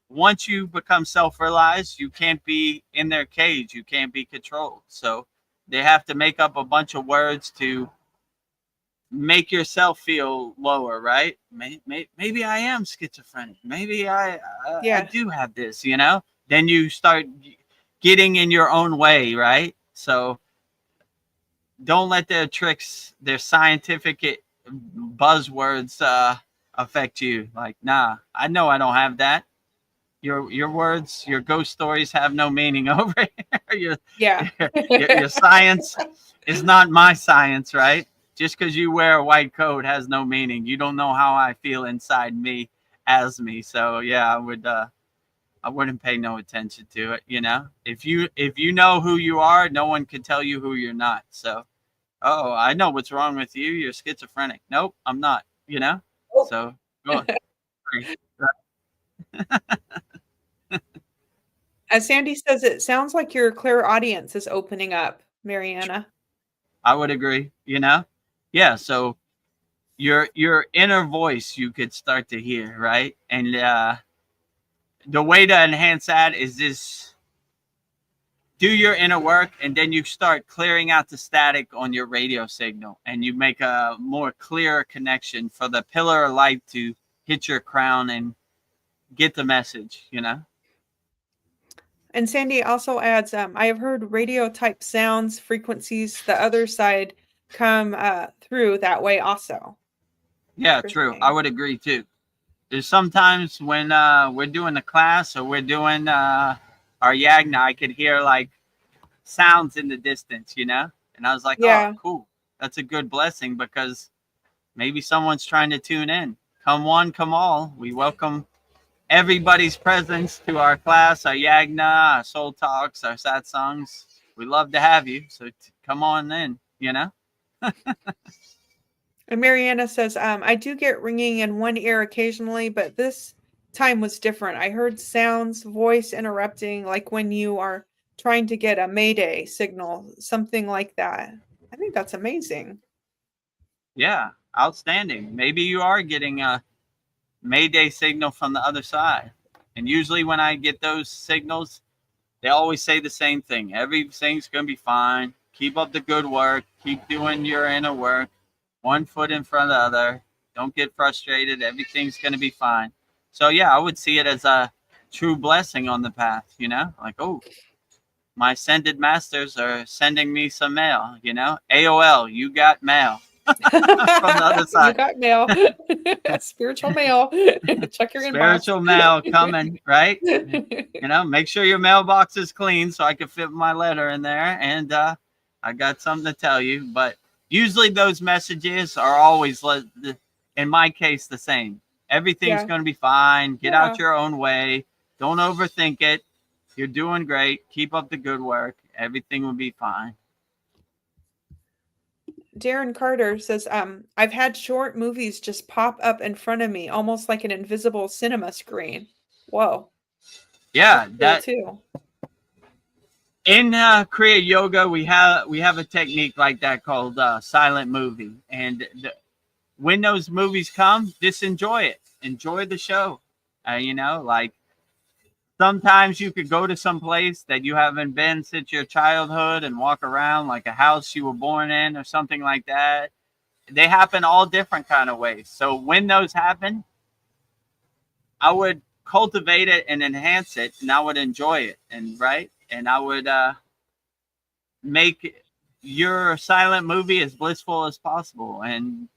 once you become self-realized, you can't be in their cage. You can't be controlled. So they have to make up a bunch of words to make yourself feel lower, right? Maybe I am schizophrenic. Maybe I yeah. do have this, you know? Then you start getting in your own way, right? So don't let their tricks, their scientific buzzwords affect you. Like, nah, I know I don't have that. Your words, your ghost stories have no meaning over here. Yeah. Your science is not my science, right? Just because you wear a white coat has no meaning. You don't know how I feel inside me as me. So yeah, I wouldn't pay no attention to it. You know, if you know who you are, no one can tell you who you're not. So, oh, I know what's wrong with you. You're schizophrenic. Nope, I'm not. You know, Oh. so go. As Sandy says, it sounds like your clairaudience is opening up, Mariana. I would agree. You know, yeah. So your inner voice you could start to hear, right? And the way to enhance that is this: do your inner work, and then you start clearing out the static on your radio signal, and you make a more clear connection for the pillar of light to hit your crown and get the message, you know? And Sandy also adds, I have heard radio type sounds, frequencies, the other side come through that way also. Yeah, true. I would agree too. There's sometimes when we're doing the class or we're doing our yagna, I could hear like sounds in the distance, you know? And I was like, oh, Yeah. cool. That's a good blessing, because maybe someone's trying to tune in. Come one, come all. We welcome everybody's presence to our class, our yagna, our soul talks, our satsangs. We love to have you. So come on in, you know? And Mariana says, I do get ringing in one ear occasionally, but this time was different. I heard sounds, voice interrupting, like when you are trying to get a Mayday signal, something like that. I think that's amazing. Yeah, outstanding. Maybe you are getting a Mayday signal from the other side. And usually when I get those signals, they always say the same thing. Everything's going to be fine. Keep up the good work. Keep doing your inner work. One foot in front of the other. Don't get frustrated. Everything's going to be fine. So, yeah, I would see it as a true blessing on the path, you know? Like, oh, my ascended masters are sending me some mail, you know? AOL, you got mail from the other You side. got mail. Spiritual mail. Check your inbox. Spiritual mail coming, right? You know, make sure your mailbox is clean so I can fit my letter in there. And I got something to tell you. But usually those messages are always, in my case, the same. Everything's Yeah. going to be fine. Get Yeah. out your own way. Don't overthink it. You're doing great. Keep up the good work. Everything will be fine. Darren Carter says, I've had short movies just pop up in front of me, almost like an invisible cinema screen. Whoa. Yeah, That's cool too. in Kriya Yoga, we have a technique like that called silent movie. And when those movies come, just enjoy it. Enjoy the show. You know, like sometimes you could go to some place that you haven't been since your childhood and walk around, like a house you were born in or something like that. They happen all different kind of ways. So when those happen, I would cultivate it and enhance it, and I would enjoy it, and I would make your silent movie as blissful as possible and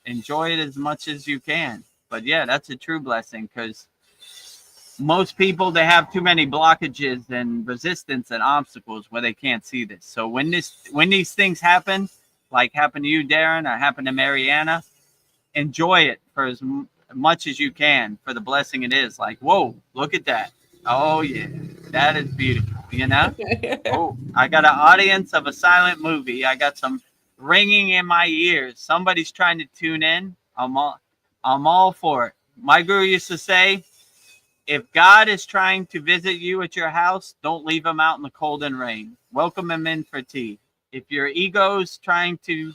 enjoy it as much as you can. But yeah, that's a true blessing, because most people, they have too many blockages and resistance and obstacles where they can't see this. So when these things happen, like happen to you, Darren, or happen to Mariana, enjoy it for as much as you can for the blessing it is. Like, whoa, look at that. Oh yeah, that is beautiful. You know. Oh, I got an audience of a silent movie. I got some ringing in my ears. Somebody's trying to tune in. I'm all for it. My guru used to say, if God is trying to visit you at your house, don't leave him out in the cold and rain. Welcome him in for tea. If your ego's trying to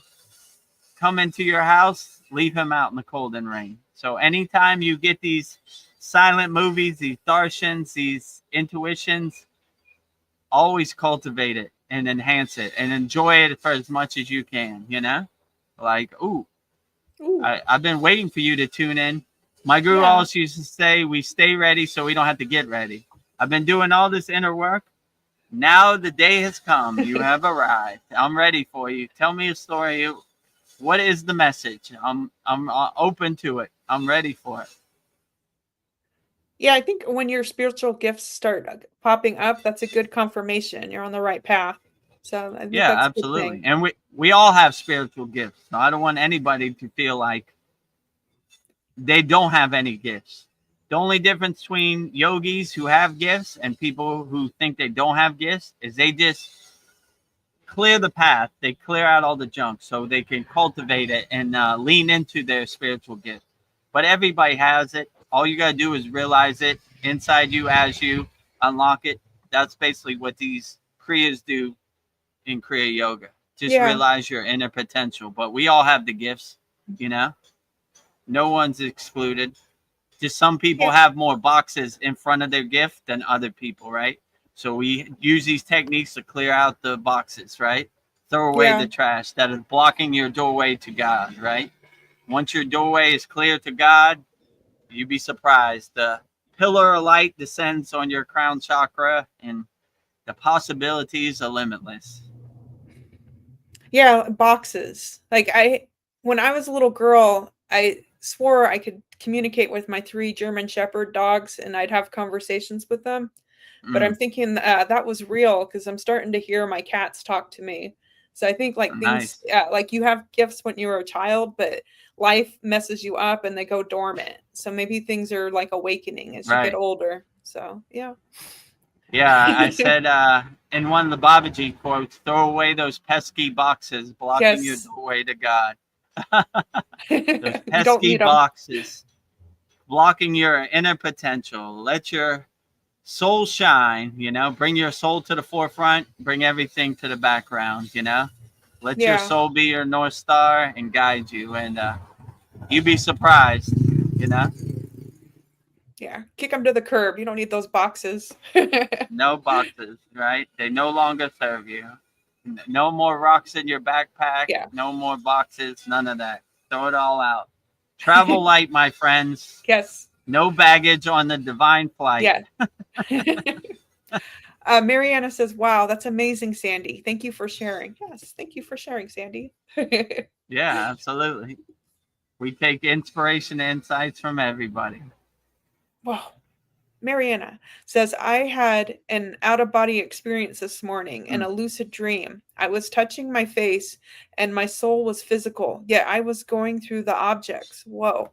come into your house, leave him out in the cold and rain. So anytime you get these silent movies, these darshans, these intuitions, always cultivate it and enhance it and enjoy it for as much as you can, you know? Like, ooh. I've been waiting for you to tune in. My guru always used to say, we stay ready so we don't have to get ready. I've been doing all this inner work. Now the day has come. You have arrived. I'm ready for you. Tell me a story. What is the message? I'm open to it. I'm ready for it. Yeah, I think when your spiritual gifts start popping up, that's a good confirmation. You're on the right path. So I think Yeah, that's absolutely. a good thing. And we all have spiritual gifts. So I don't want anybody to feel like they don't have any gifts. The only difference between yogis who have gifts and people who think they don't have gifts is they just clear the path. They clear out all the junk so they can cultivate it and lean into their spiritual gift. But everybody has it. All you got to do is realize it inside you as you unlock it. That's basically what these Kriyas do in Kriya Yoga. Just realize your inner potential. But we all have the gifts, you know? No one's excluded. Just some people have more boxes in front of their gift than other people, right? So we use these techniques to clear out the boxes, right? Throw away the trash that is blocking your doorway to God, right? Once your doorway is clear to God, you'd be surprised. The pillar of light descends on your crown chakra and the possibilities are limitless. Yeah, boxes. Like when I was a little girl, I swore I could communicate with my 3 German Shepherd dogs and I'd have conversations with them. But I'm thinking that was real because I'm starting to hear my cats talk to me. So I think like things like you have gifts when you were a child, but life messes you up and they go dormant. So maybe things are like awakening as you get older. So yeah. Yeah, I said in one of the Babaji quotes, throw away those pesky boxes blocking your doorway to God. Those pesky boxes blocking your inner potential. Let your soul shine, you know, bring your soul to the forefront, bring everything to the background, you know. Let your soul be your North Star and guide you, and you'd be surprised, you know. Yeah, kick them to the curb. You don't need those boxes. No boxes, right? They no longer serve you. No more rocks in your backpack. No more boxes. None of that. Throw it all out. Travel light, my friends. Yes. No baggage on the divine flight. Yeah. Mariana says, wow, that's amazing, Sandy. Thank you for sharing. Yes, thank you for sharing, Sandy. Yeah, absolutely. We take inspiration and insights from everybody. Wow. Mariana says, I had an out-of-body experience this morning in a lucid dream. I was touching my face and my soul was physical, yet I was going through the objects. Whoa.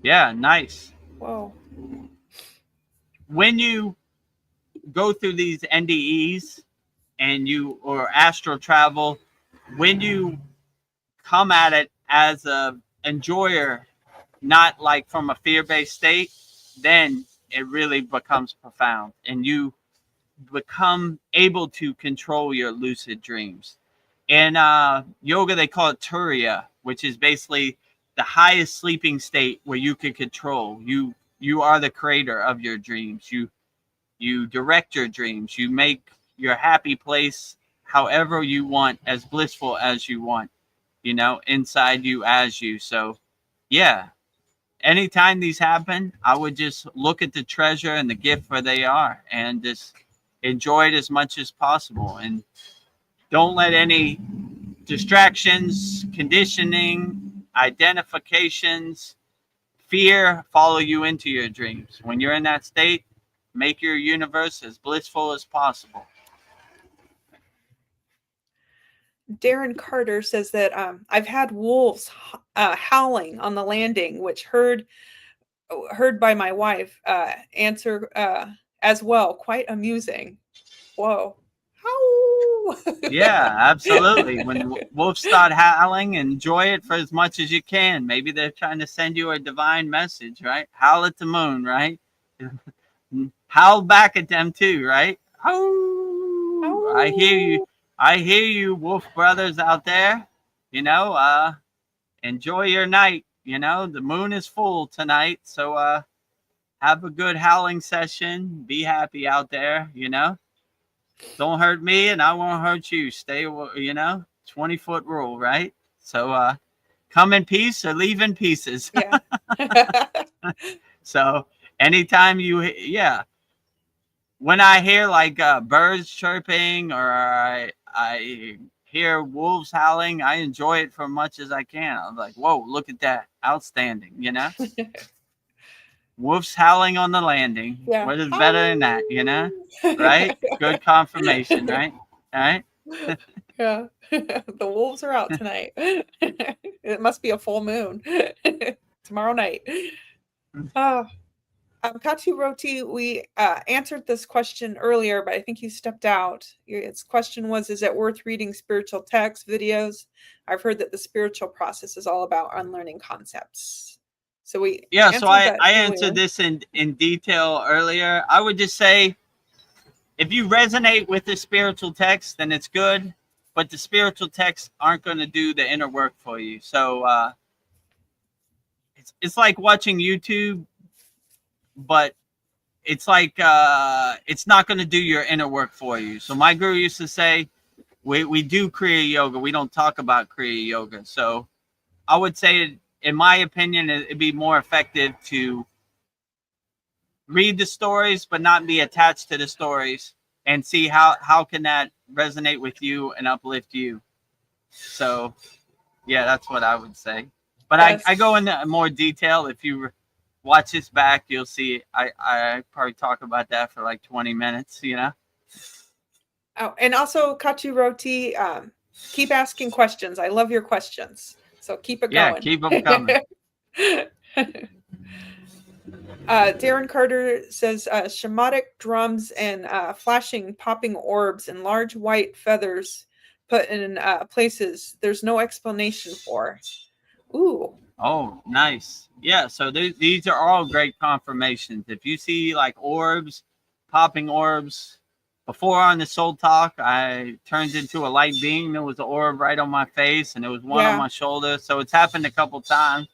Yeah, nice. Whoa. When you go through these NDEs and or astral travel, when you come at it as a enjoyer, not like from a fear-based state, then it really becomes profound and you become able to control your lucid dreams. In yoga, they call it turiya, which is basically the highest sleeping state where you can control. You are the creator of your dreams. You direct your dreams. You make your happy place however you want, as blissful as you want, you know, inside you as you. So yeah, anytime these happen, I would just look at the treasure and the gift where they are and just enjoy it as much as possible. And Don't let any distractions, conditioning, identifications, fear follow you into your dreams. When you're in that state, make your universe as blissful as possible. Darren Carter says that I've had wolves howling on the landing, which heard by my wife answer as well. Quite amusing. Whoa. How? Yeah, absolutely. When wolves start howling, enjoy it for as much as you can. Maybe they're trying to send you a divine message, right? Howl at the moon, right? Howl back at them too, right? Oh, I hear you. I hear you, wolf brothers out there. You know, enjoy your night. You know, the moon is full tonight, so have a good howling session. Be happy out there. You know, don't hurt me, and I won't hurt you. Stay, 20-foot rule, right? So come in peace or leave in pieces. Yeah. So anytime when I hear like birds chirping or I hear wolves howling, I enjoy it for much as I can. I'm like, whoa, look at that. Outstanding, you know? Wolves howling on the landing. Yeah. What is better than that, you know? Right? Good confirmation, right? All right? Yeah. The wolves are out tonight. It must be a full moon tomorrow night. Katu Roti, we answered this question earlier, but I think you stepped out. Its question was, is it worth reading spiritual text videos? I've heard that the spiritual process is all about unlearning concepts. So I answered this in detail earlier. I would just say, if you resonate with the spiritual text, then it's good, but the spiritual texts aren't going to do the inner work for you. So it's like watching YouTube, but it's like it's not going to do your inner work for you. So my guru used to say, we do Kriya Yoga. We don't talk about Kriya Yoga. So I would say, in my opinion, it'd be more effective to read the stories, but not be attached to the stories, and see how can that resonate with you and uplift you. So, yeah, that's what I would say. But yes. I go into more detail. If you watch this back, you'll see I probably talk about that for like 20 minutes, you know? Oh, and also, Katu Roti, keep asking questions. I love your questions. So keep it going. Yeah, keep them coming. Darren Carter says shamanic drums and flashing, popping orbs and large white feathers put in places there's no explanation for. Ooh. Oh, nice. Yeah, so these are all great confirmations. If you see like orbs, popping orbs, before on the Soul Talk, I turned into a light being. There was an orb right on my face, and there was one on my shoulder. So it's happened a couple times.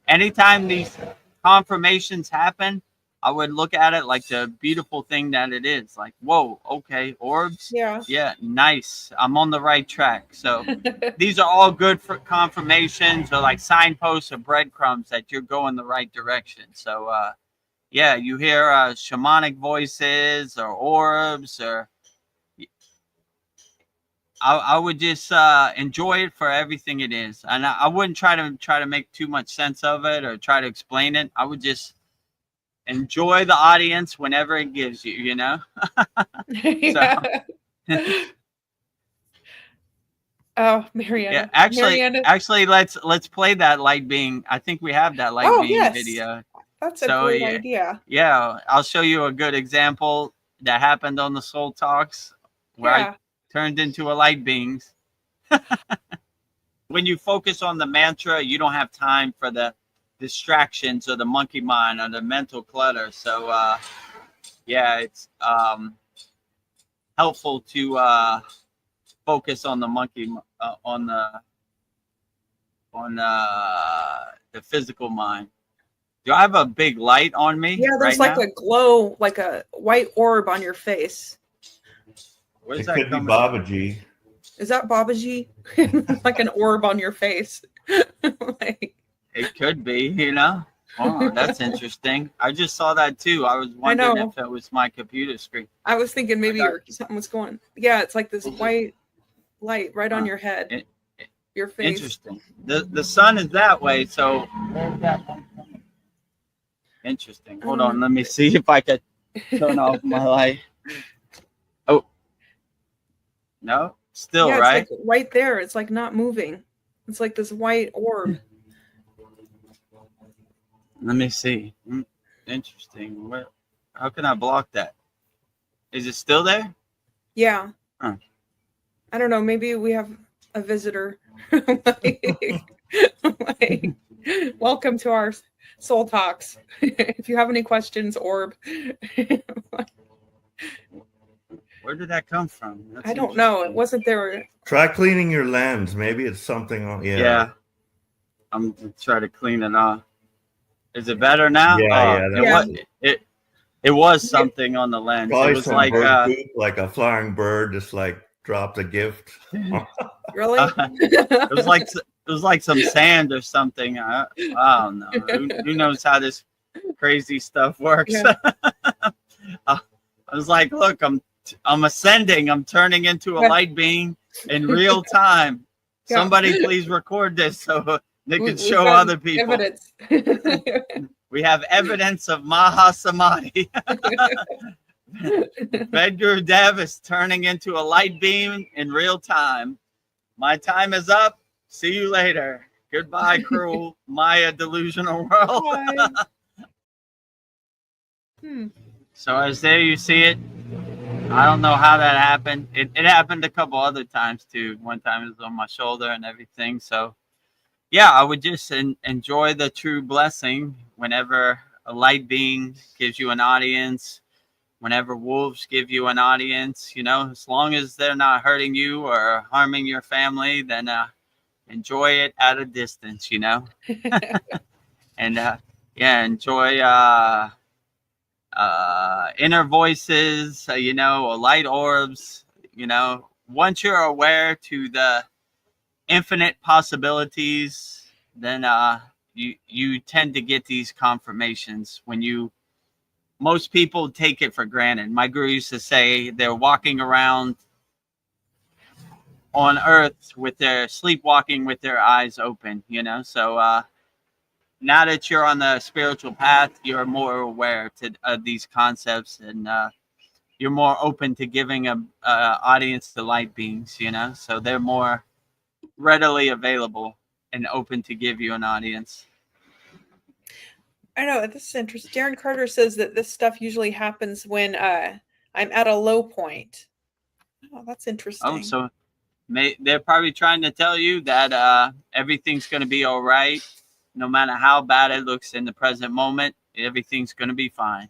Anytime these confirmations happen, I would look at it like the beautiful thing that it is. Like, whoa, okay, orbs. Yeah, nice. I'm on the right track. So these are all good for confirmations, or like signposts or breadcrumbs that you're going the right direction. So yeah, you hear shamanic voices or orbs, or I would just enjoy it for everything it is, and I wouldn't try to make too much sense of it or try to explain it. I would just enjoy the audience whenever it gives you, you know. Oh, Mariana. Yeah, actually, let's play that light being. I think we have that light being video. That's a great idea. Yeah, I'll show you a good example that happened on the Soul Talks, where I turned into a light being. When you focus on the mantra, you don't have time for the distractions or the monkey mind or the mental clutter. So yeah, it's helpful to focus on the monkey on the physical mind. Do I have a big light on me? Yeah, there's right like a glow, like a white orb on your face. Where's it could be Babaji. Is that Babaji? Like an orb on your face. It could be, you know. Oh, that's interesting. I just saw that too. I was wondering if it was my computer screen. I was thinking maybe something was going. Yeah, it's like this white light right on your head, it- your face. Interesting. The sun is that way, so where's that one coming? Interesting. Hold on, let me see if I could turn off my light. Oh, no, still Yeah, right. it's like right there. It's like not moving. It's like this white orb. Let me see. Interesting. Where? How can I block that? Is it still there? Yeah. Huh. I don't know. Maybe we have a visitor. Like, welcome to our Soul Talks. If you have any questions, orb. Where did that come from? That's I don't know. It interesting. wasn't there. Try cleaning your lens. Maybe it's something on. Yeah. Yeah. I'm gonna try to clean it off. Is it better now? Yeah, yeah. It was something on the lens. Probably It was some like bird poop, like a flying bird just like dropped a gift. Really? it was like some sand or something. I don't know. Who knows how this crazy stuff works? Yeah. I was like, look, I'm ascending. I'm turning into a light beam in real time. Yeah. Somebody please record this so they can We've show got other people. evidence. We have evidence of Maha Samadhi. Vedagurudev is turning into a light beam in real time. My time is up. See you later. Goodbye, cruel Maya delusional world. So as there you see it. I don't know how that happened. It happened a couple other times too. One time it was on my shoulder and everything. So yeah, I would just enjoy the true blessing whenever a light being gives you an audience, whenever wolves give you an audience, as long as they're not hurting you or harming your family, then enjoy it at a distance, and enjoy inner voices, or light orbs, once you're aware to the infinite possibilities, then you tend to get these confirmations when most people take it for granted. My guru used to say they're walking around on earth sleepwalking with their eyes open, so now that you're on the spiritual path, you're more aware of these concepts, and you're more open to giving a audience to light beings, so they're more readily available and open to give you an audience. I know, this is interesting. Darren Carter says that this stuff usually happens when I'm at a low point. Oh, that's interesting. Oh, so they're probably trying to tell you that everything's going to be all right. No matter how bad it looks in the present moment, everything's going to be fine,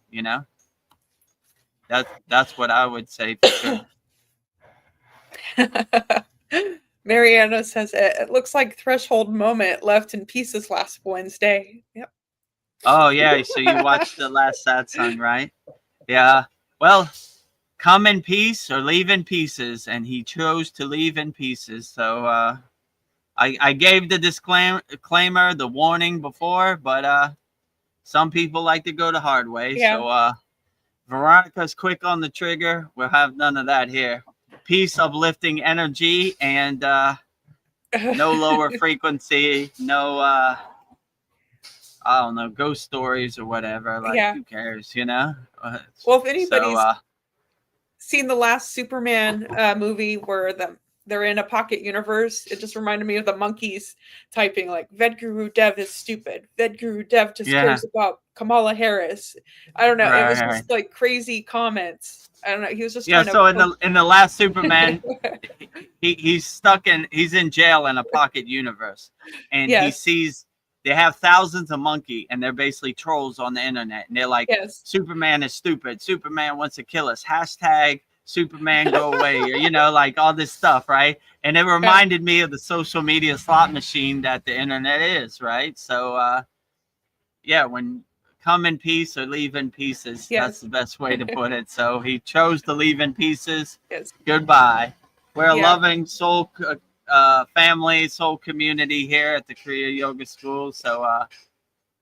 That's what I would say for sure. Mariana says it looks like Threshold Moment left in pieces last Wednesday. Yep. Oh, yeah. So you watched the last satsang, right? Yeah. Well, come in peace or leave in pieces. And he chose to leave in pieces. So I gave the disclaimer, the warning before, but some people like to go the hard way. Yeah. So Veronica's quick on the trigger. We'll have none of that here. Peace, uplifting energy, and no lower frequency, no I don't know, ghost stories or whatever. Like, who cares, Well, if anybody's seen the last Superman movie where they're in a pocket universe, it just reminded me of the monkeys typing like Vedagurudev is stupid. Vedagurudev just cares about Kamala Harris. I don't know. It was just like crazy comments. I don't know. He was just so in the last Superman, he's in jail in a pocket universe, and he sees they have thousands of monkey, and they're basically trolls on the internet, and they're like, Superman is stupid. Superman wants to kill us. Hashtag Superman go away, or like all this stuff, right? And it reminded me of the social media slot machine that the internet is, right? So when come in peace or leave in pieces. That's the best way to put it. So he chose to leave in pieces. Goodbye. We're a loving soul family, soul community here at the Kriya Yoga School. So,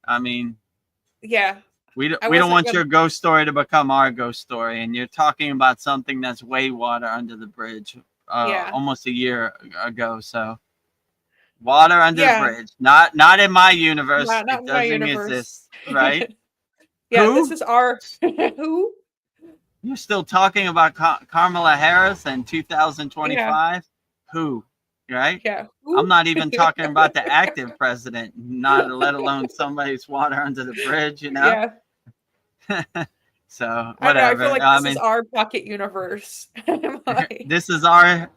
I mean, we don't want your ghost story to become our ghost story. And you're talking about something that's way water under the bridge. Yeah. almost a year ago. So water under the Yeah. bridge, not in my universe. Not It in my doesn't universe. exist, right? Yeah, this Who? is our who? You're still talking about Kamala Harris in Yeah. 2025? Who? Right? Yeah. I'm Who? not even talking about the active president, not let alone somebody's water under the bridge, you know? Yeah. So, I don't know. I feel whatever. like I this is mean, our pocket universe. I'm like, this is our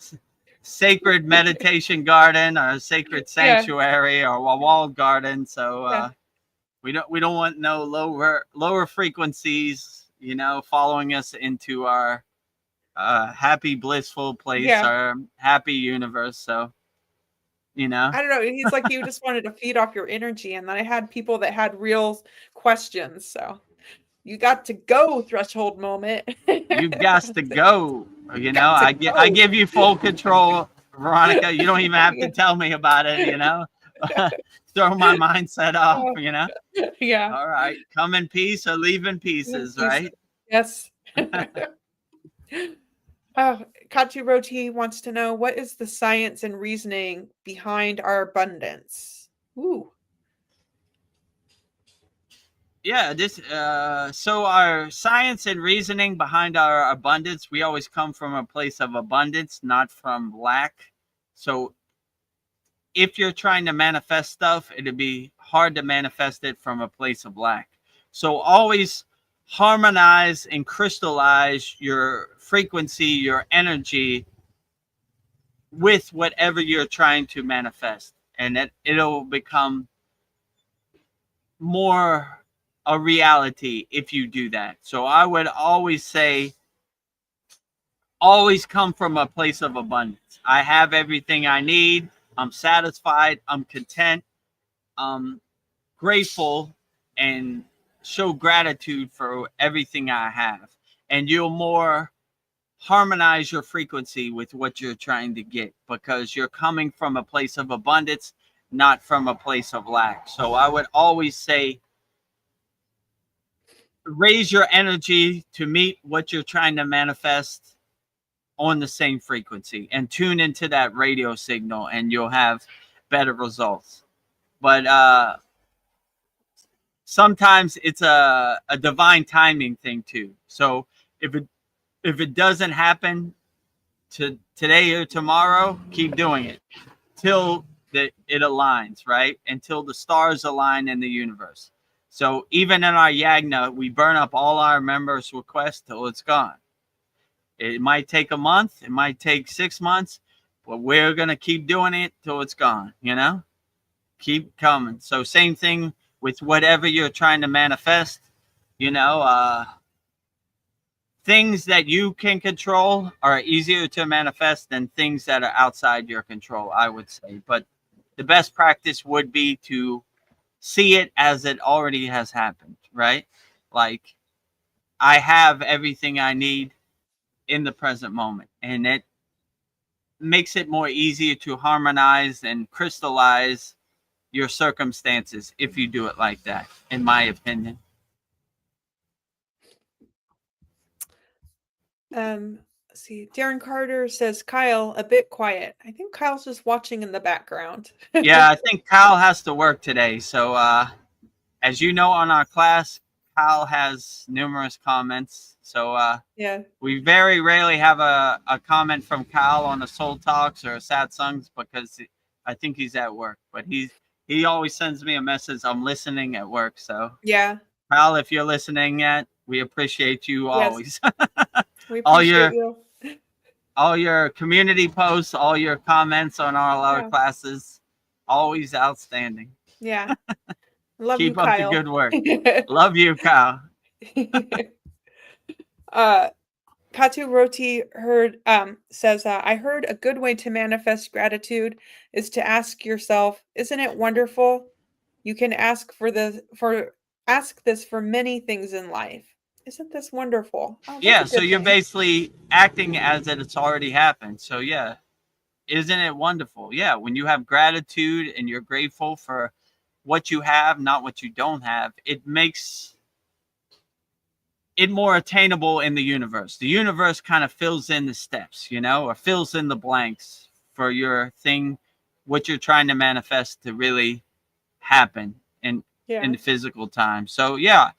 sacred meditation garden, our sacred yeah. sanctuary, our walled garden. So, Yeah. we don't want no lower frequencies, following us into our happy blissful place, Yeah. our happy universe. So I don't know. He's like you just wanted to feed off your energy, and then I had people that had real questions. So you got to go, threshold moment. you got to go. Got to I go. give you full control, Veronica. You don't even have to Yeah. tell me about it. Throw my mindset off. Oh, yeah. All right, come in peace or leave in Yeah, pieces, he's right? yes. Oh, Katu Roti wants to know what is the science and reasoning behind our abundance? Ooh. Yeah, so our science and reasoning behind our abundance, we always come from a place of abundance, not from lack. So if you're trying to manifest stuff, it'd be hard to manifest it from a place of lack. So always harmonize and crystallize your frequency, your energy with whatever you're trying to manifest, and it'll become more a reality if you do that. So I would always say, always come from a place of abundance. I have everything I need. I'm satisfied. I'm content. I'm grateful, and show gratitude for everything I have. And you'll more harmonize your frequency with what you're trying to get, because you're coming from a place of abundance, not from a place of lack. So I would always say, raise your energy to meet what you're trying to manifest on the same frequency, and tune into that radio signal, and you'll have better results. But sometimes it's a divine timing thing too. So if it doesn't happen today or tomorrow, keep doing it till it aligns, right? Until the stars align in the universe. So even in our yagna, we burn up all our members' requests till it's gone. It might take a month, it might take 6 months, but we're gonna keep doing it till it's gone. Keep coming. So same thing with whatever you're trying to manifest. Things that you can control are easier to manifest than things that are outside your control, I would say. But the best practice would be to see it as it already has happened, right? Like, I have everything I need in the present moment, and it makes it more easier to harmonize and crystallize your circumstances if you do it like that, in my opinion. Let's see. Darren Carter says, Kyle, a bit quiet. I think Kyle's just watching in the background. Yeah, I think Kyle has to work today. So, as you know, on our class, Kyle has numerous comments. So, Yeah. we very rarely have a comment from Kyle on the Soul Talks or Satsangs, because I think he's at work. But he always sends me a message, I'm listening at work. So, Yeah. Kyle, if you're listening yet, we appreciate you always. We all appreciate you. all your community posts, all your comments on all our Yeah. classes, always outstanding. Yeah. Love Keep you, up Kyle. the good work. Love you, Kyle. Katu Roti says, I heard a good way to manifest gratitude is to ask yourself, isn't it wonderful? You can ask this for many things in life. Isn't this wonderful? Oh, that's Yeah, a so good you're thing. basically acting as if it's already happened. So yeah, isn't it wonderful? Yeah, when you have gratitude and you're grateful for what you have, not what you don't have, it makes it more attainable in the universe. The universe kind of fills in the steps, you know, or fills in the blanks for your thing, what you're trying to manifest to really happen in the physical time. So yeah,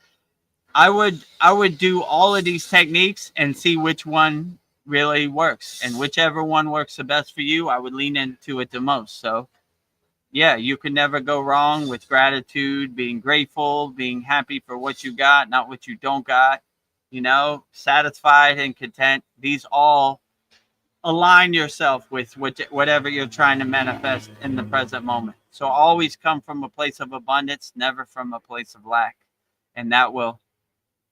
I would do all of these techniques and see which one really works, and whichever one works the best for you, I would lean into it the most. So yeah, you can never go wrong with gratitude, being grateful, being happy for what you got, not what you don't got, you know, satisfied and content. These all align yourself with whatever you're trying to manifest in the present moment. So always come from a place of abundance, never from a place of lack. And that will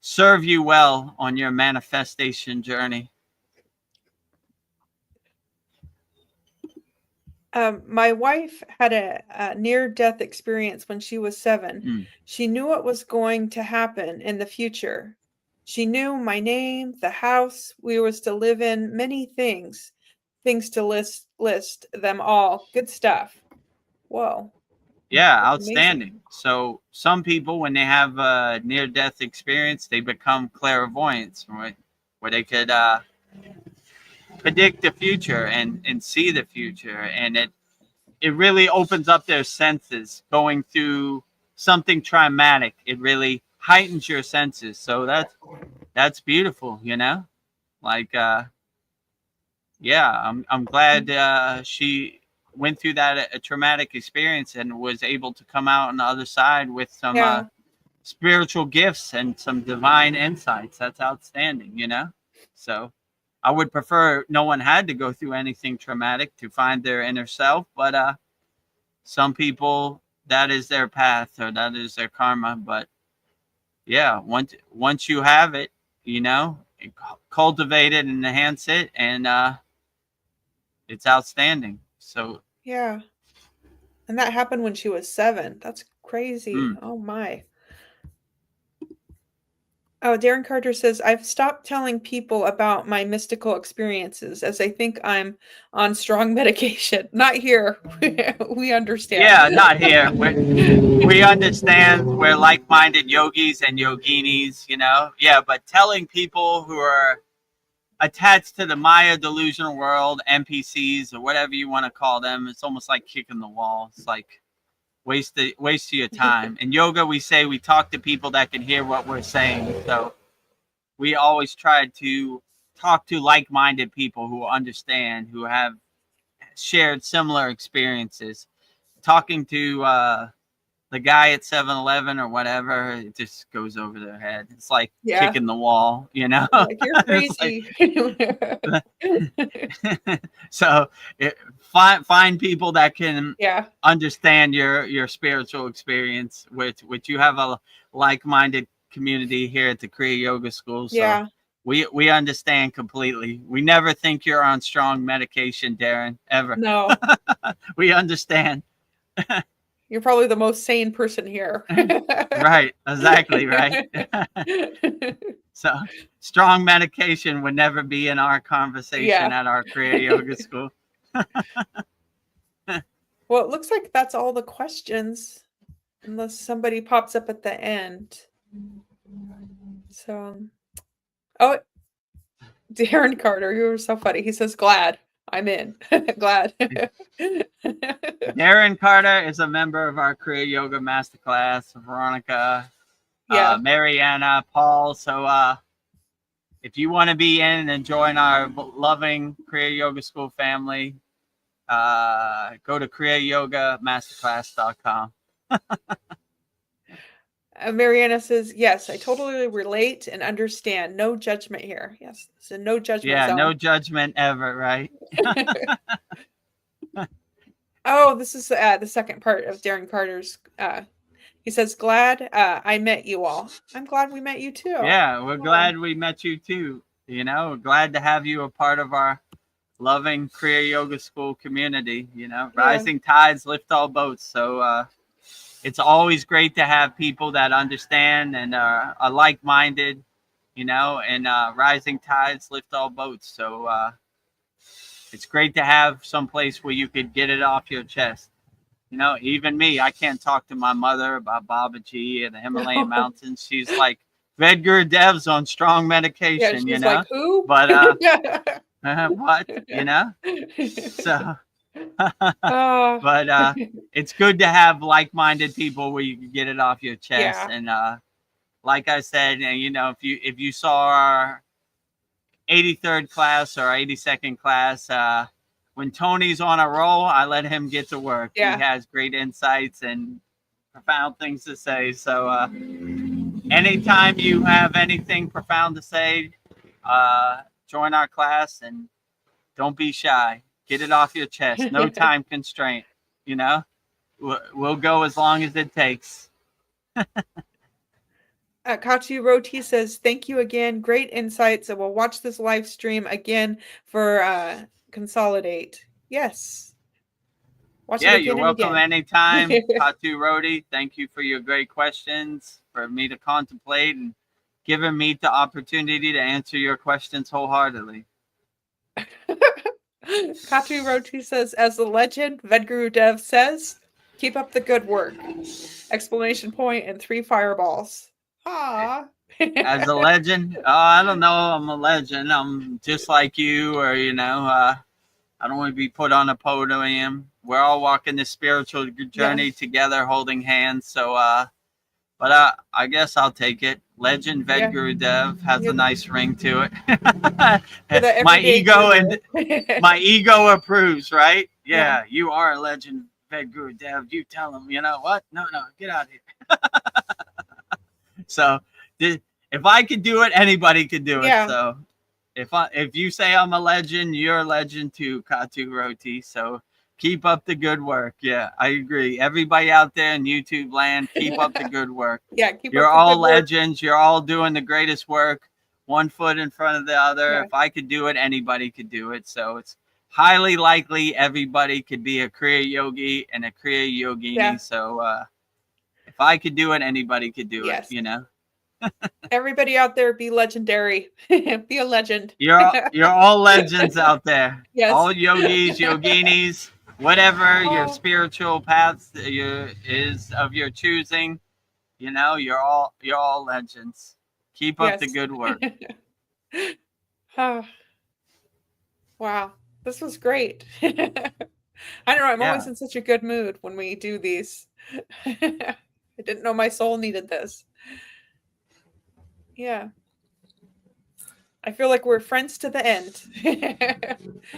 serve you well on your manifestation journey. My wife had a near-death experience when she was 7. She knew what was going to happen in the future. She knew my name, the house we was to live in, many things to list them all. Good stuff. Whoa. Yeah, outstanding. Amazing. So some people, when they have a near-death experience, they become clairvoyants, right? Where they could predict the future and see the future, and it really opens up their senses. Going through something traumatic, it really heightens your senses. So that's beautiful, you know. Like yeah, I'm glad she went through that a traumatic experience and was able to come out on the other side with some spiritual gifts and some divine insights. That's outstanding, you know. So I would prefer no one had to go through anything traumatic to find their inner self, but some people, that is their path, or that is their karma. But yeah, once you have it, you know, cultivate it and enhance it, and it's outstanding. So yeah, and that happened when she was 7. That's crazy. Oh my. Oh, Darren Carter says, I've stopped telling people about my mystical experiences as I think I'm on strong medication. Not here. We understand. Yeah, not here. We understand we're like-minded yogis and yoginis, you know? Yeah, but telling people who are attached to the Maya delusional world, NPCs, or whatever you want to call them, it's almost like kicking the wall. It's like waste of your time. In yoga, we say we talk to people that can hear what we're saying. So we always try to talk to like-minded people who understand, who have shared similar experiences. Talking to the guy at 7-Eleven or whatever, it just goes over their head. It's like kicking the wall, you know. Like, you're crazy. So find people that can understand your spiritual experience, which you have a like-minded community here at the Kriya Yoga School. So we understand completely. We never think you're on strong medication, Darren, ever. No. We understand. You're probably the most sane person here. Right, exactly, right. So strong medication would never be in our conversation at our Kriya Yoga School. Well, it looks like that's all the questions, unless somebody pops up at the end. So, oh, Darren Carter, you were so funny. He says, glad. I'm in. Glad. Darren Carter is a member of our Kriya Yoga Masterclass. Veronica, Mariana, Paul. So if you want to be in and join our loving Kriya Yoga School family, go to KriyaYogaMasterclass.com. Mariana says, yes, I totally relate and understand. No judgment here. Yes, it's a no judgment zone. No judgment ever, right? Oh, this is the second part of Darren Carter's. He says, glad I met you all. I'm glad we met you too. Yeah, we're glad we met you too. You know, we're glad to have you a part of our loving Kriya Yoga School community. You know, rising tides lift all boats. So it's always great to have people that understand and are like-minded, you know, and rising tides lift all boats. So it's great to have some place where you could get it off your chest. You know, even me, I can't talk to my mother about Babaji and the Himalayan mountains. She's like Vedgurudev's on strong Yeah, medication, she's like, who? but what, so Oh, but it's good to have like-minded people where you can get it off your chest. yeah, And like I said, and if you saw our 83rd class or 82nd class, when Tony's on a roll, I let him get to work. He yeah. has great insights and profound things to say. So anytime you have anything profound to say, join our class and don't be shy. Get it off your chest. No time constraint. You know, we'll go as long as it takes. Kachi Roti says, thank you again. Great insights. And we'll watch this live stream again for Consolidate. Yes. Watch Yeah, it again you're and welcome again. anytime. Katu Roti, thank you for your great questions, for me to contemplate and giving me the opportunity to answer your questions wholeheartedly. Katu Roti says, as the legend Vedagurudev says, keep up the good work. Exclamation point and 3 fireballs. Ah. As a legend, I don't know. I'm a legend. I'm just like you, or I don't want to be put on a podium. We're all walking this spiritual journey together, holding hands. So, but I guess I'll take it. Legend Vedagurudev has a nice ring to it. My ego my ego approves, right? Yeah, you are a legend, Vedagurudev. You tell him, you know what? No, get out of here. So, if I could do it, anybody could do it. So, if you say I'm a legend, you're a legend too, Katu Roti. So keep up the good work. Yeah, I agree. Everybody out there in YouTube land, keep up the good work. Yeah, you're all legends. You're all doing the greatest work, one foot in front of the other. If I could do it, anybody could do it. So it's highly likely everybody could be a Kriya Yogi and a Kriya Yogini. So if I could do it, anybody could do it, Everybody out there, be legendary. Be a legend. You're all legends out there. Yes. All yogis, yoginis, whatever your spiritual path is of your choosing. You're all legends. Keep up the good work. Wow, this was great. I don't know. I'm always in such a good mood when we do these. I didn't know my soul needed this. Yeah. I feel like we're friends to the end.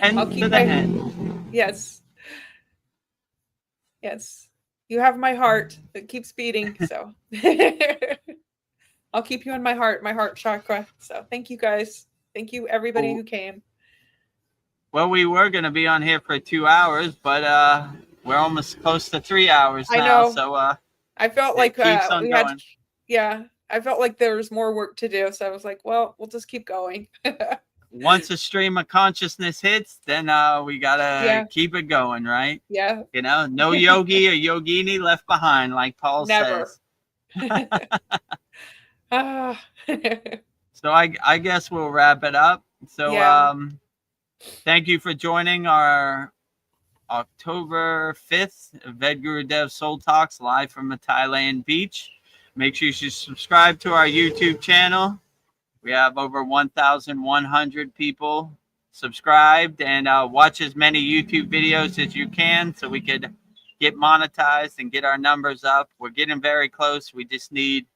I'll keep the end. Yes. Yes. You have my heart that keeps beating. So I'll keep you in my heart chakra. So thank you guys. Thank you everybody who came. Well, we were going to be on here for 2 hours, but we're almost close to 3 hours now. I know. So I felt like we had. I felt like there was more work to do, so I was like, well, we'll just keep going. Once a stream of consciousness hits, then we gotta keep it going, right? Yeah. No yogi or yogini left behind, like Paul says. So I guess we'll wrap it up. So thank you for joining our October 5th Vedagurudev Soul Talks live from a Thailand beach. Make sure you subscribe to our YouTube channel. We have over 1,100 people subscribed, and watch as many YouTube videos as you can so we could get monetized and get our numbers up. We're getting very close. We just need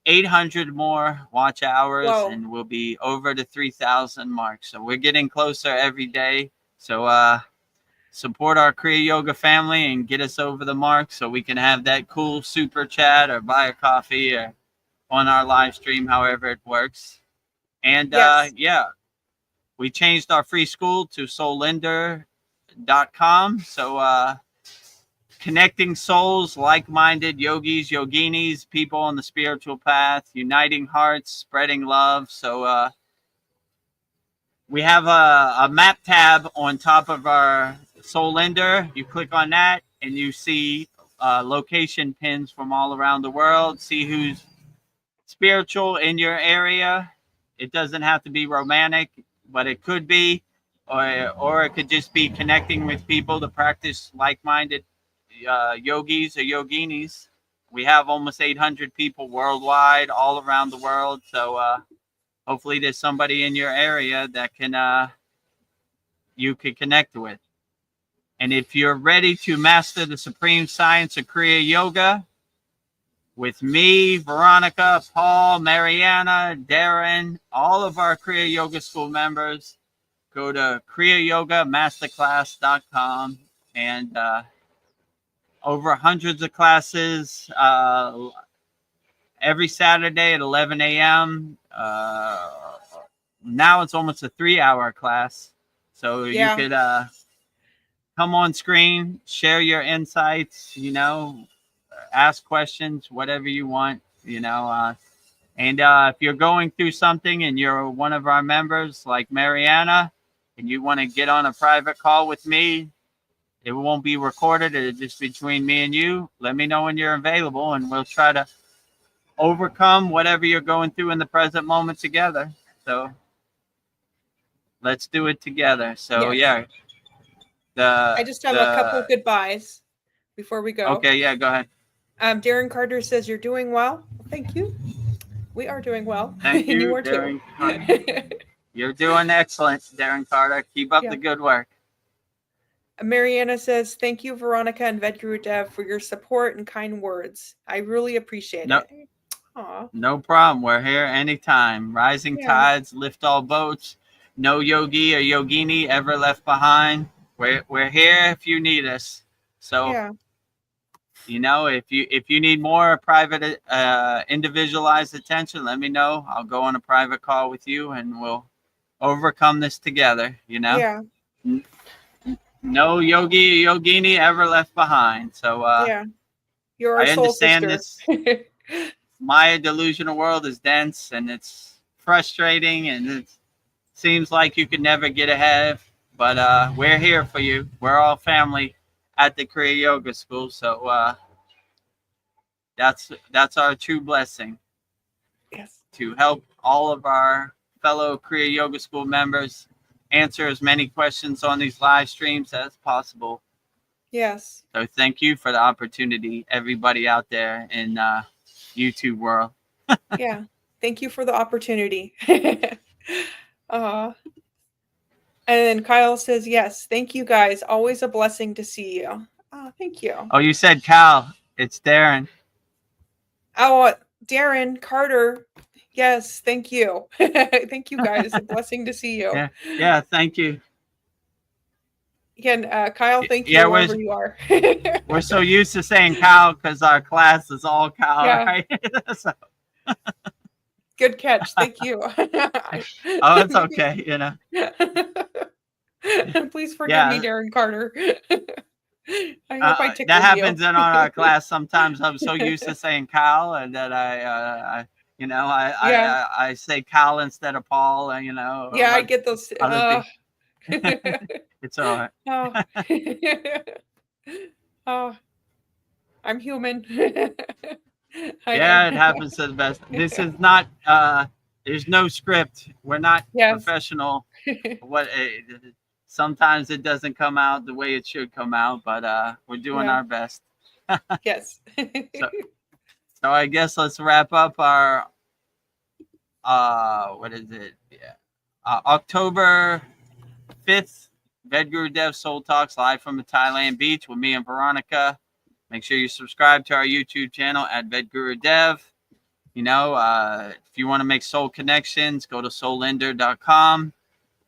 800 more watch hours, and we'll be over the 3,000 mark. So we're getting closer every day. So support our Kriya Yoga family and get us over the mark so we can have that cool super chat or buy a coffee or on our live stream, however it works. And we changed our free school to soulinder.com. So connecting souls, like-minded yogis, yoginis, people on the spiritual path, uniting hearts, spreading love. So we have a map tab on top of our Soulinder. You click on that and you see location pins from all around the world. See who's spiritual in your area. It doesn't have to be romantic, but it could be, or it could just be connecting with people to practice like-minded yogis or yoginis. we have almost 800 people worldwide, all around the world. So hopefully there's somebody in your area that can you can connect with. And if you're ready to master the supreme science of Kriya Yoga with me, Veronica, Paul, Mariana, Darren, all of our Kriya Yoga School members, go to KriyaYogaMasterclass.com and over hundreds of classes every Saturday at 11 a.m. Now it's almost a 3-hour class. So you Yeah. could come on screen, share your insights, ask questions, whatever you want, and if you're going through something and you're one of our members like Mariana and you want to get on a private call with me, it won't be recorded. It's just between me and you. Let me know when you're available and we'll try to overcome whatever you're going through in the present moment together. So let's do it together. So Yes. yeah. I just have a couple goodbyes before we go. Okay, yeah, go ahead. Darren Carter says you're doing well. Thank you. We are doing well. Thank you, You are Darren too. Carter. You're doing excellent, Darren Carter. Keep up the good work. Mariana says, thank you, Veronica and Vedagurudev, for your support and kind words. I really appreciate it. Aw. No problem. We're here anytime. Rising tides lift all boats. No yogi or yogini ever left behind. We're here if you need us. So if you need more private individualized attention, let me know. I'll go on a private call with you and we'll overcome this together, Yeah. No yogi or yogini ever left behind. So you're our soul sister. This Maya delusional world is dense and it's frustrating and it seems like you could never get ahead, but we're here for you. We're all family at the Kriya Yoga School, so that's our true blessing. Yes. To help all of our fellow Kriya Yoga School members answer as many questions on these live streams as possible. Yes. So thank you for the opportunity, everybody out there in YouTube world. Yeah. Thank you for the opportunity. And then Kyle says, yes, thank you guys. Always a blessing to see you. Oh, thank you. Oh, you said Cal. It's Darren. Oh, Darren Carter. Yes, thank you. Thank you guys. A blessing to see you. Yeah, thank you. Again, Kyle, thank you wherever you are. We're so used to saying Cal because our class is all Cal, right? So. Good catch. Thank you. Oh, it's okay, Please forgive me, Darren Carter. I hope I tickled that happens you. in our class sometimes. I'm so used to saying Cal, and that I say Cal instead of Paul, Yeah, I get those. It's all right. Oh, I'm human. Yeah, it happens to the best. This is not. There's no script. We're not professional. Sometimes it doesn't come out the way it should come out, but we're doing our best. Yes. So I guess let's wrap up our what is it? October 5th, Vedagurudev Soul Talks live from the Thailand beach with me and Veronica. Make sure you subscribe to our YouTube channel at Vedagurudev. If you want to make soul connections, go to soulender.com.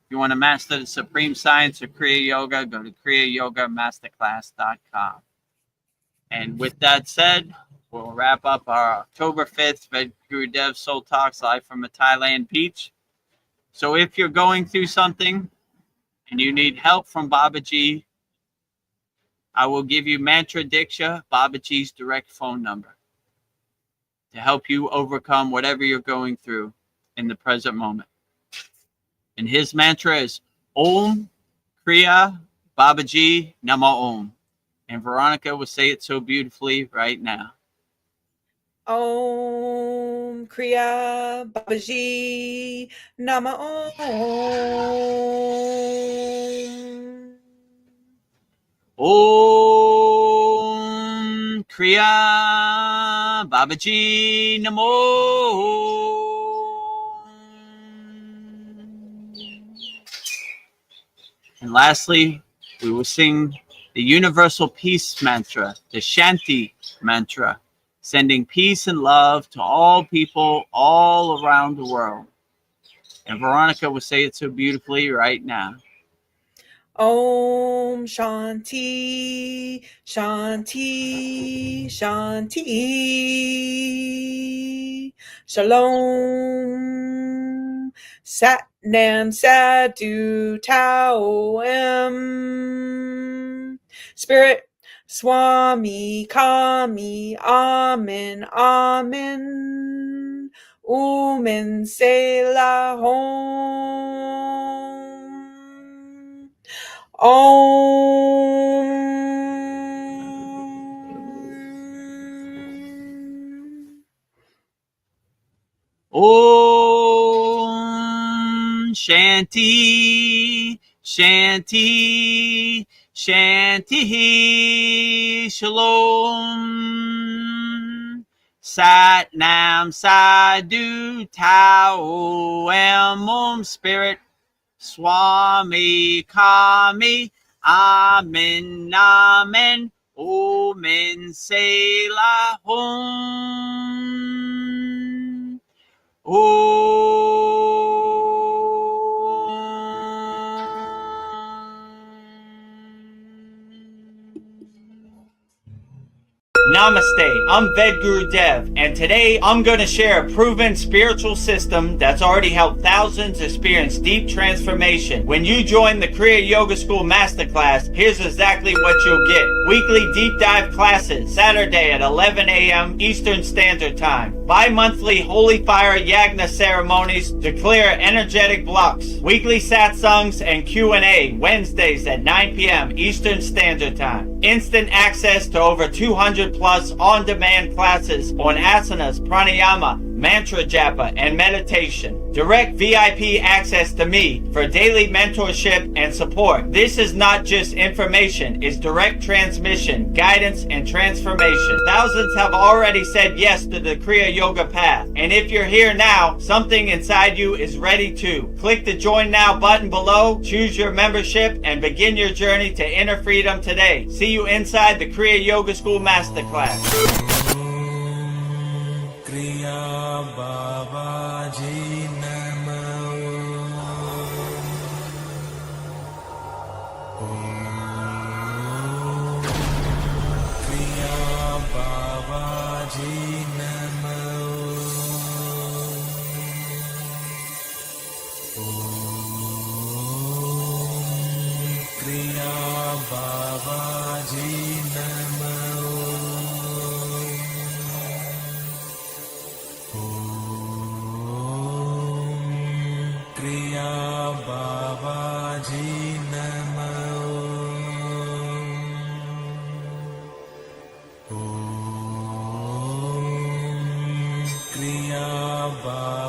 If you want to master the supreme science of Kriya Yoga, go to KriyaYogaMasterclass.com. And with that said, we'll wrap up our October 5th Vedagurudev Soul Talks live from a Thailand beach. So if you're going through something and you need help from Babaji, I will give you Mantra Diksha, Babaji's direct phone number, to help you overcome whatever you're going through in the present moment. And his mantra is Om Kriya Babaji Nama Om. And Veronica will say it so beautifully right now. Om Kriya Babaji Nama Om. Om Kriya Babaji Namo. And lastly, we will sing the universal peace mantra, the Shanti mantra, sending peace and love to all people all around the world. And Veronica will say it so beautifully right now. Om Shanti, Shanti, Shanti. Shalom. Sat Nam Sadhu Tao Em. Spirit Swami Kami Amen Amen. Umen Selah Hom. Om Shanti, Shanti, Shanti, Shalom. Sat Nam Sadhu Tao Em. Spirit Swami Kami Amen Amen. Omen Selah Hum. Namaste, I'm Vedagurudev, and today I'm going to share a proven spiritual system that's already helped thousands experience deep transformation. When you join the Kriya Yoga School Masterclass, here's exactly what you'll get. Weekly deep dive classes, Saturday at 11 a.m. Eastern Standard Time. Bi-monthly Holy Fire Yagna ceremonies to clear energetic blocks. Weekly satsangs and Q&A, Wednesdays at 9 p.m. Eastern Standard Time. Instant access to over 200 plus on-demand classes on asanas, pranayama, mantra japa, and meditation. Direct VIP access to me for daily mentorship and support. This is not just information, it's direct transmission, guidance, and transformation. Thousands have already said yes to the Kriya Yoga path. And if you're here now, something inside you is ready to. Click the Join Now button below, choose your membership, and begin your journey to inner freedom today. See you inside the Kriya Yoga School Masterclass. Kriya Babaji Namo. Kriya Babaji Namo. Kriya Babaji Namo. Kriya Babaji Namo. Kriya Babaji